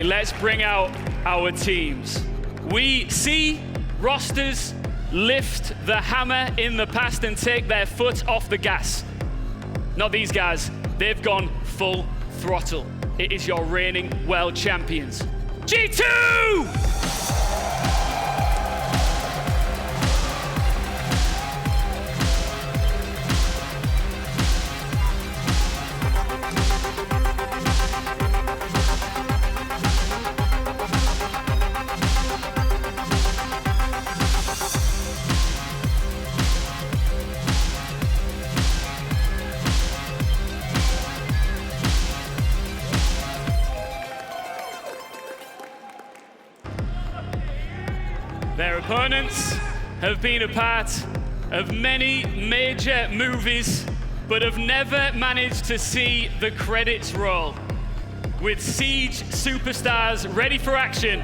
Let's bring out our teams. We see rosters lift the hammer in the past and take their foot off the gas. Not these guys, they've gone full throttle. It is your reigning world champions, G2! Their opponents have been a part of many major movies, but have never managed to see the credits roll. With Siege superstars ready for action,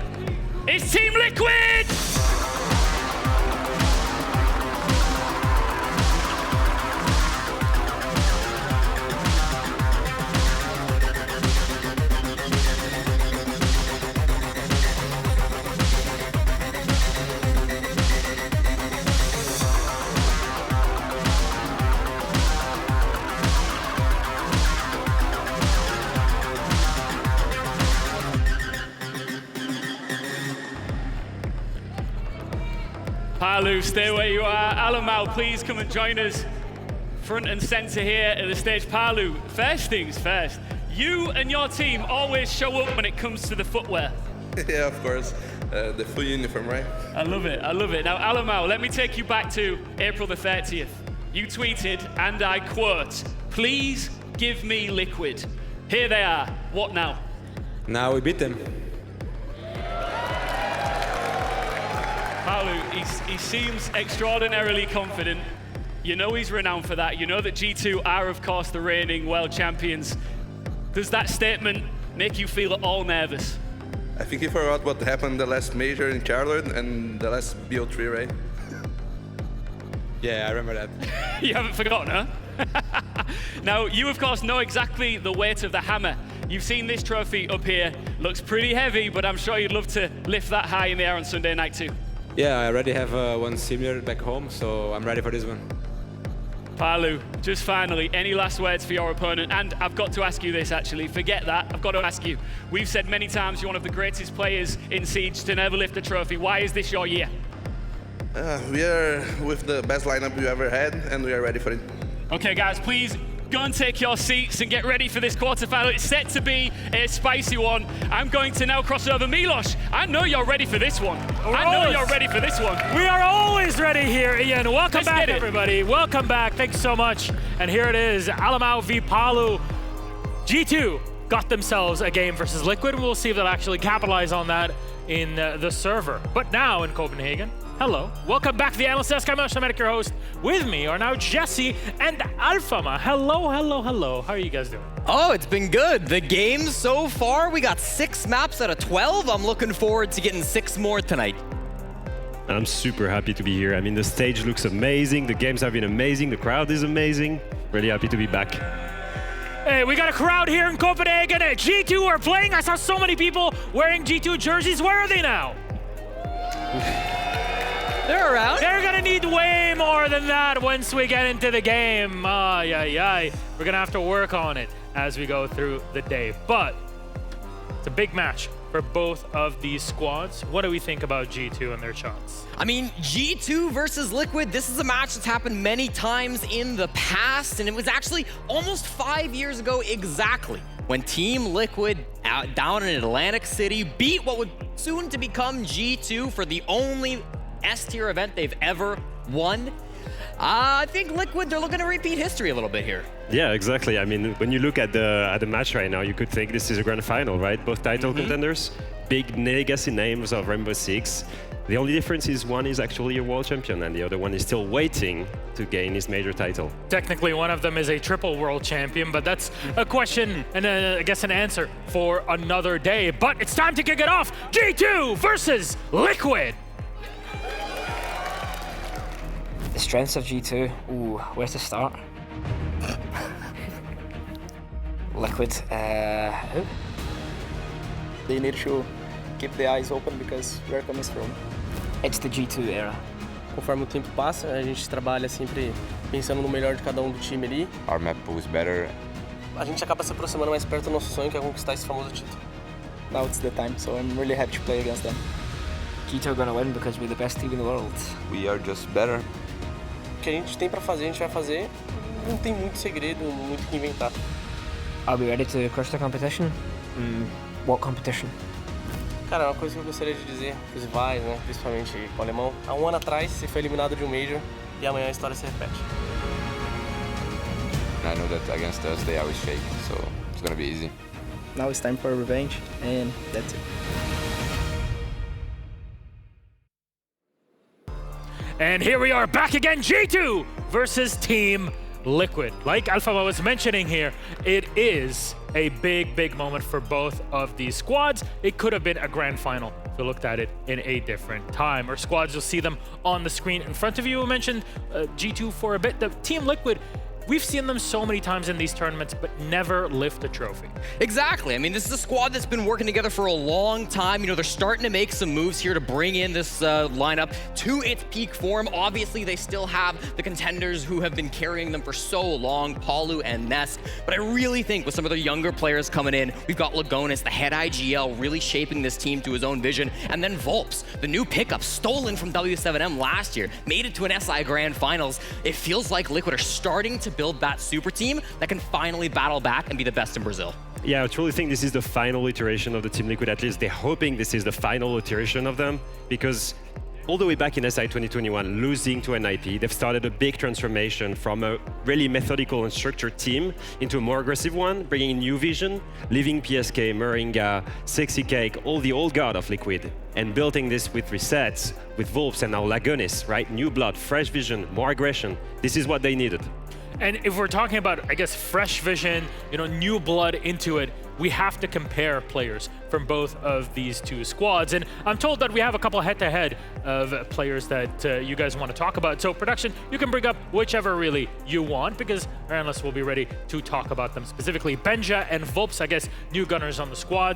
it's Team Liquid! Palu, stay where you are. Alamau, please come and join us front and center here at the stage. Palu, first things first, you and your team always show up when it comes to the footwear. Yeah, of course. The full uniform, right? I love it, I love it. Now, Alamau, let me take you back to April the 30th. You tweeted, and I quote, "Please give me Liquid." Here they are. What now? Now we beat them. Palu, he seems extraordinarily confident. You know he's renowned for that. You know that G2 are, of course, the reigning world champions. Does that statement make you feel at all nervous? I think you forgot what happened the last major in Charlotte and the last BO3, right? Yeah, I remember that. You haven't forgotten, huh? Now, you, of course, know exactly the weight of the hammer. You've seen this trophy up here. Looks pretty heavy, but I'm sure you'd love to lift that high in the air on Sunday night, too. Yeah, I already have one similar back home, so I'm ready for this one. Palu, just finally, any last words for your opponent? And I've got to ask you this, actually. Forget that. I've got to ask you. We've said many times you're one of the greatest players in Siege to never lift a trophy. Why is this your year? We are with the best lineup we ever had, and we are ready for it. Okay, guys, please go and take your seats and get ready for this quarterfinal. It's set to be a spicy one. I'm going to now cross over. Milos, I know you're ready for this one. I know you're ready for this one. We are always ready here, Ian. Welcome back, get it. everybody. Welcome back. Thanks so much. And here it is, Alamau v Palu. G2 got themselves a game versus Liquid. We'll see if they'll actually capitalize on that in the server. But now in Copenhagen, hello. Welcome back to the Analyst Desk. I'm Ashamatic, your host. With me are now Jesse and Alfama. Hello, hello, hello. How are you guys doing? Oh, it's been good. The game so far, we got 6 maps out of 12. I'm looking forward to getting 6 more tonight. I'm super happy to be here. I mean, the stage looks amazing. The games have been amazing. The crowd is amazing. Really happy to be back. Hey, we got a crowd here in Copenhagen. G2 are playing. I saw so many people wearing G2 jerseys. Where are they now? They're around. They're gonna need way more than that once we get into the game. Ay, ay, ay. We're gonna have to work on it as we go through the day. But it's a big match for both of these squads. What do we think about G2 and their chance? I mean, G2 versus Liquid, this is a match that's happened many times in the past, and it was actually almost 5 years ago exactly when Team Liquid down in Atlantic City beat what would soon to become G2 for the only S-tier event they've ever won. I think Liquid, they're looking to repeat history a little bit here. Yeah, exactly. I mean, when you look at the match right now, you could think this is a grand final, right? Both title contenders, big legacy names of Rainbow Six. The only difference is one is actually a world champion and the other one is still waiting to gain his major title. Technically, one of them is a triple world champion, but that's a question and I guess an answer for another day. But it's time to kick it off. G2 versus Liquid. The strengths of G2, ooh, where to start? Liquid, who? they need to keep the eyes open because we're coming strong. It's the G2 era. Conforme o tempo passa, a gente trabalha sempre pensando no melhor de cada do time ali. Our map was better. A gente acaba se aproximando mais perto do nosso sonho, que é conquistar esse famoso título. Now it's the time, so I'm really happy to play against them. G2 are gonna win because we're the best team in the world. We are just better. O que a gente tem pra fazer, a gente vai fazer. Não tem muito segredo, muito que inventar. Are we ready to crush the competition? What competition? Cara, uma coisa que eu gostaria de dizer pros rivais, né, principalmente o alemão, há um ano atrás você foi eliminado de um Major e amanhã a história se repete. And I know that against us they always shake, so it's gonna be easy. Now it's time for revenge, and that's it. And here we are back again, G2 versus Team Liquid. Like Alpha was mentioning here, it is a big moment for both of these squads. It could have been a grand final if you looked at it in a different time. Or squads, you'll see them on the screen in front of you. We mentioned G2 for a bit. The Team Liquid, we've seen them so many times in these tournaments, but never lift a trophy. Exactly. I mean, this is a squad that's been working together for a long time. You know, they're starting to make some moves here to bring in this lineup to its peak form. Obviously, they still have the contenders who have been carrying them for so long, Palu and Nesk. But I really think with some of the younger players coming in, we've got Lagonis, the head IGL, really shaping this team to his own vision. And then Volps, the new pickup, stolen from W7M last year, made it to an SI Grand Finals. It feels like Liquid are starting to build that super team that can finally battle back and be the best in Brazil. Yeah, I truly think this is the final iteration of the Team Liquid. At least they're hoping this is the final iteration of them, because all the way back in SI 2021, losing to NIP, they've started a big transformation from a really methodical and structured team into a more aggressive one, bringing new vision, leaving PSK, Moringa, Sexy Cake, all the old guard of Liquid, and building this with resets, with Volps and now Lagonis, right? New blood, fresh vision, more aggression. This is what they needed. And if we're talking about, I guess, fresh vision, you know, new blood into it, we have to compare players from both of these two squads. And I'm told that we have a couple head-to-head of players that you guys want to talk about. So production, you can bring up whichever really you want, because our analysts will be ready to talk about them specifically. Benja and Volps, I guess, new gunners on the squad.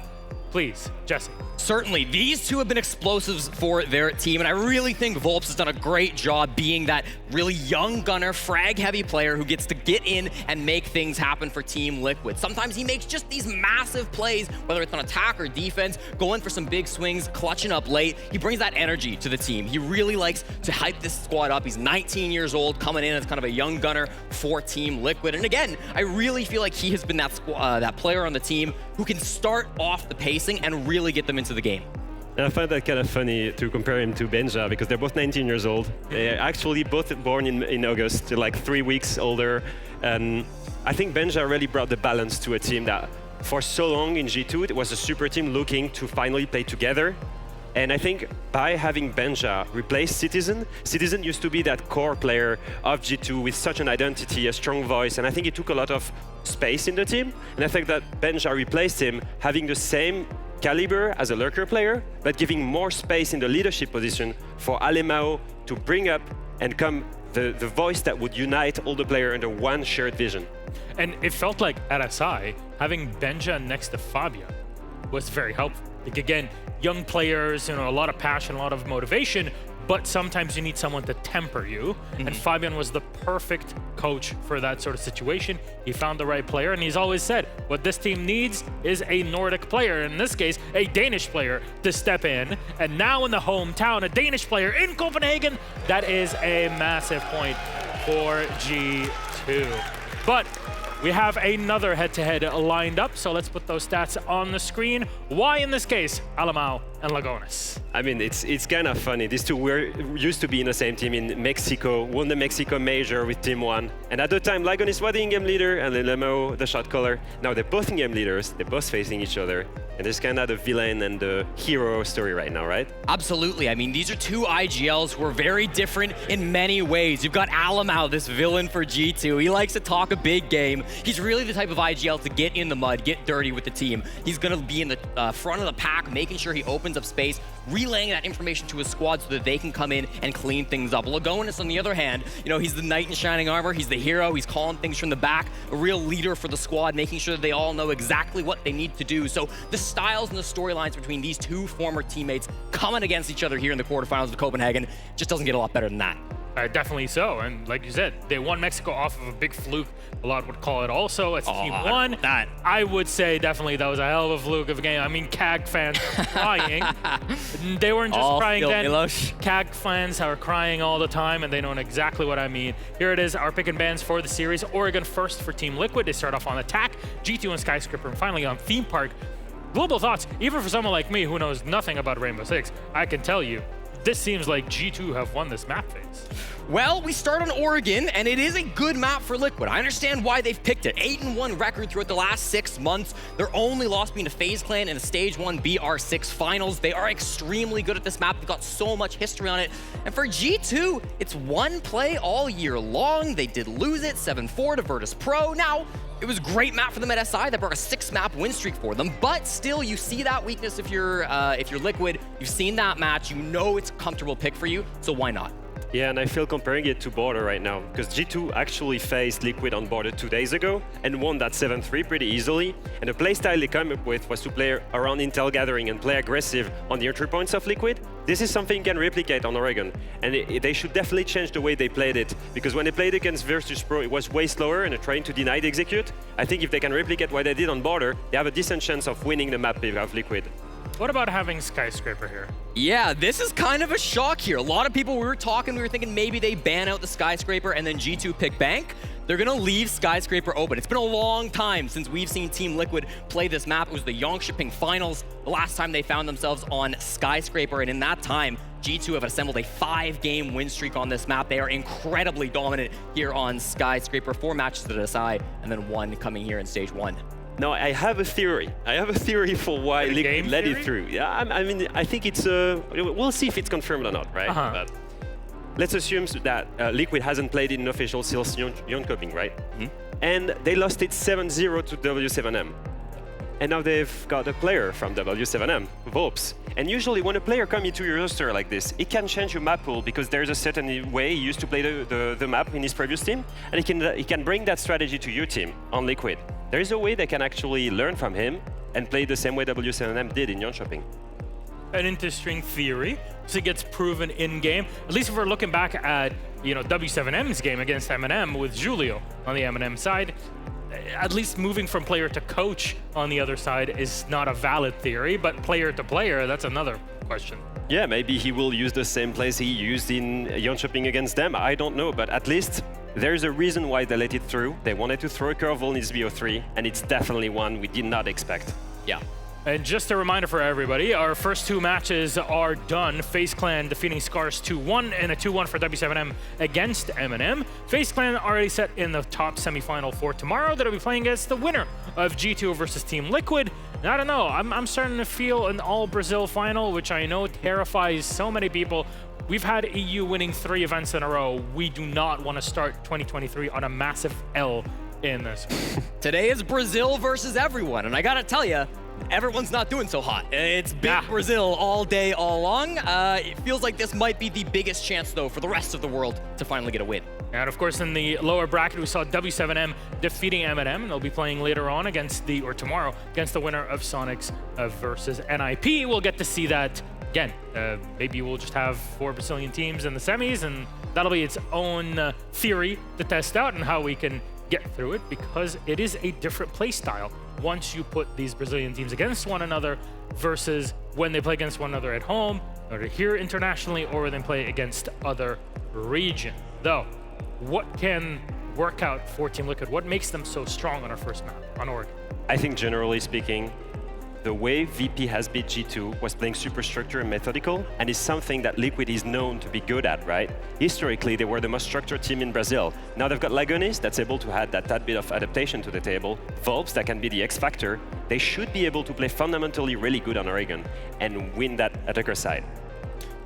Please, Jesse. Certainly, these two have been explosives for their team, and I really think Volps has done a great job being that really young gunner, frag-heavy player who gets to get in and make things happen for Team Liquid. Sometimes he makes just these massive plays, whether it's on attack or defense, going for some big swings, clutching up late. He brings that energy to the team. He really likes to hype this squad up. He's 19 years old, coming in as kind of a young gunner for Team Liquid. And again, I really feel like he has been that player on the team who can start off the pacing and really get them into the game. And I find that kind of funny to compare him to Benja, because they're both 19 years old. They're actually both born in August, they're like 3 weeks older. And I think Benja really brought the balance to a team that for so long in G2, it was a super team looking to finally play together. And I think by having Benja replace Citizen, Citizen used to be that core player of G2 with such an identity, a strong voice, and I think it took a lot of space in the team. And I think that Benja replaced him, having the same caliber as a lurker player, but giving more space in the leadership position for Alemão to bring up and come the voice that would unite all the players under one shared vision. And it felt like at SI, having Benja next to Fabian was very helpful. Like, again, young players, you know, a lot of passion, a lot of motivation, but sometimes you need someone to temper you. And Fabian was the perfect coach for that sort of situation. He found the right player, and he's always said, what this team needs is a Nordic player, in this case, a Danish player to step in. And now in the hometown, a Danish player in Copenhagen, that is a massive point for G2. But we have another head-to-head lined up, so let's put those stats on the screen. Why, in this case, Alemão and Lagonis? I mean, it's kind of funny. These two used to be in the same team in Mexico, won the Mexico Major with Team 1. And at the time, Lagonis was the in-game leader and Alemão the shot caller. Now they're both in-game leaders, they're both facing each other. And there's kind of the villain and the hero story right now, right? Absolutely. I mean, these are two IGLs who are very different in many ways. You've got Alemão, this villain for G2. He likes to talk a big game. He's really the type of IGL to get in the mud, get dirty with the team. He's going to be in the front of the pack, making sure he opens up space, relaying that information to his squad so that they can come in and clean things up. Lagonis, on the other hand, you know, he's the knight in shining armor. He's the hero. He's calling things from the back, a real leader for the squad, making sure that they all know exactly what they need to do. So the styles and the storylines between these two former teammates coming against each other here in the quarterfinals of Copenhagen just doesn't get a lot better than that. Definitely so, and like you said, they won Mexico off of a big fluke. A lot would call it also. It's team one. I would say definitely that was a hell of a fluke of a game. I mean, CAG fans are crying. They weren't just crying then. CAG fans are crying all the time, and they know exactly what I mean. Here it is, our pick and bans for the series. Oregon first for Team Liquid. They start off on Attack, G2 and Skyscraper, and finally on Theme Park. Global thoughts, even for someone like me who knows nothing about Rainbow Six, I can tell you, this seems like G2 have won this map phase. Well, we start on Oregon, and it is a good map for Liquid. I understand why they've picked it. 8-1 record throughout the last 6 months. Their only loss being to FaZe Clan in the Stage 1 BR6 finals. They are extremely good at this map. They've got so much history on it. And for G2, it's one play all year long. They did lose it 7-4 to Virtus Pro. Now, it was a great map for them at SI. That brought a 6-map win streak for them. But still, you see that weakness if you're Liquid. You've seen that match. You know it's a comfortable pick for you. So why not? Yeah, and I feel comparing it to Border right now, because G2 actually faced Liquid on Border 2 days ago and won that 7-3 pretty easily. And the playstyle they came up with was to play around Intel Gathering and play aggressive on the entry points of Liquid. This is something you can replicate on Oregon, and they should definitely change the way they played it, because when they played against Virtus Pro, it was way slower and trying to deny the execute. I think if they can replicate what they did on Border, they have a decent chance of winning the map of Liquid. What about having Skyscraper here? Yeah, this is kind of a shock here. A lot of people, we were thinking maybe they ban out the Skyscraper and then G2 pick Bank. They're gonna leave Skyscraper open. It's been a long time since we've seen Team Liquid play this map. It was the Yongshiping finals, the last time they found themselves on Skyscraper, and in that time, G2 have assembled a 5-game win streak on this map. They are incredibly dominant here on Skyscraper. 4 matches at SI, and then 1 coming here in Stage 1. No, I have a theory. I have a theory for why Liquid let it through. Yeah, I mean, I think it's we'll see if it's confirmed or not, right? But let's assume that Liquid hasn't played in an official since Jönköping, right? And they lost it 7-0 to W7M. And now they've got a player from W7M, Vopes. And usually when a player comes into your roster like this, it can change your map pool because there's a certain way he used to play the map in his previous team, and he can bring that strategy to your team on Liquid. There is a way they can actually learn from him and play the same way W7M did in Jönköping. An interesting theory. So it gets proven in-game. At least if we're looking back at W7M's game against M&M with Julio on the M&M side, at least moving from player to coach on the other side is not a valid theory, but player to player, that's another question. Yeah, maybe he will use the same plays he used in Jönköping against them. I don't know, but at least there's a reason why they let it through. They wanted to throw a curveball in this BO3, and it's definitely one we did not expect. Yeah. And just a reminder for everybody, our first 2 matches are done. FaZe Clan defeating Scars 2-1 and a 2-1 for W7M against M&M. FaZe Clan already set in the top semifinal for tomorrow. That'll be playing against the winner of G2 versus Team Liquid. And I don't know, I'm starting to feel an all-Brazil final, which I know terrifies so many people. We've had EU winning 3 events in a row. We do not want to start 2023 on a massive L in this. Today is Brazil versus everyone, and I gotta tell you, everyone's not doing so hot. It's big Brazil all day, all long. It feels like this might be the biggest chance, though, for the rest of the world to finally get a win. And of course, in the lower bracket, we saw W7M defeating M&M, and they'll be playing later on tomorrow against the winner of Sonics versus NIP. We'll get to see that again. Maybe we'll just have 4 Brazilian teams in the semis, and that'll be its own theory to test out and how we can get through it, because it is a different play style once you put these Brazilian teams against one another versus when they play against one another at home, or here internationally, or when they play against other regions. Though, what can work out for Team Liquid? What makes them so strong on our first map, on Oregon? I think generally speaking, the way VP has beat G2 was playing super structured and methodical, and is something that Liquid is known to be good at, right? Historically, they were the most structured team in Brazil. Now they've got Lagonis that's able to add that bit of adaptation to the table, Volps that can be the X factor. They should be able to play fundamentally really good on Oregon and win that attacker side.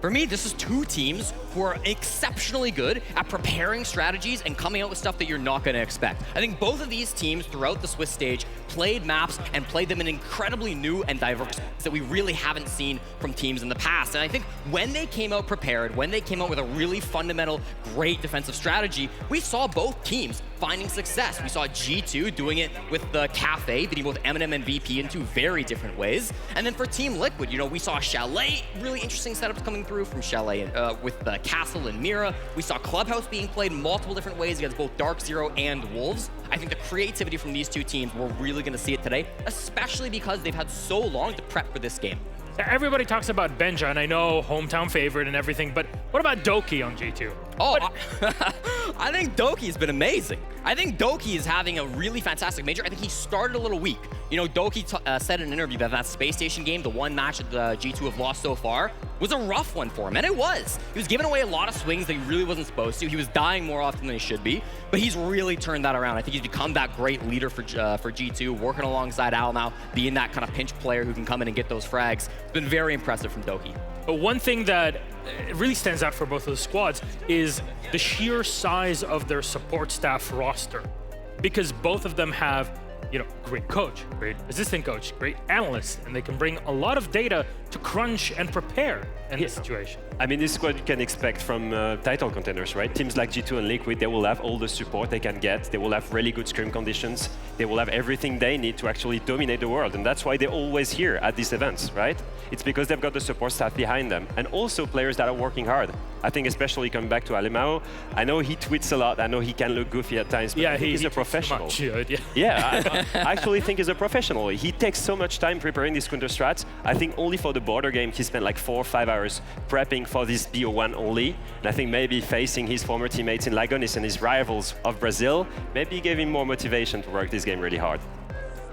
For me, this is 2 teams who are exceptionally good at preparing strategies and coming out with stuff that you're not going to expect. I think both of these teams throughout the Swiss stage played maps and played them in incredibly new and diverse ways that we really haven't seen from teams in the past. And I think when they came out prepared, when they came out with a really fundamental, great defensive strategy, we saw both teams finding success. We saw G2 doing it with the Cafe, beating both Eminem and VP in two very different ways. And then for Team Liquid, we saw Chalet, really interesting setups coming through from Chalet with the Castle and Mira. We saw Clubhouse being played multiple different ways against both Dark Zero and Wolves. I think the creativity from these two teams, we're really going to see it today, especially because they've had so long to prep for this game. Everybody talks about Benja, and I know hometown favorite and everything, but what about Doki on G2? Oh, I think Doki's been amazing. I think Doki is having a really fantastic major. I think he started a little weak. Doki said in an interview that Space Station game, the one match that the G2 have lost so far, was a rough one for him, and it was. He was giving away a lot of swings that he really wasn't supposed to. He was dying more often than he should be, but he's really turned that around. I think he's become that great leader for G2, working alongside Al now, being that kind of pinch player who can come in and get those frags. It's been very impressive from Doki. But one thing that really stands out for both of the squads is the sheer size of their support staff roster, because both of them have great coach, great assistant coach, great analyst, and they can bring a lot of data to crunch and prepare in this situation. I mean, this is what you can expect from title contenders, right? Teams like G2 and Liquid, they will have all the support they can get. They will have really good scrim conditions. They will have everything they need to actually dominate the world. And that's why they're always here at these events, right? It's because they've got the support staff behind them. And also players that are working hard. I think especially coming back to Alemão, I know he tweets a lot. I know he can look goofy at times, but I think he's a professional. Yeah, I actually think he's a professional. He takes so much time preparing these counter strats. I think only for the border game, he spent like 4 or 5 hours prepping for this BO1 only. And I think maybe facing his former teammates in Lagonis and his rivals of Brazil, maybe he gave him more motivation to work this game really hard.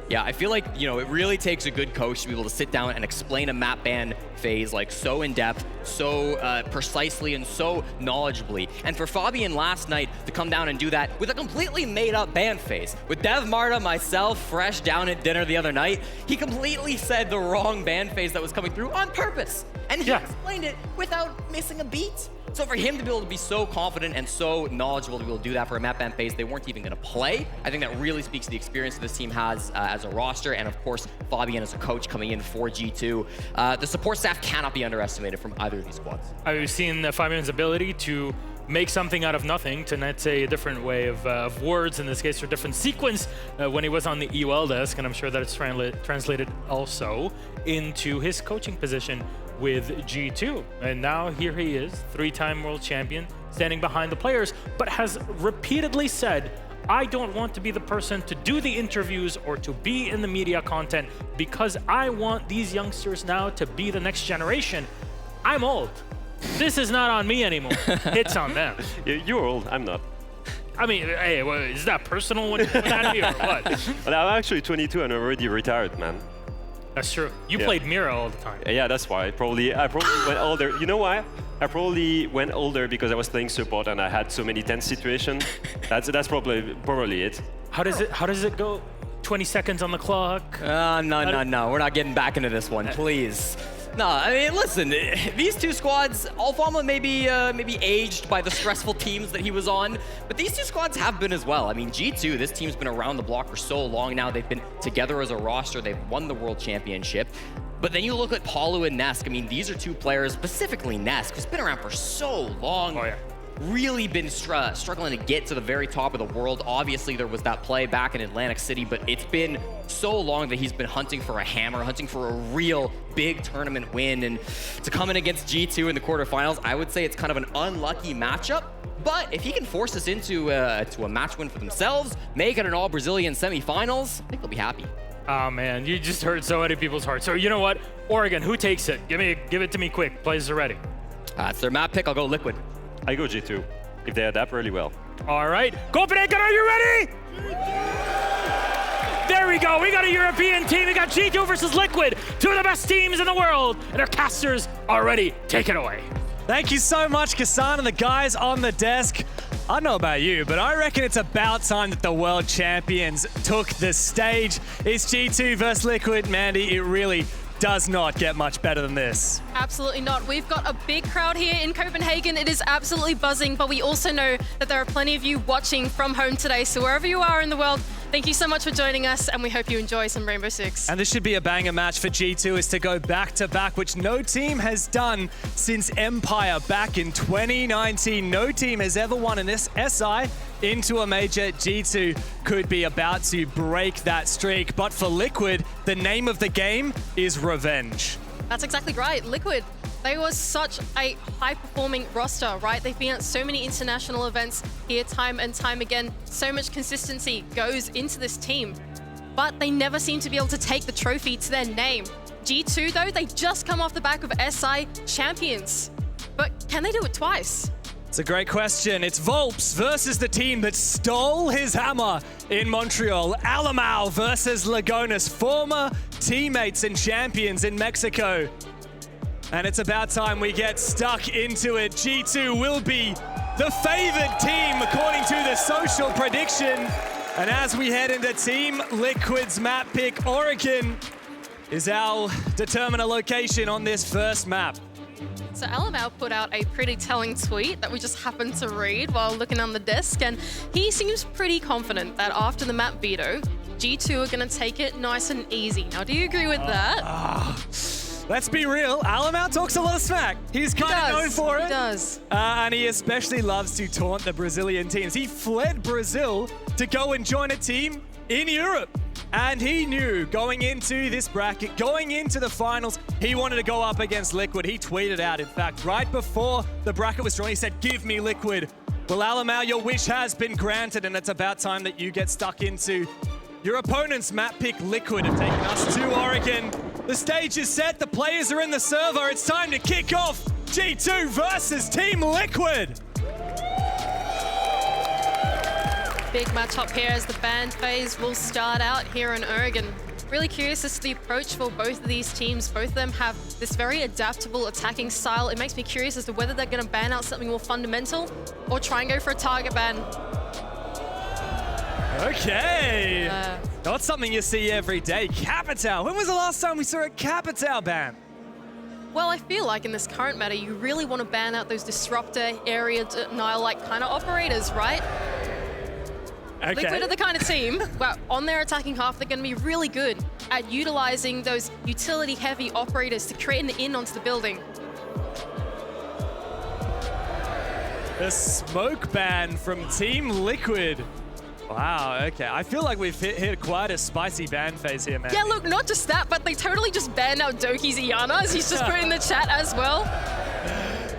Yeah, I feel like, it really takes a good coach to be able to sit down and explain a map ban phase like so in depth, so precisely, and so knowledgeably. And for Fabian last night to come down and do that with a completely made up ban phase. With Dev Marta, myself, fresh down at dinner the other night, he completely said the wrong ban phase that was coming through on purpose. And he explained it without missing a beat. So for him to be able to be so confident and so knowledgeable to be able to do that for a map ban phase they weren't even going to play, I think that really speaks to the experience that this team has as a roster, and of course Fabian as a coach coming in for G2. The support staff cannot be underestimated from either of these squads. I've seen Fabian's ability to make something out of nothing, to not say a different way of words, in this case, or a different sequence when he was on the EUL desk, and I'm sure that it's translated also into his coaching position with G2. And now here he is, 3-time world champion, standing behind the players, but has repeatedly said, I don't want to be the person to do the interviews or to be in the media content because I want these youngsters now to be the next generation. I'm old. This is not on me anymore. It's on them. You're old, I'm not. I mean, hey, well, is that personal when you put that here or what? But I'm actually 22 and already retired, man. That's true. You played Mira all the time. Yeah, that's why. I probably went older. You know why? I probably went older because I was playing support and I had so many tense situations. That's probably it. How does it go? 20 seconds on the clock? No. We're not getting back into this one, please. No, I mean, listen, these two squads, Alfama may be aged by the stressful teams that he was on, but these two squads have been as well. I mean, G2, this team's been around the block for so long now. They've been together as a roster. They've won the World Championship. But then you look at Palu and Nesk. I mean, these are two players, specifically Nesk, who's been around for so long. Oh, yeah. Really been struggling to get to the very top of the world. Obviously, there was that play back in Atlantic City, but it's been so long that he's been hunting for a hammer, hunting for a real big tournament win. And to come in against G2 in the quarterfinals, I would say it's kind of an unlucky matchup. But if he can force us into a match win for themselves, make it an all-Brazilian semifinals, I think they'll be happy. Oh man, you just hurt so many people's hearts. So you know what? Oregon, who takes it? Give it to me quick. Players are ready. It's their map pick. I'll go Liquid. I go G2, if they adapt really well. All right. Copenhagen, are you ready? There we go. We got a European team. We got G2 versus Liquid, two of the best teams in the world, and our casters are ready. Take it away. Thank you so much, Kassan and the guys on the desk. I don't know about you, but I reckon it's about time that the world champions took the stage. It's G2 versus Liquid. Mandy, it really does not get much better than this. Absolutely not. We've got a big crowd here in Copenhagen. It is absolutely buzzing, but we also know that there are plenty of you watching from home today. So wherever you are in the world, Thank you so much for joining us, and we hope you enjoy some Rainbow Six. And this should be a banger match for G2 is to go back-to-back, which no team has done since Empire back in 2019. No team has ever won an SI into a major. G2 could be about to break that streak. But for Liquid, the name of the game is revenge. That's exactly right. Liquid, they were such a high-performing roster, right? They've been at so many international events here time and time again. So much consistency goes into this team, but they never seem to be able to take the trophy to their name. G2, though, they just come off the back of SI champions. But can they do it twice? It's a great question. It's Volps versus the team that stole his hammer in Montreal. Alamau versus Lagonas, former teammates and champions in Mexico. And it's about time we get stuck into it. G2 will be the favored team according to the social prediction. And as we head into Team Liquid's map pick, Oregon is our determiner location on this first map. So Alamau put out a pretty telling tweet that we just happened to read while looking on the desk, and he seems pretty confident that after the map veto, G2 are going to take it nice and easy. Now, do you agree with that? Let's be real, Alamau talks a lot of smack. He's kind of known for it. He does. And he especially loves to taunt the Brazilian teams. He fled Brazil to go and join a team in Europe. And he knew going into this bracket, going into the finals, he wanted to go up against Liquid. He tweeted out, in fact, right before the bracket was drawn, he said, "Give me Liquid." Well, Alamau, your wish has been granted, and it's about time that you get stuck into your opponent's map pick. Liquid have taken us to Oregon. The stage is set, the players are in the server. It's time to kick off G2 versus Team Liquid. Big matchup here as the band phase will start out here in Oregon. Really curious as to the approach for both of these teams. Both of them have this very adaptable attacking style. It makes me curious as to whether they're going to ban out something more fundamental or try and go for a target ban. Okay. Not something you see every day. Capital. When was the last time we saw a Capital ban? Well, I feel like in this current meta, you really want to ban out those disruptor, area denial-like kind of operators, right? Okay. Liquid are the kind of team where on their attacking half, they're going to be really good at utilizing those utility-heavy operators to create an in onto the building. A smoke ban from Team Liquid. Wow, okay. I feel like we've hit quite a spicy ban phase here, man. Yeah, look, not just that, but they totally just banned out Doki's Iana, as he's just put in the chat as well.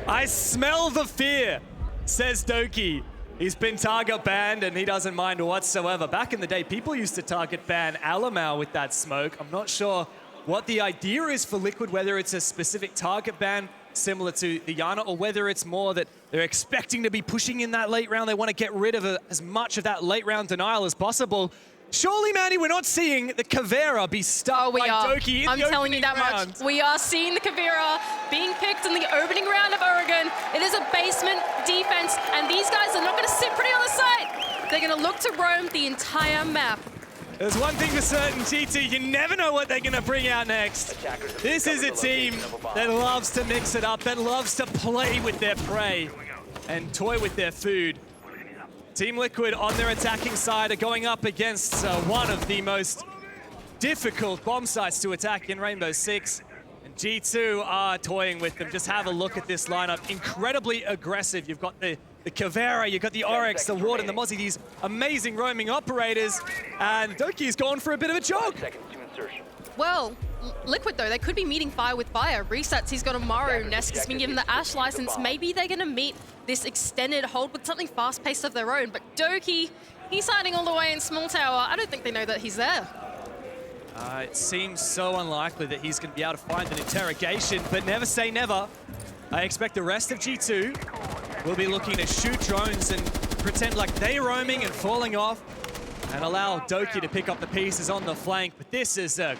I smell the fear, says Doki. He's been target banned and he doesn't mind whatsoever. Back in the day, people used to target ban Alamau with that smoke. I'm not sure what the idea is for Liquid, whether it's a specific target ban similar to the Iana, or whether it's more that they're expecting to be pushing in that late round. They want to get rid of as much of that late round denial as possible. Surely, Manny, we're not seeing the Kavera be stuck by Doki in I'm the telling you opening that round. much. We are seeing the Kavera being picked in the opening round of Oregon. It is a basement defense, and these guys are not going to sit pretty on the site. They're going to look to roam the entire map. There's one thing for certain, G2, you never know what they're going to bring out next. This is a team that loves to mix it up, that loves to play with their prey and toy with their food. Team Liquid on their attacking side are going up against one of the most difficult bomb sites to attack in Rainbow Six. And G2 are toying with them. Just have a look at this lineup. Incredibly aggressive. You've got the Kavera, you've got the Oryx, the Ward, and the Mozzie, these amazing roaming operators. And Doki's gone for a bit of a jog. Well, Liquid, though, they could be meeting fire with fire. Resets, he's got a Maru. Nesk has been given the Ash license. Maybe they're going to meet this extended hold with something fast-paced of their own. But Doki, he's hiding all the way in Small Tower. I don't think they know that he's there. It seems so unlikely that he's going to be able to find an interrogation, but never say never. I expect the rest of G2 will be looking to shoot drones and pretend like they're roaming and falling off and allow Doki to pick up the pieces on the flank. But this is a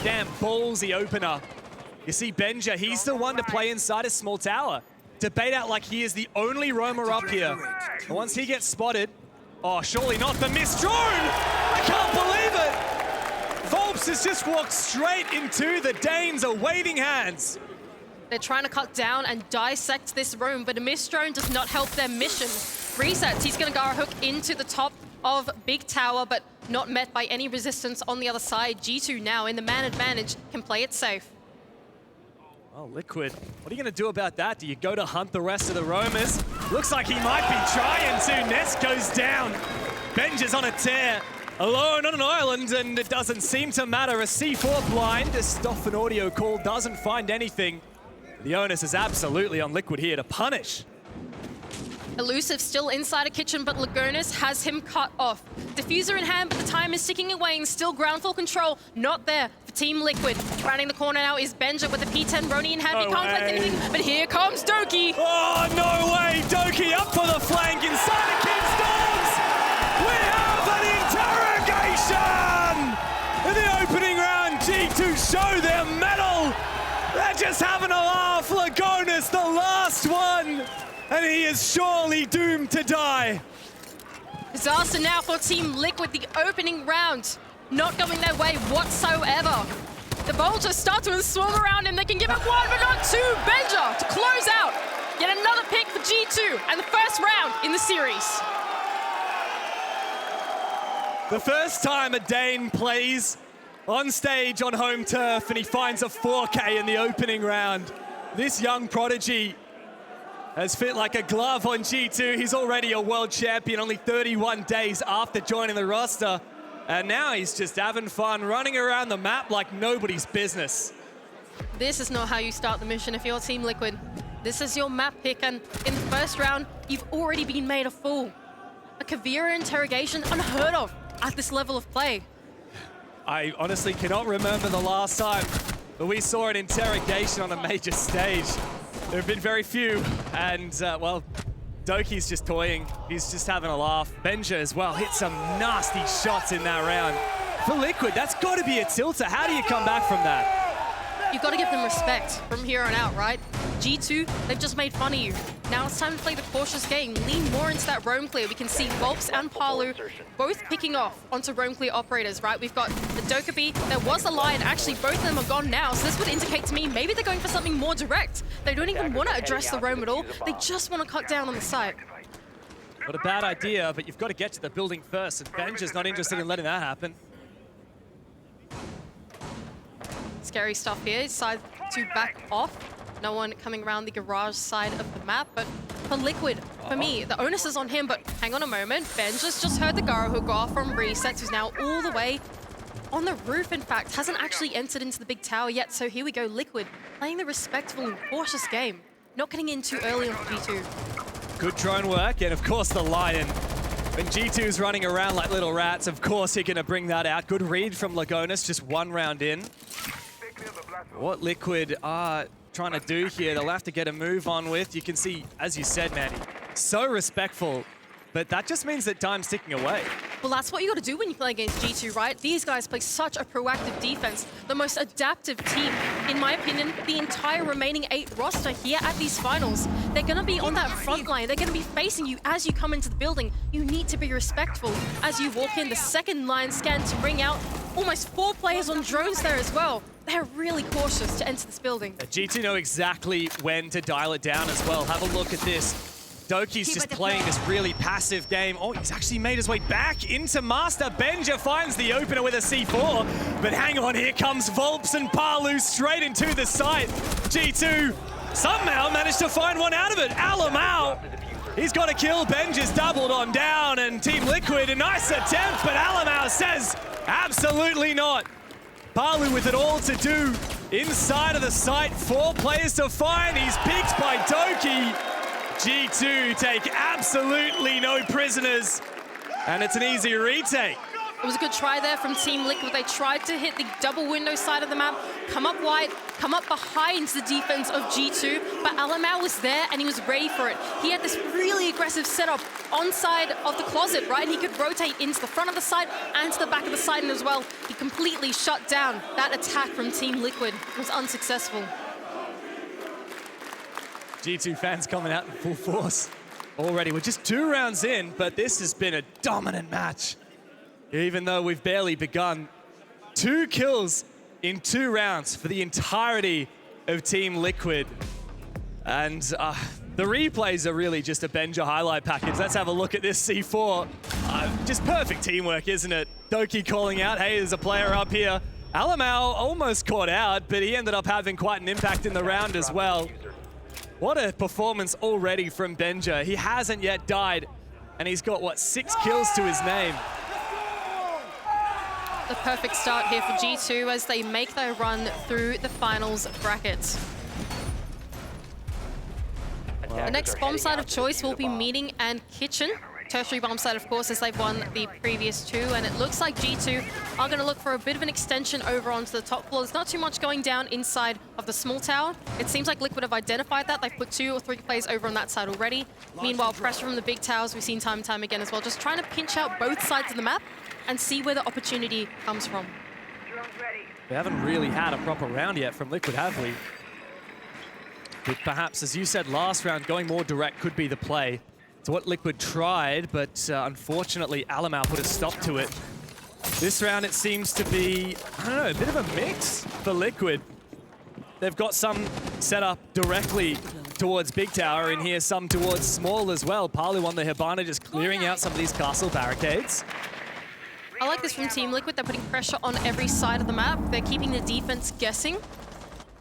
damn ballsy opener. You see Benja, he's the one to play inside a Small Tower. Debate out like he is the only roamer up here. And once he gets spotted, oh, surely not the missed drone! I can't believe it! Volps has just walked straight into the Danes' awaiting hands. They're trying to cut down and dissect this room, but a missed drone does not help their mission. Resets, he's going to go hook into the top of Big Tower, but not met by any resistance on the other side. G2 now in the man advantage can play it safe. Oh, Liquid, what are you going to do about that? Do you go to hunt the rest of the roamers? Looks like he might be trying to. Nest goes down. Benj is on a tear. Alone on an island, and it doesn't seem to matter. A C4 blind. A stuff and audio call doesn't find anything. The onus is absolutely on Liquid here to punish. Elusive still inside a kitchen, but Lagonis has him cut off. Diffuser in hand, but the time is ticking away and still ground full control. Not there for Team Liquid. Rounding the corner now is Benja with a P10 Roni in hand. He can't collect anything, but here comes Doki. Oh, no way! Doki up for the flank inside the King's Dogs! We have an interrogation! In the opening round, G2 show their mettle! They're just having a laugh. Lagonis, the last one! And he is surely doomed to die. Disaster now for Team Liquid, the opening round. Not going their way whatsoever. The Vultures start to swarm around him. They can give it one, but not two. Benja to close out. Yet another pick for G2 and the first round in the series. The first time a Dane plays on stage on home turf and he finds a 4K in the opening round. This young prodigy has fit like a glove on G2. He's already a world champion only 31 days after joining the roster. And now he's just having fun, running around the map like nobody's business. This is not how you start the mission if you're Team Liquid. This is your map pick, and in the first round, you've already been made a fool. A Kavira interrogation, unheard of at this level of play. I honestly cannot remember the last time that we saw an interrogation on a major stage. There have been very few, and well, Doki's just toying. He's just having a laugh. Benja as well hit some nasty shots in that round. For Liquid, that's got to be a tilter. How do you come back from that? You've got to give them respect from here on out, right? G2, they've just made fun of you. Now it's time to play the cautious game. Lean more into that roam clear. We can see Volps and Palu both picking off onto roam clear operators, right? We've got the Dokkaebi. There was a Lion. Actually, both of them are gone now. So this would indicate to me maybe they're going for something more direct. They don't even want to address the roam at all. They just want to cut down on the site. Not a bad idea, but you've got to get to the building first, and Benja's not interested in letting that happen. Scary stuff here. Decide to back off. No one coming around the garage side of the map, but for Liquid, for me, the onus is on him, but hang on a moment. Benja's just heard the Garo who go off from resets, who's now all the way on the roof, in fact. Hasn't actually entered into the big tower yet, so here we go. Liquid playing the respectful and cautious game. Not getting in too early on G2. Good drone work, and of course the Lion. When G2's running around like little rats, of course he's gonna bring that out. Good read from Lagonis, just one round in. What Liquid are trying to do here, they'll have to get a move on with. You can see, as you said, Manny, so respectful, but that just means that time's ticking away. Well, that's what you got to do when you play against G2, right? These guys play such a proactive defense, the most adaptive team, in my opinion, the entire remaining 8 roster here at these finals. They're going to be on that front line. They're going to be facing you as you come into the building. You need to be respectful as you walk in. The second line scan to bring out almost 4 players on drones there as well. They're really cautious to enter this building. G2 know exactly when to dial it down as well. Have a look at this. Doki's just playing this really passive game. Oh, he's actually made his way back into Master. Benja finds the opener with a C4. But hang on, here comes Volps and Palu straight into the site. G2 somehow managed to find one out of it. Alamau, he's got a kill. Benja's doubled on down, and Team Liquid, a nice attempt, but Alamau says absolutely not. Palu with it all to do inside of the site. 4 players to find. He's picked by Doki. G2 take absolutely no prisoners, and it's an easy retake. It was a good try there from Team Liquid. They tried to hit the double window side of the map, come up wide, come up behind the defense of G2, but Alamau was there and he was ready for it. He had this really aggressive setup on side of the closet, right? And he could rotate into the front of the site and to the back of the site as well. He completely shut down that attack from Team Liquid. It was unsuccessful. G2 fans coming out in full force already. We're just 2 rounds in, but this has been a dominant match. Even though we've barely begun. 2 kills in 2 rounds for the entirety of Team Liquid. And The replays are really just a Benja highlight package. Let's have a look at this C4. Just perfect teamwork, isn't it? Doki calling out, hey, there's a player up here. Alamau almost caught out, but he ended up having quite an impact in the round as well. What a performance already from Benja. He hasn't yet died, and he's got, what, 6 kills to his name. The perfect start here for G2 as they make their run through the finals bracket. The next bomb site of choice will be Meeting and Kitchen. Tertiary bomb site, of course, as they've won the previous 2, and it looks like G2 are going to look for a bit of an extension over onto the top floor. There's not too much going down inside of the small tower. It seems like Liquid have identified that. They've put 2 or 3 players over on that side already. Meanwhile, pressure from the big towers we've seen time and time again as well, just trying to pinch out both sides of the map and see where the opportunity comes from. We haven't really had a proper round yet from Liquid, have we? But perhaps, as you said last round, going more direct could be the play. It's what Liquid tried, but unfortunately, Alamau put a stop to it. This round, it seems to be, I don't know, a bit of a mix for Liquid. They've got some set up directly towards Big Tower, and here some towards Small as well. Palu on the Hibana just clearing out some of these castle barricades. I like this from Team Liquid. They're putting pressure on every side of the map. They're keeping the defense guessing,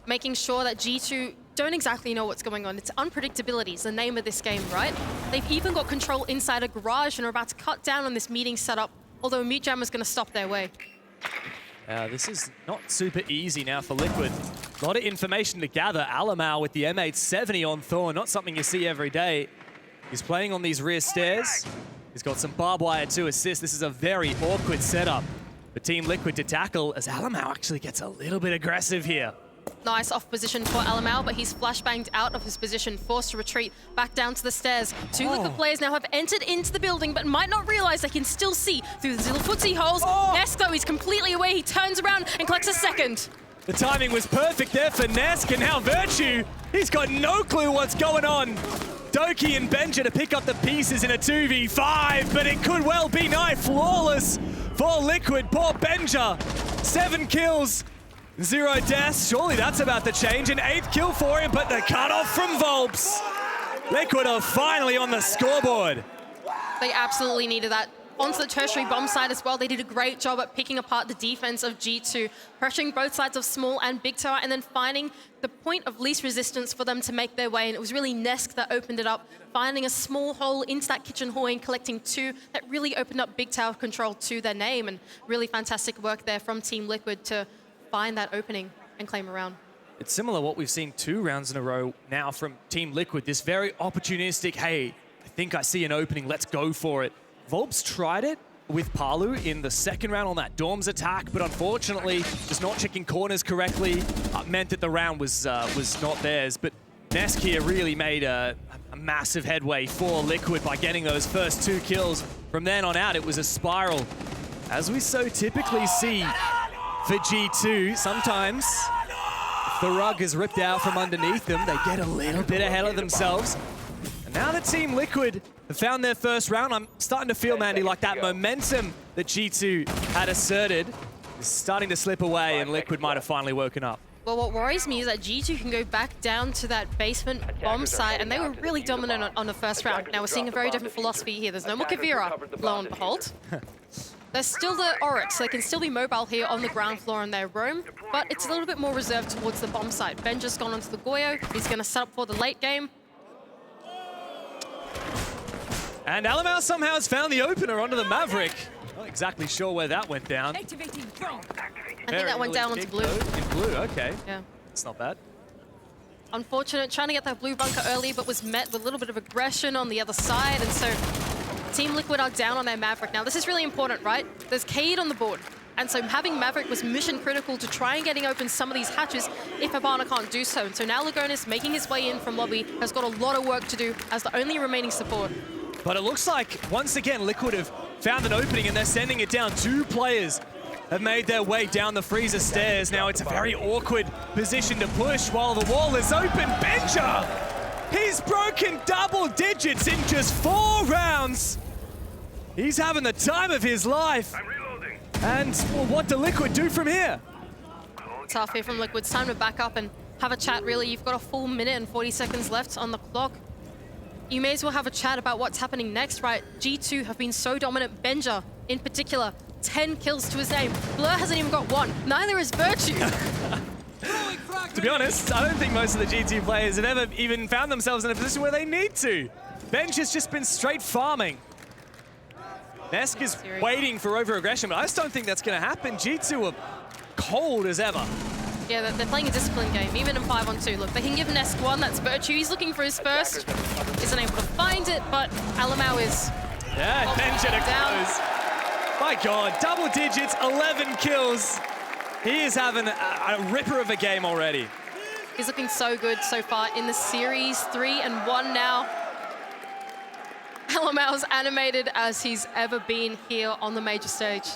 making sure that G2 don't exactly know what's going on. It's unpredictability is the name of this game, right? They've even got control inside a garage and are about to cut down on this meeting setup, although Mute Jam is going to stop their way. This is not super easy now for Liquid. A lot of information to gather. Alamau with the M870 on Thorn, not something you see every day. He's playing on these rear stairs. He's got some barbed wire to assist. This is a very awkward setup for Team Liquid to tackle, as Alamau actually gets a little bit aggressive here. Nice off position for Alamau, but he's flashbanged out of his position, forced to retreat back down to the stairs. 2 Liquid players now have entered into the building, but might not realize they can still see through the little footsie holes. Nesk, though, he's completely away. He turns around and collects a second. The timing was perfect there for Nesk, and now Virtue, he's got no clue what's going on. Doki and Benja to pick up the pieces in a 2v5, but it could well be nigh flawless for Liquid. Poor Benja, 7 kills. 0 deaths, surely that's about to change. An 8th kill for him, but the cutoff from Volps. Liquid are finally on the scoreboard. They absolutely needed that. Onto the tertiary bomb side as well, they did a great job at picking apart the defense of G2, pressuring both sides of Small and Big Tower, and then finding the point of least resistance for them to make their way. And it was really Nesk that opened it up, finding a small hole into that kitchen hallway and collecting 2 that really opened up Big Tower control to their name. And really fantastic work there from Team Liquid to find that opening and claim a round. It's similar what we've seen 2 rounds in a row now from Team Liquid. This very opportunistic, hey, I think I see an opening, let's go for it. Volps tried it with Palu in the second round on that Dorms attack, but unfortunately, just not checking corners correctly meant that the round was not theirs. But Nesk here really made a massive headway for Liquid by getting those first 2 kills. From then on out, it was a spiral. As we so typically see for G2, sometimes if the rug is ripped out from underneath them, they get a little bit ahead of themselves. And now that Team Liquid have found their first round, I'm starting to feel, Mandy, like that momentum that G2 had asserted is starting to slip away, and Liquid might have finally woken up. Well, what worries me is that G2 can go back down to that basement bomb site, and they were really dominant on the first round. Now we're seeing a very different philosophy here. There's no more Kavira, lo and behold. There's still the Oryx, so they can still be mobile here on the ground floor in their room, but it's a little bit more reserved towards the bomb site. Ben just gone onto the Goyo. He's going to set up for the late game. And Alamau somehow has found the opener onto the Maverick. Not exactly sure where that went down. I think that went down onto blue. In blue, okay. Yeah. It's not bad. Unfortunate, trying to get that blue bunker early, but was met with a little bit of aggression on the other side, and so Team Liquid are down on their Maverick. Now, this is really important, right? There's Cade on the board, and so having Maverick was mission critical to try and getting open some of these hatches if Hibana can't do so. And so now Lagonis, making his way in from lobby, has got a lot of work to do as the only remaining support. But it looks like, once again, Liquid have found an opening and they're sending it down. 2 players have made their way down the freezer stairs. Now it's a very awkward position to push while the wall is open. Benja! He's broken double digits in just 4 rounds. He's having the time of his life. And well, what do Liquid do from here? Tough here from Liquid. It's time to back up and have a chat, really. You've got a full minute and 40 seconds left on the clock. you may as well have a chat about what's happening next, right? G2 have been so dominant. Benja, in particular, 10 kills to his name. Blur hasn't even got one. Neither is Virtue. To be honest, I don't think most of the G2 players have ever even found themselves in a position where they need to. Bench has just been straight farming. Nesk is waiting for over-aggression, but I just don't think that's going to happen. G2 are cold as ever. Yeah, they're playing a discipline game, even in 5-on-2. Look, they can give Nesk one, that's Virtue. He's looking for his first. Isn't able to find it, but Alamau is... Yeah, Benja to close. My God, double digits, 11 kills. He is having a ripper of a game already. He's looking so good so far in the series. 3-1 now. Alamau's animated as he's ever been here on the major stage.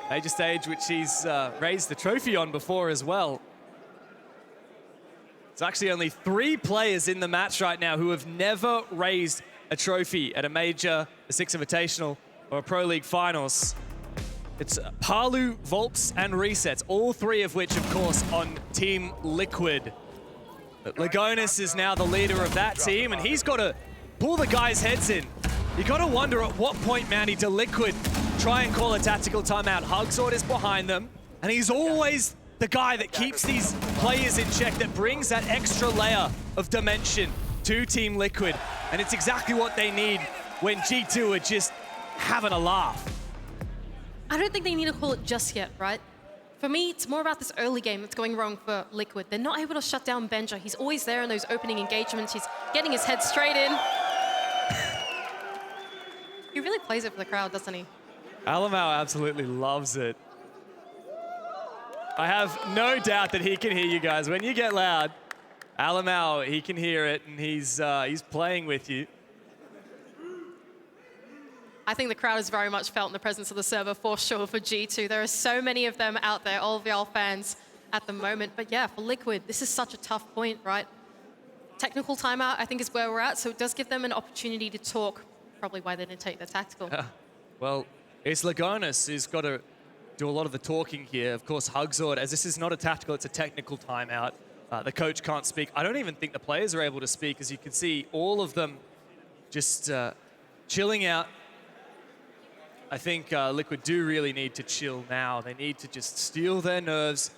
Major stage, which he's raised the trophy on before as well. There's actually only 3 players in the match right now who have never raised a trophy at a major, a Six Invitational, or a Pro League Finals. It's Palu, Volps, and Resets, all 3 of which, of course, on Team Liquid. But Lagonis is now the leader of that team, and he's got to pull the guys' heads in. You got to wonder at what point, Mandy, do Liquid try and call a tactical timeout. Hugsword is behind them, and he's always the guy that keeps these players in check, that brings that extra layer of dimension to Team Liquid. And it's exactly what they need when G2 are just having a laugh. I don't think they need to call it just yet, right? For me, it's more about this early game that's going wrong for Liquid. They're not able to shut down Benja. He's always there in those opening engagements. He's getting his head straight in. He really plays it for the crowd, doesn't he? Alamau absolutely loves it. I have no doubt that he can hear you guys. When you get loud, Alamau, he can hear it, and he's playing with you. I think the crowd is very much felt in the presence of the server for sure for G2. There are so many of them out there, all of y'all fans at the moment. But yeah, for Liquid, this is such a tough point, right? Technical timeout, I think, is where we're at, so it does give them an opportunity to talk. Probably why they didn't take the tactical. Well, it's Lagonis who's got to do a lot of the talking here. Of course, Hugsword, as this is not a tactical, it's a technical timeout. The coach can't speak. I don't even think the players are able to speak, as you can see all of them just chilling out. I think Liquid do really need to chill now. They need to just steel their nerves.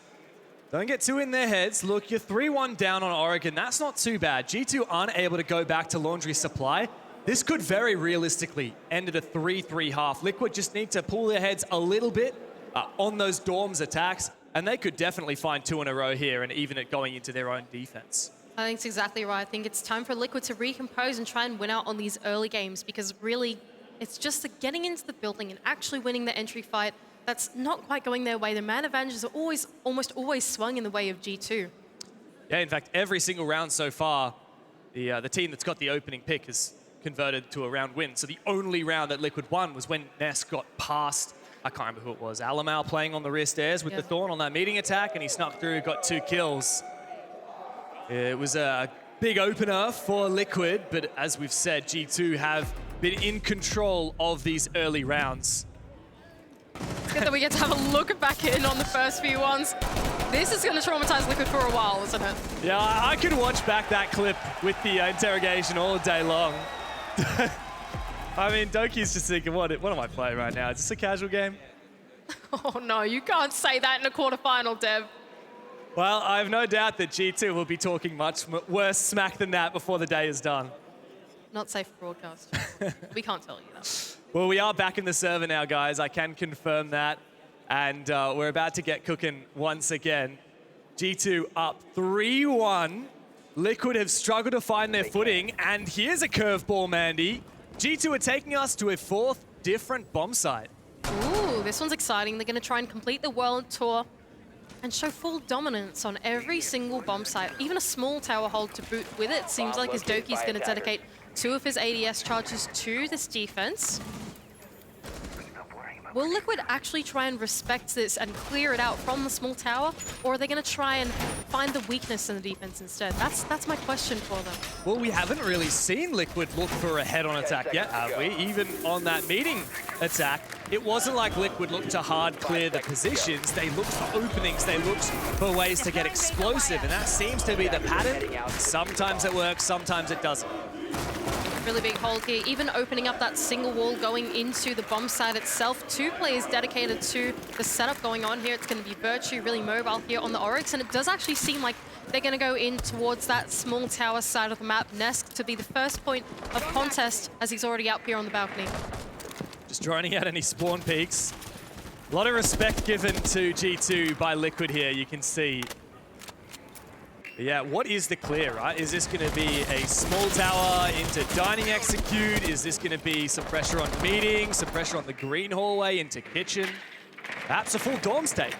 Don't get too in their heads. Look, you're 3-1 down on Oregon. That's not too bad. G2 aren't able to go back to Laundry Supply. This could very realistically end at a 3-3 half. Liquid just need to pull their heads a little bit on those Dorms attacks, and they could definitely find 2 in a row here and even it going into their own defense. I think it's exactly right. I think it's time for Liquid to recompose and try and win out on these early games, because really, it's just the getting into the building and actually winning the entry fight that's not quite going their way. The man advantages are almost always swung in the way of G2. Yeah, in fact, every single round so far, the team that's got the opening pick has converted to a round win. So the only round that Liquid won was when Nesk got past, I can't remember who it was, Alamau playing on the rear stairs with the Thorn on that meeting attack, and he snuck through, got 2 kills. It was a big opener for Liquid, but as we've said, G2 have been in control of these early rounds. It's good that we get to have a look back in on the first few ones. This is going to traumatize Liquid for a while, isn't it? Yeah, I could watch back that clip with the interrogation all day long. I mean, Doki's just thinking, what am I playing right now? Is this a casual game? Oh no, you can't say that in a quarterfinal, Dev. Well, I have no doubt that G2 will be talking much worse smack than that before the day is done. Not safe for broadcast. We can't tell you that. Well, we are back in the server now, guys. I can confirm that. And we're about to get cooking once again. G2 up 3-1. Liquid have struggled to find their footing. And here's a curveball, Mandy. G2 are taking us to a 4th different bomb site. Ooh, this one's exciting. They're going to try and complete the world tour and show full dominance on every single bomb site. Even a small tower hold to boot with it. Seems like his Doki's going to dedicate 2 of his ADS charges to this defense. Will Liquid actually try and respect this and clear it out from the small tower? Or are they going to try and find the weakness in the defense instead? That's my question for them. Well, we haven't really seen Liquid look for a head-on attack yet, have we? Even on that meeting attack, it wasn't like Liquid looked to hard clear the positions. They looked for openings. They looked for ways to get explosive, and that seems to be the pattern. Sometimes it works, sometimes it doesn't. Really big hold here, even opening up that single wall going into the bomb site itself. 2 players dedicated to the setup going on here. It's going to be Virtue really mobile here on the Oryx, and it does actually seem like they're going to go in towards that small tower side of the map. Nesk to be the first point of contest as he's already up here on the balcony. Just droning out any spawn peaks. A lot of respect given to G2 by Liquid here, you can see. Yeah, what is the clear, right? Is this going to be a small tower into dining execute? Is this going to be some pressure on meeting, some pressure on the green hallway into kitchen? Perhaps a full dorm state.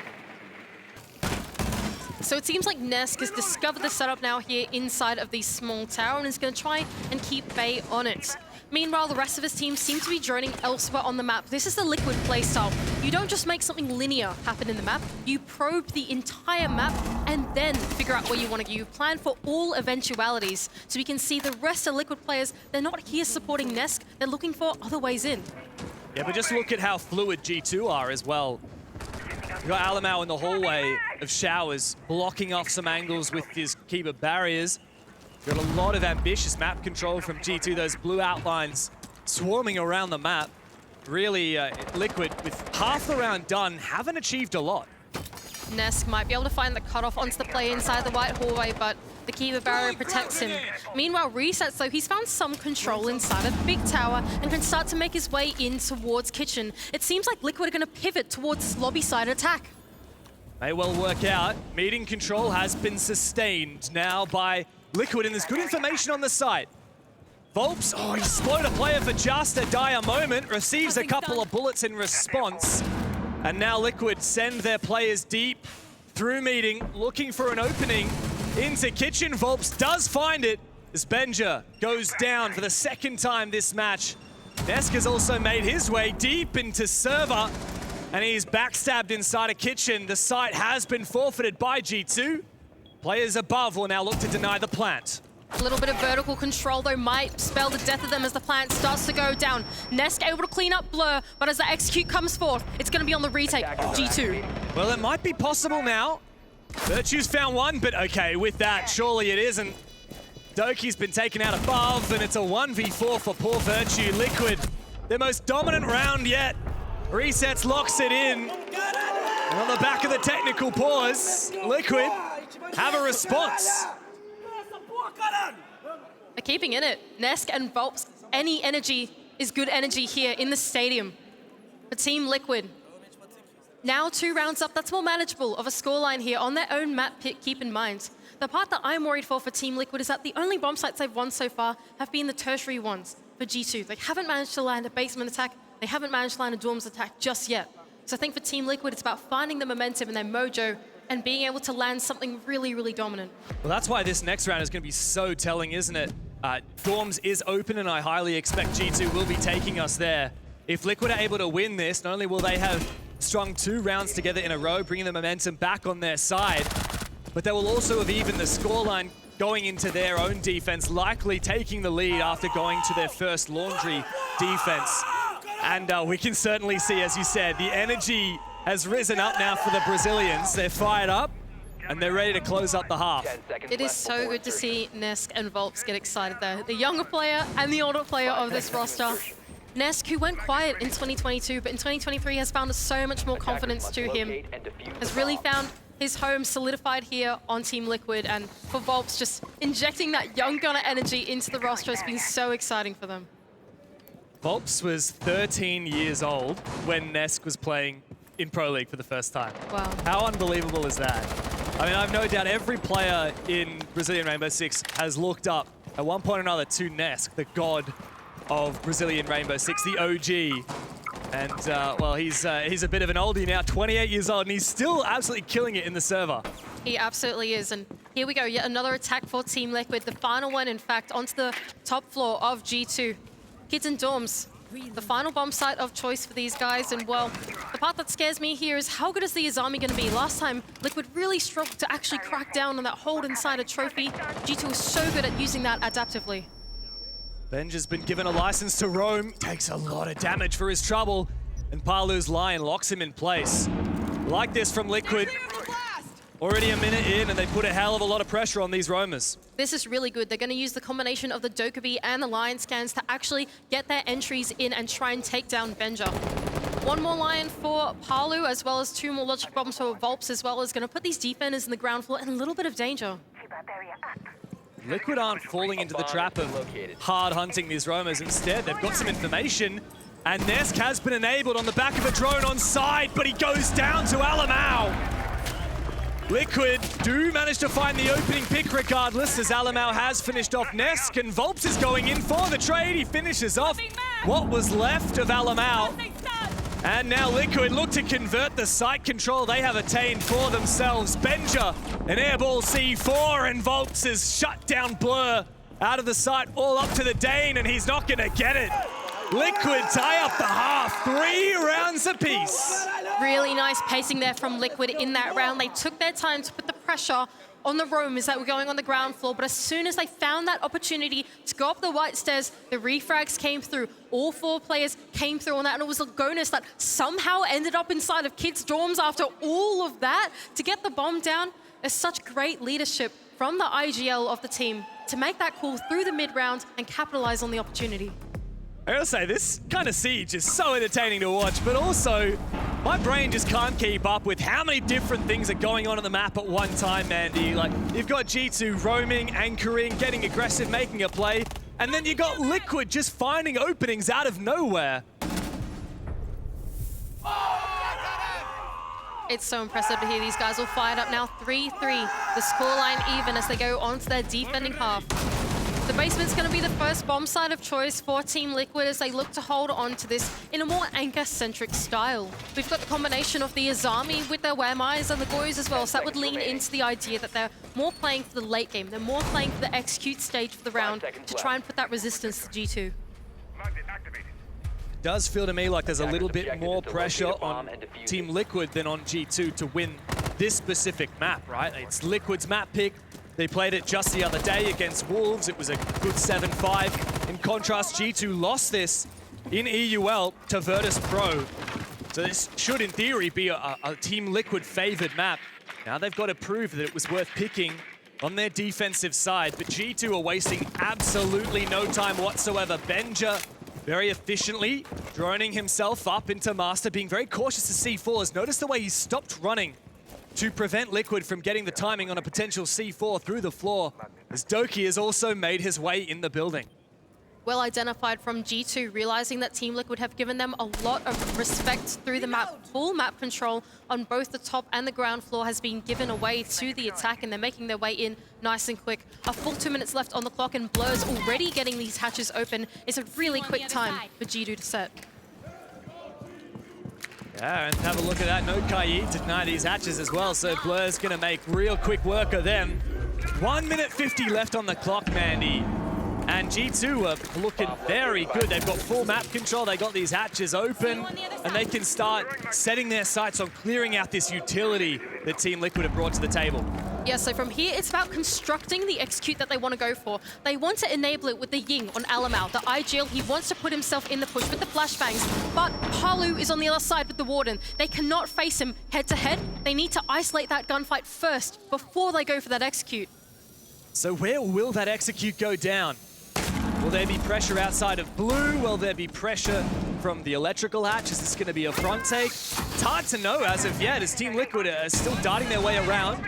So it seems like Nesk has discovered the setup now here inside of the small tower and is going to try and keep Bay on it. Meanwhile, the rest of his team seem to be droning elsewhere on the map. This is the Liquid playstyle. You don't just make something linear happen in the map, you probe the entire map and then figure out where you want to go. You plan for all eventualities. So we can see the rest of Liquid players, they're not here supporting Nesk, they're looking for other ways in. Yeah, but just look at how fluid G2 are as well. You got Alamau in the hallway of showers, blocking off some angles with his Kiba barriers. Got a lot of ambitious map control from G2, those blue outlines swarming around the map. Really, Liquid, with half the round done, haven't achieved a lot. Nesk might be able to find the cutoff onto the play inside the white hallway, but the Kiba barrier protects him. Meanwhile, Resets, though, he's found some control inside of the big tower and can start to make his way in towards kitchen. It seems like Liquid are going to pivot towards this lobby side attack. May well work out. Meeting control has been sustained now by Liquid, and there's good information on the site. Volps, oh, he slowed a player for just a dire moment, receives a couple of bullets in response. And now Liquid send their players deep through meeting, looking for an opening into kitchen. Volps does find it as Benja goes down for the second time this match. Nesk has also made his way deep into server, and he's backstabbed inside a kitchen. The site has been forfeited by G2. Players above will now look to deny the plant. A little bit of vertical control, though, might spell the death of them as the plant starts to go down. Nesk able to clean up Blur, but as the execute comes forth, it's going to be on the retake of G2. Well, it might be possible now. Virtue's found one, but okay, with that, surely it isn't. Doki's been taken out above, and it's a 1v4 for poor Virtue. Liquid, their most dominant round yet. Resets, locks it in. And on the back of the technical pause, Liquid have a response. They're keeping in it. Nesk and Volps, any energy is good energy here in the stadium. For Team Liquid. Now 2 rounds up, that's more manageable of a scoreline here on their own map pick, keep in mind. The part that I'm worried for Team Liquid is that the only bomb sites they've won so far have been the tertiary ones for G2. They haven't managed to land a basement attack, they haven't managed to land a dorms attack just yet. So I think for Team Liquid, it's about finding the momentum and their mojo and being able to land something really, really dominant. Well, that's why this next round is going to be so telling, isn't it? Dorms is open, and I highly expect G2 will be taking us there. If Liquid are able to win this, not only will they have strung 2 rounds together in a row, bringing the momentum back on their side, but they will also have evened the scoreline going into their own defense, likely taking the lead after going to their first laundry defense. And we can certainly see, as you said, the energy has risen up now for the Brazilians. They're fired up, and they're ready to close up the half. It is so good to see Nesk and Volps get excited there. The younger player and the older player of this roster. Nesk, who went quiet in 2022, but in 2023 has found so much more confidence to him. Has really found his home solidified here on Team Liquid, and for Volps, just injecting that young gunner energy into the roster has been so exciting for them. Volps was 13 years old when Nesk was playing in Pro League for the first time. Wow. How unbelievable is that? I mean, I've no doubt every player in Brazilian Rainbow Six has looked up at one point or another to Nesk, the god of Brazilian Rainbow Six, the OG. And, well, he's a bit of an oldie now, 28 years old, and he's still absolutely killing it in the server. He absolutely is, and here we go, yet another attack for Team Liquid. The final one, in fact, onto the top floor of G2. Kids and dorms, the final bomb site of choice for these guys, and well, the part that scares me here is how good is the Azami going to be? Last time, Liquid really struggled to actually crack down on that hold inside a trophy. G2 is so good at using that adaptively. Benja's been given a license to roam, takes a lot of damage for his trouble, and Palu's Lion locks him in place. Like this from Liquid. Already a minute in, and they put a hell of a lot of pressure on these roamers. This is really good. They're going to use the combination of the Dokkaebi and the Lion scans to actually get their entries in and try and take down Benja. One more Lion for Palu, as well as 2 more Logic Bombs for Volps, as well as going to put these defenders in the ground floor in a little bit of danger. Liquid aren't falling into the trap of hard hunting these roamers. Instead, they've got some information, and Nesk has been enabled on the back of a drone on side, but he goes down to Alamau. Liquid do manage to find the opening pick regardless, as Alamau has finished off Nesk, and Volps is going in for the trade. He finishes off what was left of Alamau. And now Liquid look to convert the site control they have attained for themselves. Benja, an airball C4, and Volps has shut down Blur out of the site, all up to the Dane, and he's not gonna get it. Liquid tie up the half, 3 rounds apiece. Really nice pacing there from Liquid in that round. They took their time to put the pressure on the roamers that were going on the ground floor, but as soon as they found that opportunity to go up the white stairs, the refrags came through. All 4 players came through on that, and it was Lagonis that somehow ended up inside of kids' dorms after all of that to get the bomb down. There's such great leadership from the IGL of the team to make that call through the mid-round and capitalize on the opportunity. I gotta say, this kind of siege is so entertaining to watch, but also, my brain just can't keep up with how many different things are going on the map at one time, Mandy. Like, you've got G2 roaming, anchoring, getting aggressive, making a play, and then you got Liquid just finding openings out of nowhere. It's so impressive to hear these guys all fired up now. 3-3, the scoreline even as they go onto their defending half. The basement's going to be the first bomb site of choice for Team Liquid as they look to hold on to this in a more anchor-centric style. We've got the combination of the Azami with their Whammies and the Goys as well, so that would lean into the idea that they're more playing for the late game. They're more playing for the execute stage of the round to try and put that resistance to G2. It does feel to me like there's a little bit more pressure on Team Liquid than on G2 to win this specific map, right? It's Liquid's map pick. They played it just the other day against Wolves. It was a good 7-5. In contrast, G2 lost this in EUL to Virtus Pro. So this should, in theory, be a Team Liquid favored map. Now they've got to prove that it was worth picking on their defensive side, but G2 are wasting absolutely no time whatsoever. Benja very efficiently droning himself up into Master, being very cautious to C4s. Notice the way he stopped running to prevent Liquid from getting the timing on a potential C4 through the floor, as Doki has also made his way in the building. Well identified from G2, realizing that Team Liquid have given them a lot of respect through the map. Full map control on both the top and the ground floor has been given away to the attack, and they're making their way in nice and quick. A full 2 minutes left on the clock, and Blur's already getting these hatches open. It's a really quick time for G2 to set. Yeah, and have a look at that. No Kai to deny these hatches as well, so Blur's gonna make real quick work of them. 1 minute 50 left on the clock, Mandy. And G2 are looking very good. They've got full map control, they got these hatches open, and they can start setting their sights on clearing out this utility that Team Liquid have brought to the table. Yeah, so from here, it's about constructing the execute that they want to go for. They want to enable it with the Ying on Alamau. The IGL, he wants to put himself in the push with the flashbangs, but Palu is on the other side with the Warden. They cannot face him head-to-head. They need to isolate that gunfight first before they go for that execute. So where will that execute go down? Will there be pressure outside of Blue? Will there be pressure from the electrical hatch? Is this going to be a front take? It's hard to know as of yet, as Team Liquid are still darting their way around.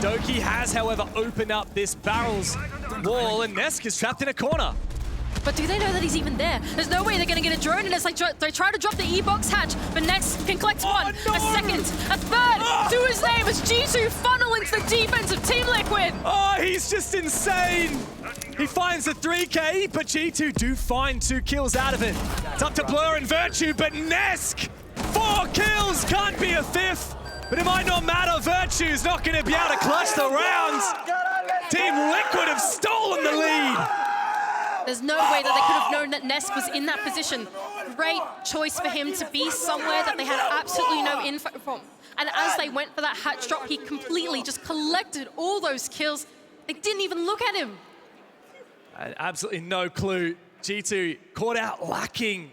Doki has, however, opened up this barrels wall, and Nesk is trapped in a corner. But do they know that he's even there? There's no way they're going to get a drone, and it's like they try to drop the E-box hatch, but Nesk can collect one, a second, a third, to his name as G2 funnel into the defense of Team Liquid. Oh, he's just insane. He finds the 3K, but G2 do find 2 kills out of it. It's up to Blur and Virtue, but Nesk, 4 kills, can't be a 5th. But it might not matter, Virtue's not going to be able to clutch the rounds. Team Liquid have stolen the lead. There's no way that they could have known that Nesk was in that position. Great choice for him to be somewhere that they had absolutely no info from. And as they went for that hatch drop, he completely just collected all those kills. They didn't even look at him. Absolutely no clue. G2 caught out lacking.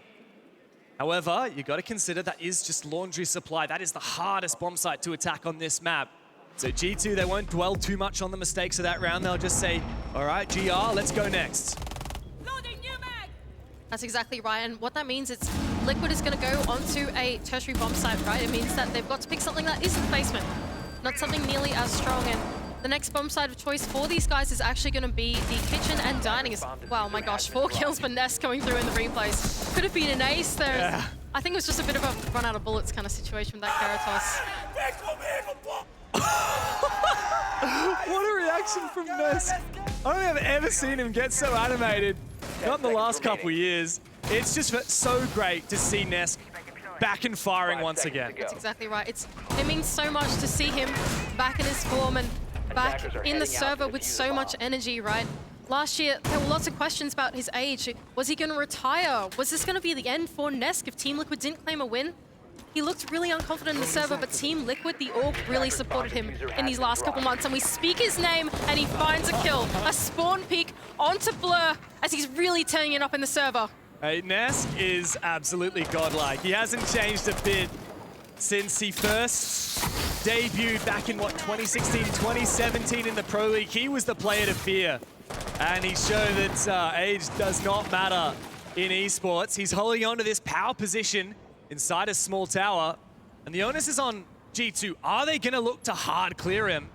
However, you got to consider that is just laundry supply. That is the hardest bomb site to attack on this map. So G2, they won't dwell too much on the mistakes of that round. They'll just say, all right, GR, let's go next. That's exactly right, and what that means is Liquid is going to go onto a tertiary bomb site, right? It means that they've got to pick something that is in the basement, not something nearly as strong, and the next bomb site of choice for these guys is actually going to be the kitchen and dining. Wow, my gosh, 4 kills for Nest coming through in the replays. Could have been an ace there. Yeah. I think it was just a bit of a run out of bullets kind of situation with that Karatos. What a reaction from Ness. I don't think I've ever seen him get so animated. Not in the last couple of years. It's just so great to see Ness back and firing once again. That's exactly right. It means so much to see him back in his form and back in the server with so much energy, right? Last year, there were lots of questions about his age. Was he going to retire? Was this going to be the end for Nesk if Team Liquid didn't claim a win? He looked really unconfident in the server, but Team Liquid, the org, really supported him in these last couple months. And we speak his name, and he finds a kill. A spawn peek onto Blur as he's really turning it up in the server. Hey, Nesk is absolutely godlike. He hasn't changed a bit since he first debuted back in, 2016, 2017 in the Pro League. He was the player to fear. And he showed that age does not matter in esports. He's holding on to this power position inside a small tower, and the onus is on G2. Are they going to look to hard clear him?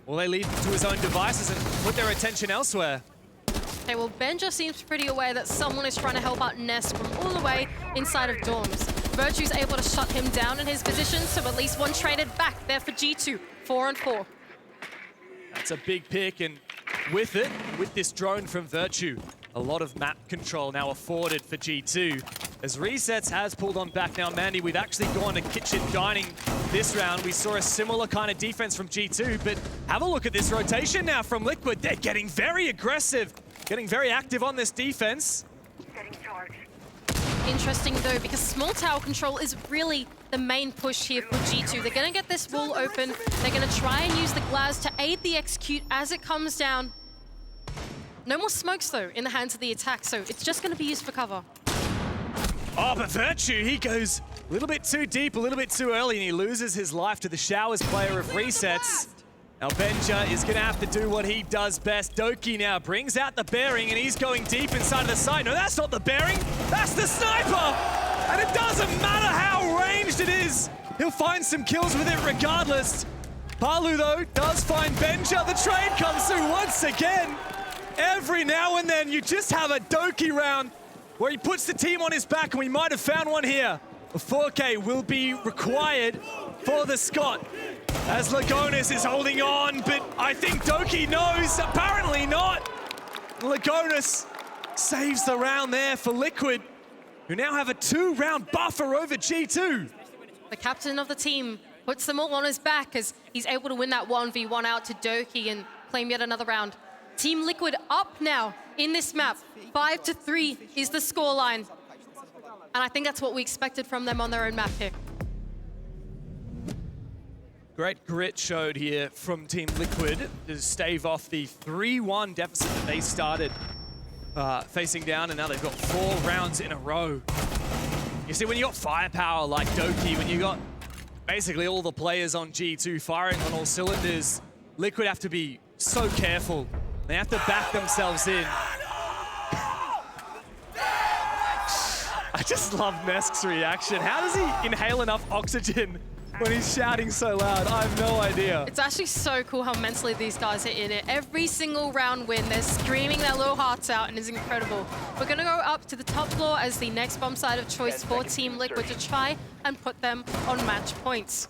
Will they leave him to his own devices and put their attention elsewhere? Okay, well, Benja seems pretty aware that someone is trying to help out Nest from all the way inside of dorms. Virtue's able to shut him down in his position, so at least one traded back there for G2, 4-4. That's a big pick, and with it, with this drone from Virtue, a lot of map control now afforded for G2. As Resets has pulled on back now, Mandy, we've actually gone to kitchen dining this round. We saw a similar kind of defense from G2, but have a look at this rotation now from Liquid. They're getting very aggressive, getting very active on this defense. Interesting though, because small tower control is really the main push here for G2. They're gonna get this wall open. They're gonna try and use the glass to aid the execute as it comes down. No more smokes though in the hands of the attack, so it's just gonna be used for cover. Oh, but Virtue, he goes a little bit too deep, a little bit too early, and he loses his life to the Showers player of Resets. Now Benja is going to have to do what he does best. Doki now brings out the bearing, and he's going deep inside of the site. No, that's not the bearing, that's the sniper! And it doesn't matter how ranged it is. He'll find some kills with it regardless. Palu, though, does find Benja. The trade comes through once again. Every now and then, you just have a Doki round where he puts the team on his back, and we might have found one here. A 4K will be required for the Scott, as Lagonis is holding on, but I think Doki knows, apparently not. Lagonis saves the round there for Liquid, who now have a 2-round buffer over G2. The captain of the team puts them all on his back as he's able to win that 1v1 out to Doki and claim yet another round. Team Liquid up now in this map. 5-3 is the scoreline. And I think that's what we expected from them on their own map pick. Great grit showed here from Team Liquid to stave off the 3-1 deficit that they started facing down, and now they've got 4 rounds in a row. You see, when you got firepower like Doki, when you got basically all the players on G2 firing on all cylinders, Liquid have to be so careful. They have to back themselves in. I just love Nesk's reaction. How does he inhale enough oxygen when he's shouting so loud? I have no idea. It's actually so cool how mentally these guys are in it. Every single round win, they're screaming their little hearts out, and it's incredible. We're going to go up to the top floor as the next bomb site of choice for Team Liquid to try and put them on match points.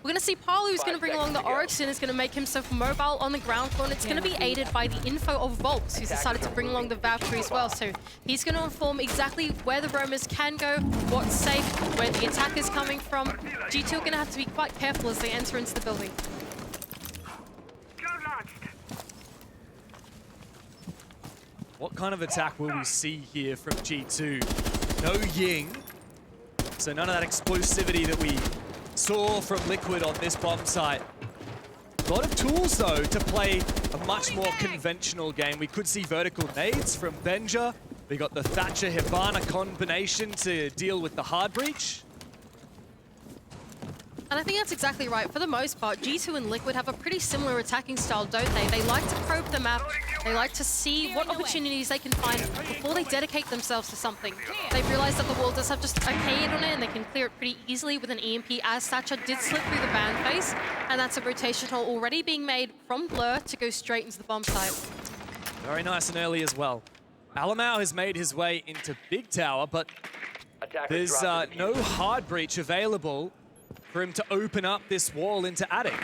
We're going to see Palu, who's going to bring along the Oryx, and is going to make himself mobile on the ground floor, and it's going to be aided by the info of Volks, who's decided to bring along the Valkyrie as well. So he's going to inform exactly where the roamers can go, what's safe, where the attack is coming from. G2 are going to have to be quite careful as they enter into the building. What kind of attack will we see here from G2? No Ying, so none of that explosivity that we saw from Liquid on this bomb site. A lot of tools, though, to play a much more conventional game. We could see vertical nades from Benja. We got the Thatcher Hibana combination to deal with the hard breach. And I think that's exactly right. For the most part, G2 and Liquid have a pretty similar attacking style, don't they? They like to probe the map. They like to see what opportunities they can find before they dedicate themselves to something. They've realized that the wall does have just a K-hit on it, and they can clear it pretty easily with an EMP, as Thatcher did slip through the ban phase. And that's a rotation hole already being made from Blur to go straight into the bomb site. Very nice and early as well. Alamau has made his way into Big Tower, but there's no hard breach available for him to open up this wall into Attic.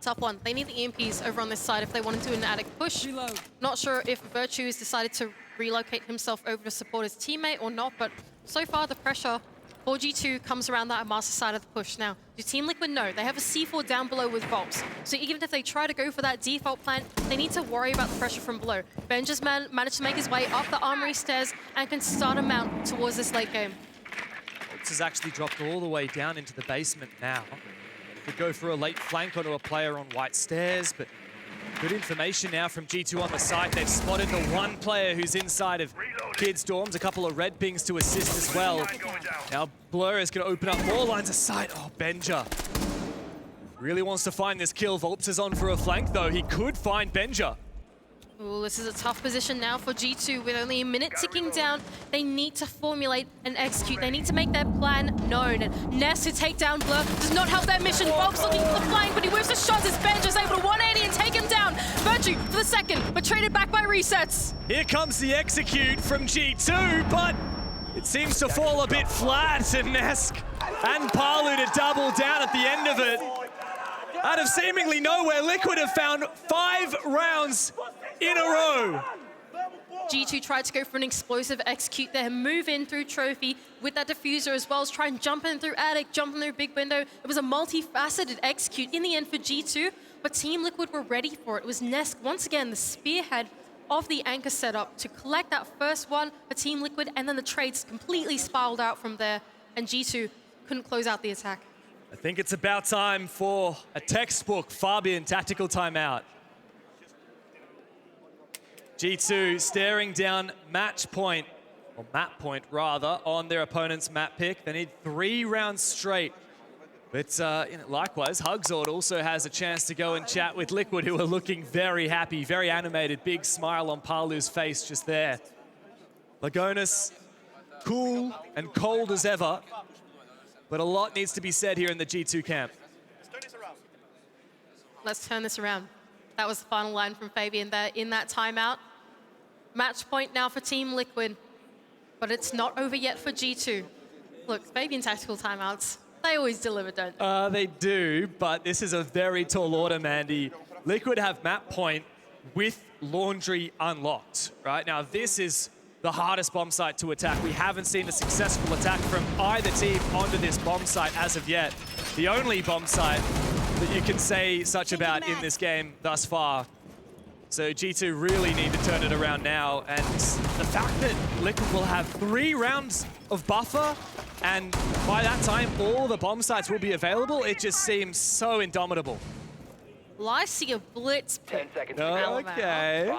Tough one. They need the EMPs over on this side if they want to do an Attic push. Not sure if Virtue has decided to relocate himself over to support his teammate or not, but so far the pressure for G2 comes around that master side of the push. Now, do Team Liquid know? They have a C4 down below with Volps. So even if they try to go for that default plant, they need to worry about the pressure from below. Ben just managed to make his way up the armory stairs and can start a mount towards this late game. Volps has actually dropped all the way down into the basement now. Could go for a late flank onto a player on white stairs, but good information now from G2 on the site. They've spotted the one player who's inside of kids' dorms, a couple of red pings to assist as well. Now Blur is going to open up more lines of sight. Oh, Benja really wants to find this kill. Volps is on for a flank though. He could find Benja. Ooh, this is a tough position now for G2 with only a minute ticking down. They need to formulate and execute. They need to make their plan known. And Ness to take down Blur does not help their mission. Volps looking for the flank, but he moves the shots as Benja's able to 180 and take him down. Virtue for the second, but traded back by resets. Here comes the execute from G2, but it seems to fall a bit flat, and Nesk and Palu to double down at the end of it. Out of seemingly nowhere, Liquid have found 5 rounds in a row. G2 tried to go for an explosive execute there, move in through Trophy with that diffuser, as well as try and jump in through Attic, jump in through Big Window. It was a multifaceted execute in the end for G2, but Team Liquid were ready for it. It was Nesk, once again, the spearhead of the anchor setup to collect that first one for Team Liquid, and then the trades completely spiraled out from there, and G2 couldn't close out the attack. I think it's about time for a textbook Fabian tactical timeout. G2 staring down match point, or map point rather, on their opponent's map pick. They need 3 rounds straight. But likewise, Hugzord also has a chance to go and chat with Liquid, who are looking very happy, very animated. Big smile on Palu's face just there. Lagonis, cool and cold as ever. But a lot needs to be said here in the G2 camp. Let's turn this around. That was the final line from Fabian there in that timeout. Match point now for Team Liquid, but it's not over yet for G2. Look, Fabian tactical timeouts, they always deliver, don't they? They do, but this is a very tall order, Mandy. Liquid have map point with Laundry unlocked, right? Now, this is the hardest bomb site to attack. We haven't seen a successful attack from either team onto this bomb site as of yet. The only bomb site that you can say such about in this game thus far. So G2 really need to turn it around now, and the fact that Liquid will have 3 rounds of buffer, and by that time all the bomb sites will be available, it just seems so indomitable. Well, I see a blitz pick. 10 seconds. Okay.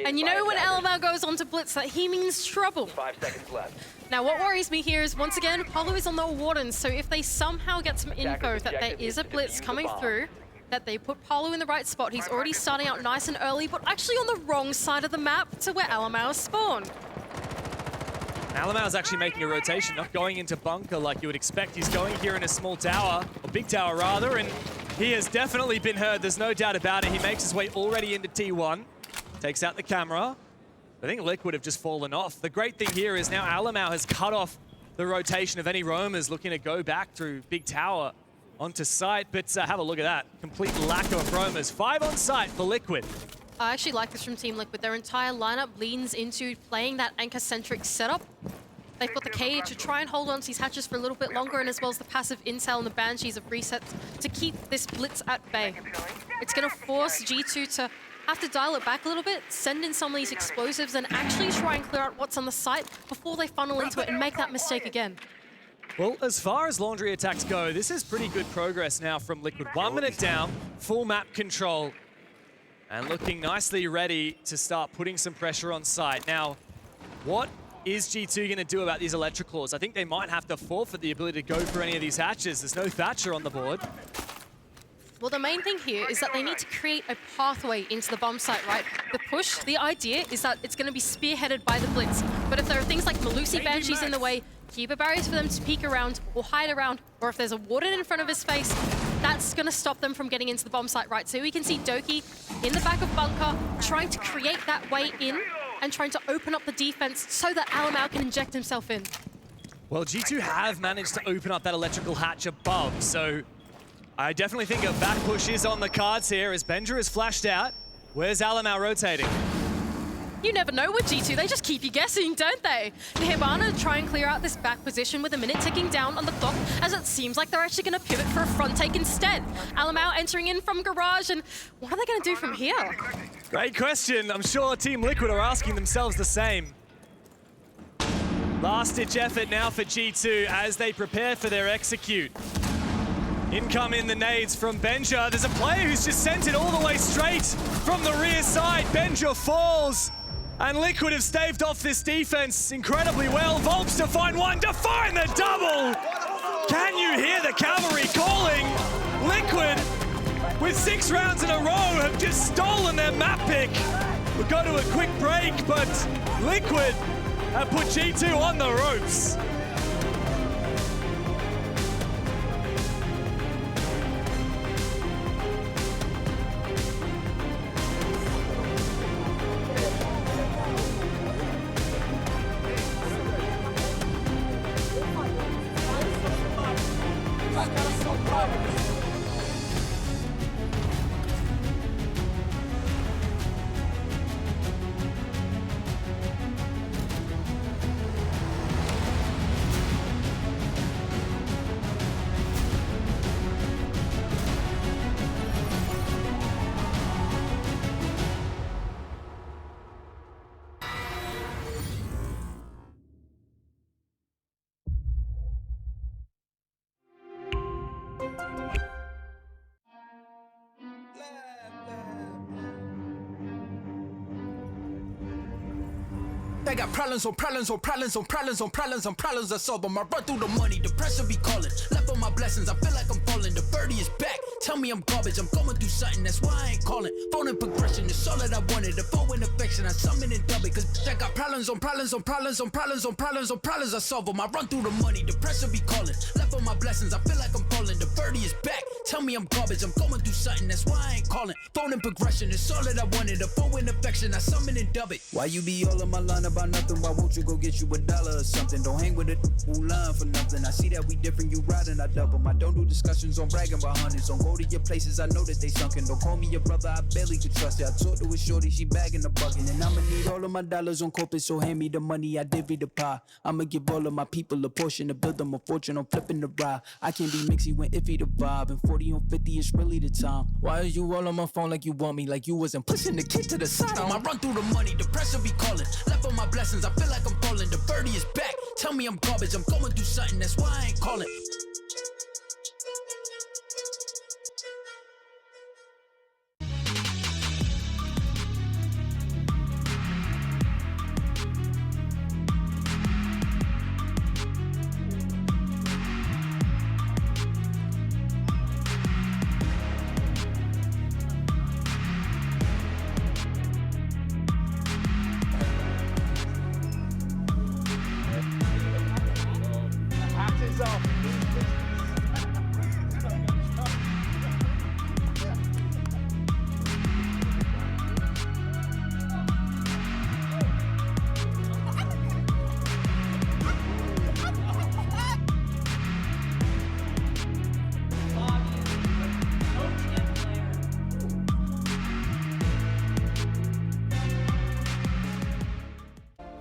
And you know when Alamau goes on to blitz, that he means trouble. 5 seconds left. Now, what worries me here is, once again, Palu is on the Wardens, so if they somehow get some info that there is a blitz coming through, that they put Palu in the right spot, he's already starting out nice and early, but actually on the wrong side of the map to where Alamau is spawned. Alamau's actually making a rotation, not going into bunker like you would expect. He's going here in a small tower, or big tower rather, and he has definitely been heard, there's no doubt about it. He makes his way already into T1, takes out the camera. I think Liquid have just fallen off. The great thing here is now Alamau has cut off the rotation of any roamers looking to go back through big tower onto site, but have a look at that. Complete lack of roamers. 5 on site for Liquid. I actually like this from Team Liquid. Their entire lineup leans into playing that anchor-centric setup. They've got the K to try and hold on to these hatches for a little bit longer, and as well as the passive intel and the Banshees of resets to keep this blitz at bay. It's going to force G2 to have to dial it back a little bit, send in some of these explosives, and actually try and clear out what's on the site before they funnel into it and make that mistake again. Well, as far as Laundry attacks go, this is pretty good progress now from Liquid. 1 minute down, full map control, and looking nicely ready to start putting some pressure on site. Now, what is G2 going to do about these electroclaws? I think they might have to forfeit the ability to go for any of these hatches. There's no Thatcher on the board. Well, the main thing here is that they need to create a pathway into the bomb site, right? The push, the idea is that it's going to be spearheaded by the Blitz. But if there are things like Melusi Banshees in the way, keeper barriers for them to peek around or hide around, or if there's a Warden in front of his face, that's going to stop them from getting into the bomb site, right? So we can see Doki in the back of bunker, trying to create that way in and trying to open up the defense so that Alamau can inject himself in. Well, G2 have managed to open up that electrical hatch above, so I definitely think a back push is on the cards here as Benja is flashed out. Where's Alamau rotating? You never know with G2, they just keep you guessing, don't they? Hibana try and clear out this back position with a minute ticking down on the clock, as it seems like they're actually going to pivot for a front take instead. Alamau entering in from Garage, and what are they going to do from here? Great question. I'm sure Team Liquid are asking themselves the same. Last-ditch effort now for G2 as they prepare for their execute. Incoming the nades from Benja. There's a player who's just sent it all the way straight from the rear side. Benja falls. And Liquid have staved off this defense incredibly well. Volps to find one, to find the double! Can you hear the cavalry calling? Liquid, with 6 rounds in a row, have just stolen their map pick. We'll go to a quick break, but Liquid have put G2 on the ropes. I got problems on problems on problems on problems on problems on problems I solve them. I run through the money, the pressure be calling. Left on my blessings, I feel like I'm falling. The birdie is back, tell me I'm garbage. I'm going through something, that's why I ain't calling. Phone and progression is all that I wanted. The phone in affection, I summon and dub it. Cause I got problems on problems on problems on problems on problems on problems I solve them. I run through the money, the pressure be calling. Left on my blessings, I feel like I'm falling. The birdie is back, tell me I'm garbage. I'm going through something, that's why I ain't calling. Phone and progression is all that I wanted. The phone in affection, I summon and dub it. Why you be all on my line about nothing? Why won't you go get you $1 or something? Don't hang with it who line for nothing. I see that we different, you riding, I double. I don't do discussions on bragging about hundreds. Don't go to your places, I know that they sunken. Don't call me your brother, I barely could trust it. I talked to a shorty, she bagging the bucket. And I'ma need all of my dollars on corporate, so hand me the money, I divvy the pie. I'ma give all of my people a portion to build them a fortune on flipping the ride. I can't be mixy when iffy the vibe, and 40 on 50 is really the time. Why are you all on my phone like you want me, like you wasn't pushing the kid to the side? I run through the money, the pressure be calling. Left on my blessings, I feel like I'm falling. The birdie is back, tell me I'm garbage. I'm going through something, that's why I ain't calling.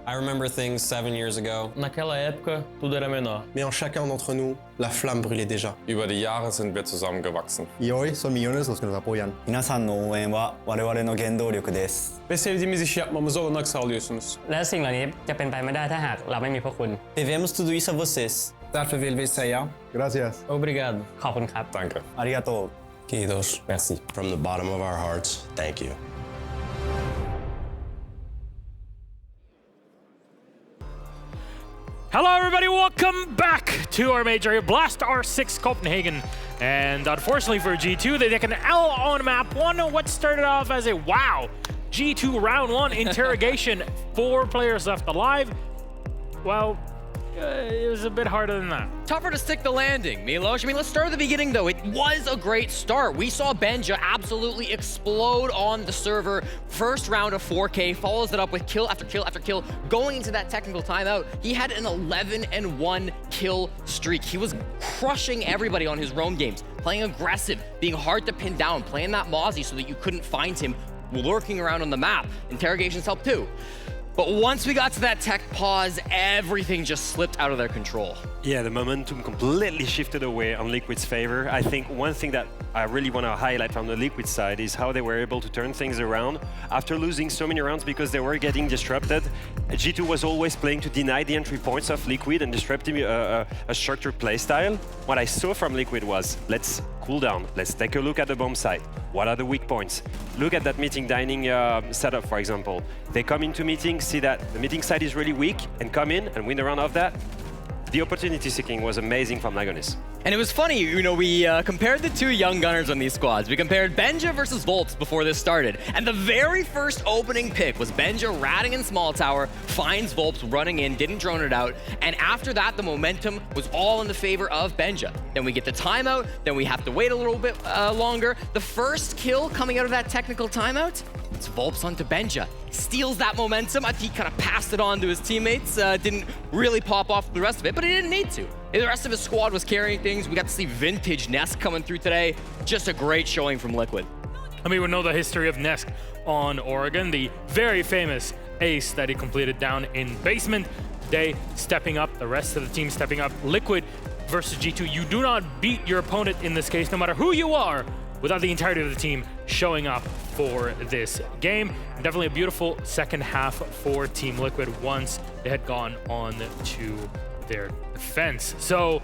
I remember things 7 years ago. Naquela época, tudo era menor. Mais en chacun d'entre nous, la flamme brûlait déjà. Über die Jahre sind wir zusammengewachsen. Y hoy son millones los que nos apoyan. 皆さんの応援は我々の原動力です Ve sevdiğimiz işi yapmamıza olanak sağlıyorsunuz.และสิ่งเหล่านี้จะเป็นไปไม่ได้ถ้าหากเราไม่มีพวกคุณ Devemos tudo isso a vocês Därför vill vi säga Gracias Obrigado ขอบคุณครับ Danke ありがとう Kiitos. Merci From the bottom of our hearts, thank you. Hello, everybody. Welcome back to our major Blast R6 Copenhagen. And unfortunately for G2, they take an L on map 1. What started off as a wow G2 round 1 interrogation. 4 players left alive. Well, it was a bit harder than that. Tougher to stick the landing, Milos. I mean, let's start at the beginning, though. It was a great start. We saw Benja absolutely explode on the server. First round of 4K, follows it up with kill after kill after kill. Going into that technical timeout, he had an 11-1 kill streak. He was crushing everybody on his roam games, playing aggressive, being hard to pin down, playing that Mozzie so that you couldn't find him lurking around on the map. Interrogations helped too. But once we got to that tech pause, everything just slipped out of their control. Yeah, the momentum completely shifted away on Liquid's favor. I think one thing that I really want to highlight from the Liquid side is how they were able to turn things around after losing so many rounds because they were getting disrupted. G2 was always playing to deny the entry points of Liquid and disrupting a structured playstyle. What I saw from Liquid was, let's cool down, let's take a look at the bomb site. What are the weak points? Look at that meeting dining setup, for example. They come into meeting, see that the meeting side is really weak, and come in and win a round of that. The opportunity seeking was amazing from Lagonis. And it was funny, you know, we compared the two young gunners on these squads. We compared Benja versus Volps before this started. And the very first opening pick was Benja ratting in small tower, finds Volps running in, didn't drone it out. And after that, the momentum was all in the favor of Benja. Then we get the timeout, then we have to wait a little bit longer. The first kill coming out of that technical timeout, it's Volps onto Benja. Steals that momentum. I think he kind of passed it on to his teammates. Didn't really pop off the rest of it, but he didn't need to. The rest of his squad was carrying things. We got to see vintage Nesk coming through today. Just a great showing from Liquid. I mean, we know the history of Nesk on Oregon, the very famous ace that he completed down in basement. Today, stepping up, the rest of the team stepping up. Liquid versus G2. You do not beat your opponent in this case, no matter who you are, without the entirety of the team showing up for this game. Definitely a beautiful second half for Team Liquid once they had gone on to their defense. So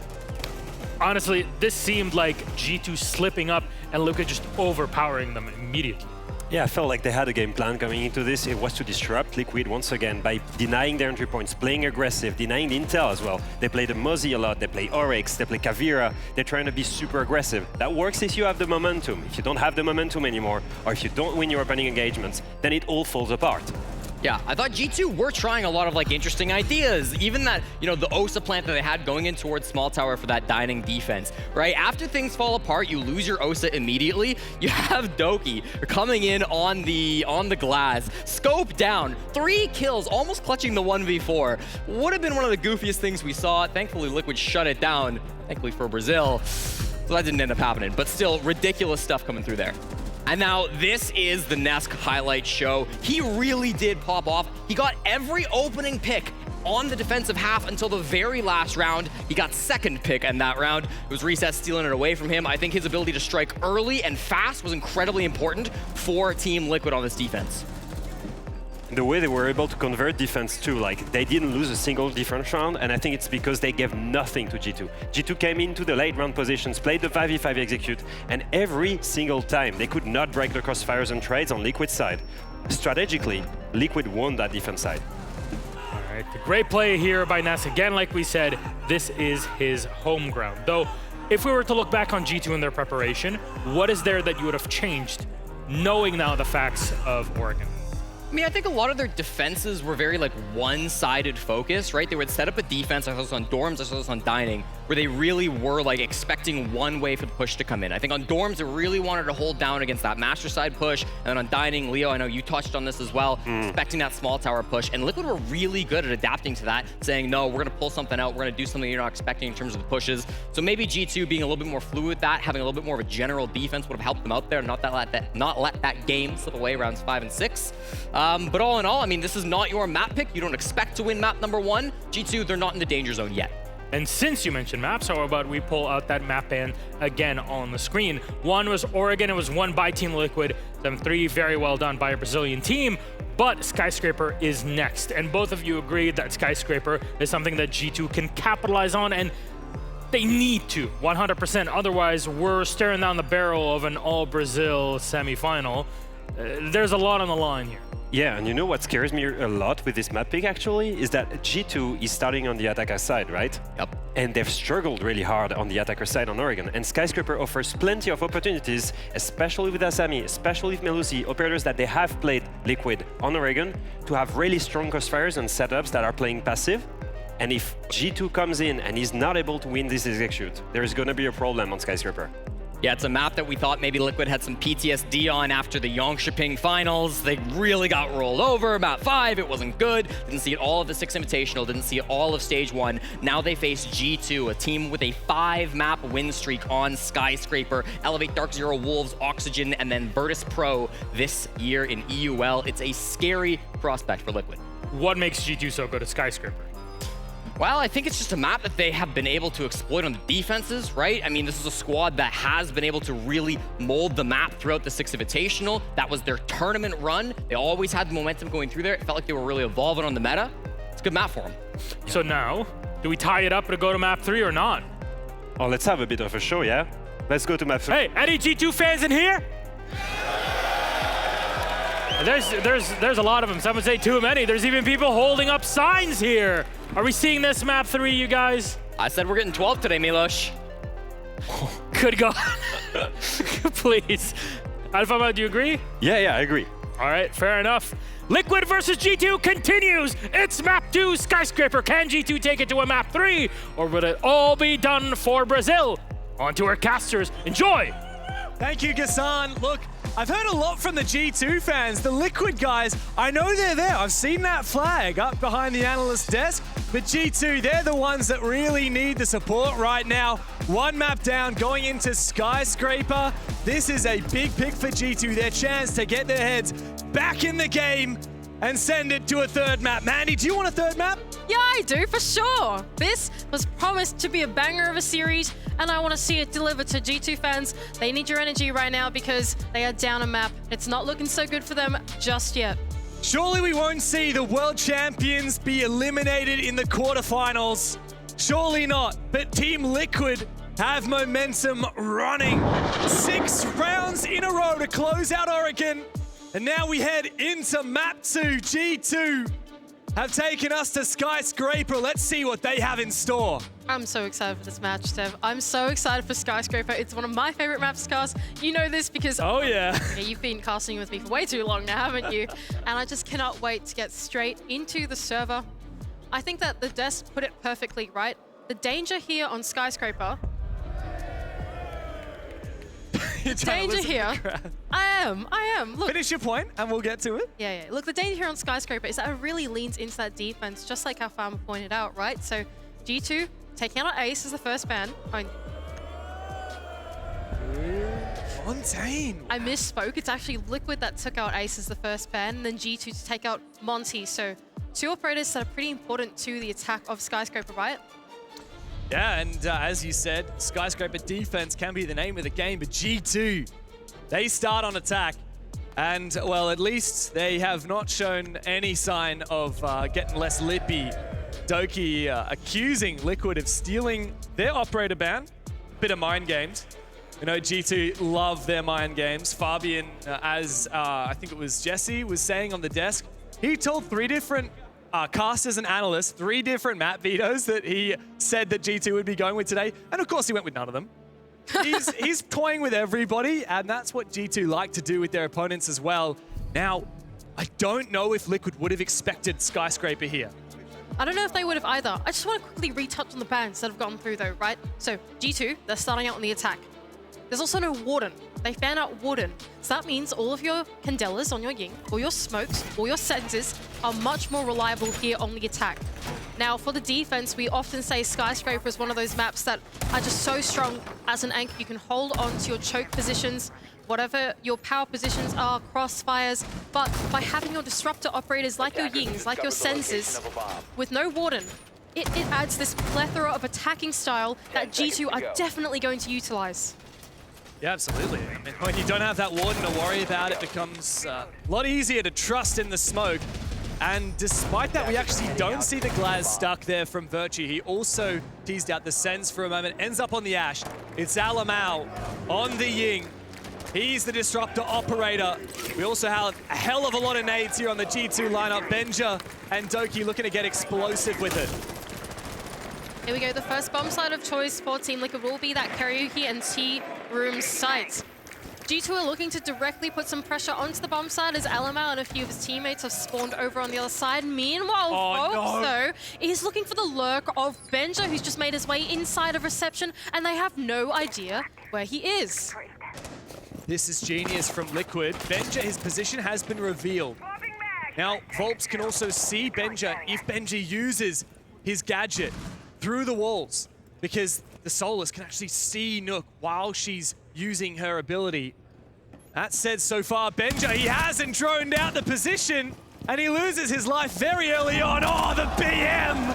honestly, this seemed like G2 slipping up and Liquid just overpowering them immediately. Yeah, I felt like they had a game plan coming into this. It was to disrupt Liquid once again by denying their entry points, playing aggressive, denying the intel as well. They play the Mozzie a lot, they play Oryx, they play Kavira. They're trying to be super aggressive. That works if you have the momentum. If you don't have the momentum anymore, or if you don't win your opening engagements, then it all falls apart. Yeah, I thought G2 were trying a lot of like interesting ideas. Even that, you know, the Osa plant that they had going in towards small tower for that dining defense, right? After things fall apart, you lose your Osa immediately. You have Doki coming in on the glass, scope down, 3 kills, almost clutching the 1v4. Would have been one of the goofiest things we saw. Thankfully, Liquid shut it down. Thankfully for Brazil, so that didn't end up happening. But still, ridiculous stuff coming through there. And now this is the Nesk highlight show. He really did pop off. He got every opening pick on the defensive half until the very last round. He got second pick in that round. It was Reset stealing it away from him. I think his ability to strike early and fast was incredibly important for Team Liquid on this defense. The way they were able to convert defense too, like they didn't lose a single defense round, and I think it's because they gave nothing to G2. G2 came into the late round positions, played the 5v5 execute, and every single time they could not break the crossfires and trades on Liquid's side. Strategically, Liquid won that defense side. All right, a great play here by Nesk. Again, like we said, this is his home ground. Though, if we were to look back on G2 in their preparation, what is there that you would have changed, knowing now the facts of Oregon? I mean, I think a lot of their defenses were very like one-sided focus, right? They would set up a defense, I saw this on dorms, I saw this on dining, where they really were like expecting one way for the push to come in. I think on dorms, they really wanted to hold down against that master side push. And then on dining, Leo, I know you touched on this as well, expecting that small tower push. And Liquid were really good at adapting to that, saying, no, we're gonna pull something out, we're gonna do something you're not expecting in terms of the pushes. So maybe G2 being a little bit more fluid with that, having a little bit more of a general defense would have helped them out there, not let that game slip away rounds 5 and 6. But all in all, I mean, this is not your map pick. You don't expect to win map number 1. G2, they're not in the danger zone yet. And since you mentioned maps, how about we pull out that map ban again on the screen? One was Oregon. It was won by Team Liquid. 7-3, very well done by a Brazilian team. But Skyscraper is next. And both of you agreed that Skyscraper is something that G2 can capitalize on, and they need to, 100%. Otherwise, we're staring down the barrel of an all-Brazil semifinal. There's a lot on the line here. Yeah, and you know what scares me a lot with this map pick actually is that G2 is starting on the attacker side, right? Yep. And they've struggled really hard on the attacker side on Oregon. And Skyscraper offers plenty of opportunities, especially with Asami, especially with Melusi, operators that they have played Liquid on Oregon, to have really strong crossfires and setups that are playing passive. And if G2 comes in and is not able to win this execute, there's going to be a problem on Skyscraper. Yeah, it's a map that we thought maybe Liquid had some PTSD on after the Yongshiping finals. They really got rolled over. Map 5, it wasn't good. Didn't see it all of the 6 Invitational, didn't see it all of Stage 1. Now they face G2, a team with a 5-map win streak on Skyscraper, Elevate, Dark Zero, Wolves, Oxygen, and then Virtus Pro this year in EUL. It's a scary prospect for Liquid. What makes G2 so good at Skyscraper? Well, I think it's just a map that they have been able to exploit on the defenses, right? I mean, this is a squad that has been able to really mold the map throughout the 6 Invitational. That was their tournament run. They always had the momentum going through there. It felt like they were really evolving on the meta. It's a good map for them. So now, do we tie it up to go to map 3 or not? Oh, let's have a bit of a show, yeah? Let's go to map 3. Hey, any G2 fans in here? There's a lot of them. Some would say too many. There's even people holding up signs here. Are we seeing this map 3, you guys? I said we're getting 12 today, Milosh. Good God. Please. Alpha, do you agree? Yeah, I agree. All right, fair enough. Liquid versus G2 continues. It's map 2, Skyscraper. Can G2 take it to a map 3? Or will it all be done for Brazil? On to our casters. Enjoy. Thank you, Gassan. Look, I've heard a lot from the G2 fans. The Liquid guys, I know they're there. I've seen that flag up behind the analyst desk. But G2, they're the ones that really need the support right now. 1 map down, going into Skyscraper. This is a big pick for G2, their chance to get their heads back in the game and send it to a 3rd map. Mandy, do you want a 3rd map? Yeah, I do, for sure. This was promised to be a banger of a series, and I want to see it delivered to G2 fans. They need your energy right now because they are down a map. It's not looking so good for them just yet. Surely we won't see the world champions be eliminated in the quarterfinals. Surely not. But Team Liquid have momentum running. 6 rounds in a row to close out Oregon. And now we head into map 2. G2 have taken us to Skyscraper. Let's see what they have in store. I'm so excited for this match, Tev. I'm so excited for Skyscraper. It's one of my favorite maps to cast. You know this because you've been casting with me for way too long now, haven't you? And I just cannot wait to get straight into the server. I think that the desk put it perfectly, right? The danger here on Skyscraper. The danger here. I am. Look. Finish your point and we'll get to it. Yeah. Look, the danger here on Skyscraper is that it really leans into that defense, just like how Farmer pointed out, right? So G2 taking out Ace as the first ban. Fontaine. I misspoke. It's actually Liquid that took out Ace as the first ban, and then G2 to take out Monty. So 2 operators that are pretty important to the attack of Skyscraper, right? Yeah, and as you said, Skyscraper defense can be the name of the game, but G2, they start on attack. And, well, at least they have not shown any sign of getting less lippy. Doki accusing Liquid of stealing their operator ban. Bit of mind games. You know, G2 love their mind games. Fabian, as I think it was Jesse, was saying on the desk, he told 3 different casters and analysts 3 different map vetoes that he said that G2 would be going with today. And of course, he went with none of them. He's toying with everybody, and that's what G2 like to do with their opponents as well. Now, I don't know if Liquid would have expected Skyscraper here. I don't know if they would have either. I just want to quickly retouch on the bans that have gone through though, right? So G2, they're starting out on the attack. There's also no Warden. They fan out Warden. So that means all of your Candelas on your Ying, all your smokes, all your senses are much more reliable here on the attack. Now, for the defense, we often say Skyscraper is one of those maps that are just so strong as an anchor. You can hold on to your choke positions, whatever your power positions are, crossfires, but by having your disruptor operators like your Yings, like your senses, with no Warden, it adds this plethora of attacking style that G2 are definitely going to utilize. Yeah, absolutely. I mean, when you don't have that Warden to worry about, it becomes a lot easier to trust in the smoke. And despite that, we actually don't see the Glaz stuck there from Virtue. He also teased out the Sens for a moment, ends up on the Ash. It's Alamau on the Ying. He's the disruptor operator. We also have a hell of a lot of nades here on the G2 lineup. Benja and Doki looking to get explosive with it. Here we go, the first bomb site of choice for Team Liquid will be that Karaoke and Tea Room site. G2 are looking to directly put some pressure onto the bomb site as Alamau and a few of his teammates have spawned over on the other side. Meanwhile, Volks, though, is looking for the lurk of Benja, who's just made his way inside of reception, and they have no idea where he is. This is genius from Liquid. Benja, his position has been revealed. Now, Volps can also see Benja if Benja uses his gadget through the walls, because the Solus can actually see Nook while she's using her ability. That said, so far, Benja, he hasn't droned out the position, and he loses his life very early on. Oh, the BM!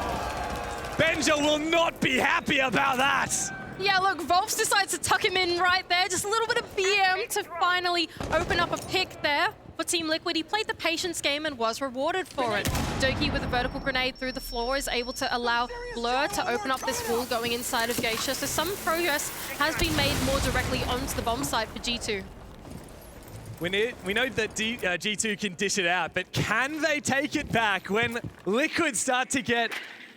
Benja will not be happy about that. Yeah, look, Volps decides to tuck him in right there. Just a little bit of BM to finally open up a pick there for Team Liquid. He played the patience game and was rewarded for it. Doki with a vertical grenade through the floor is able to allow Blur to open up this wall going inside of Geisha. So some progress has been made more directly onto the bomb site for G2. We know that G2 can dish it out, but can they take it back when Liquid start to get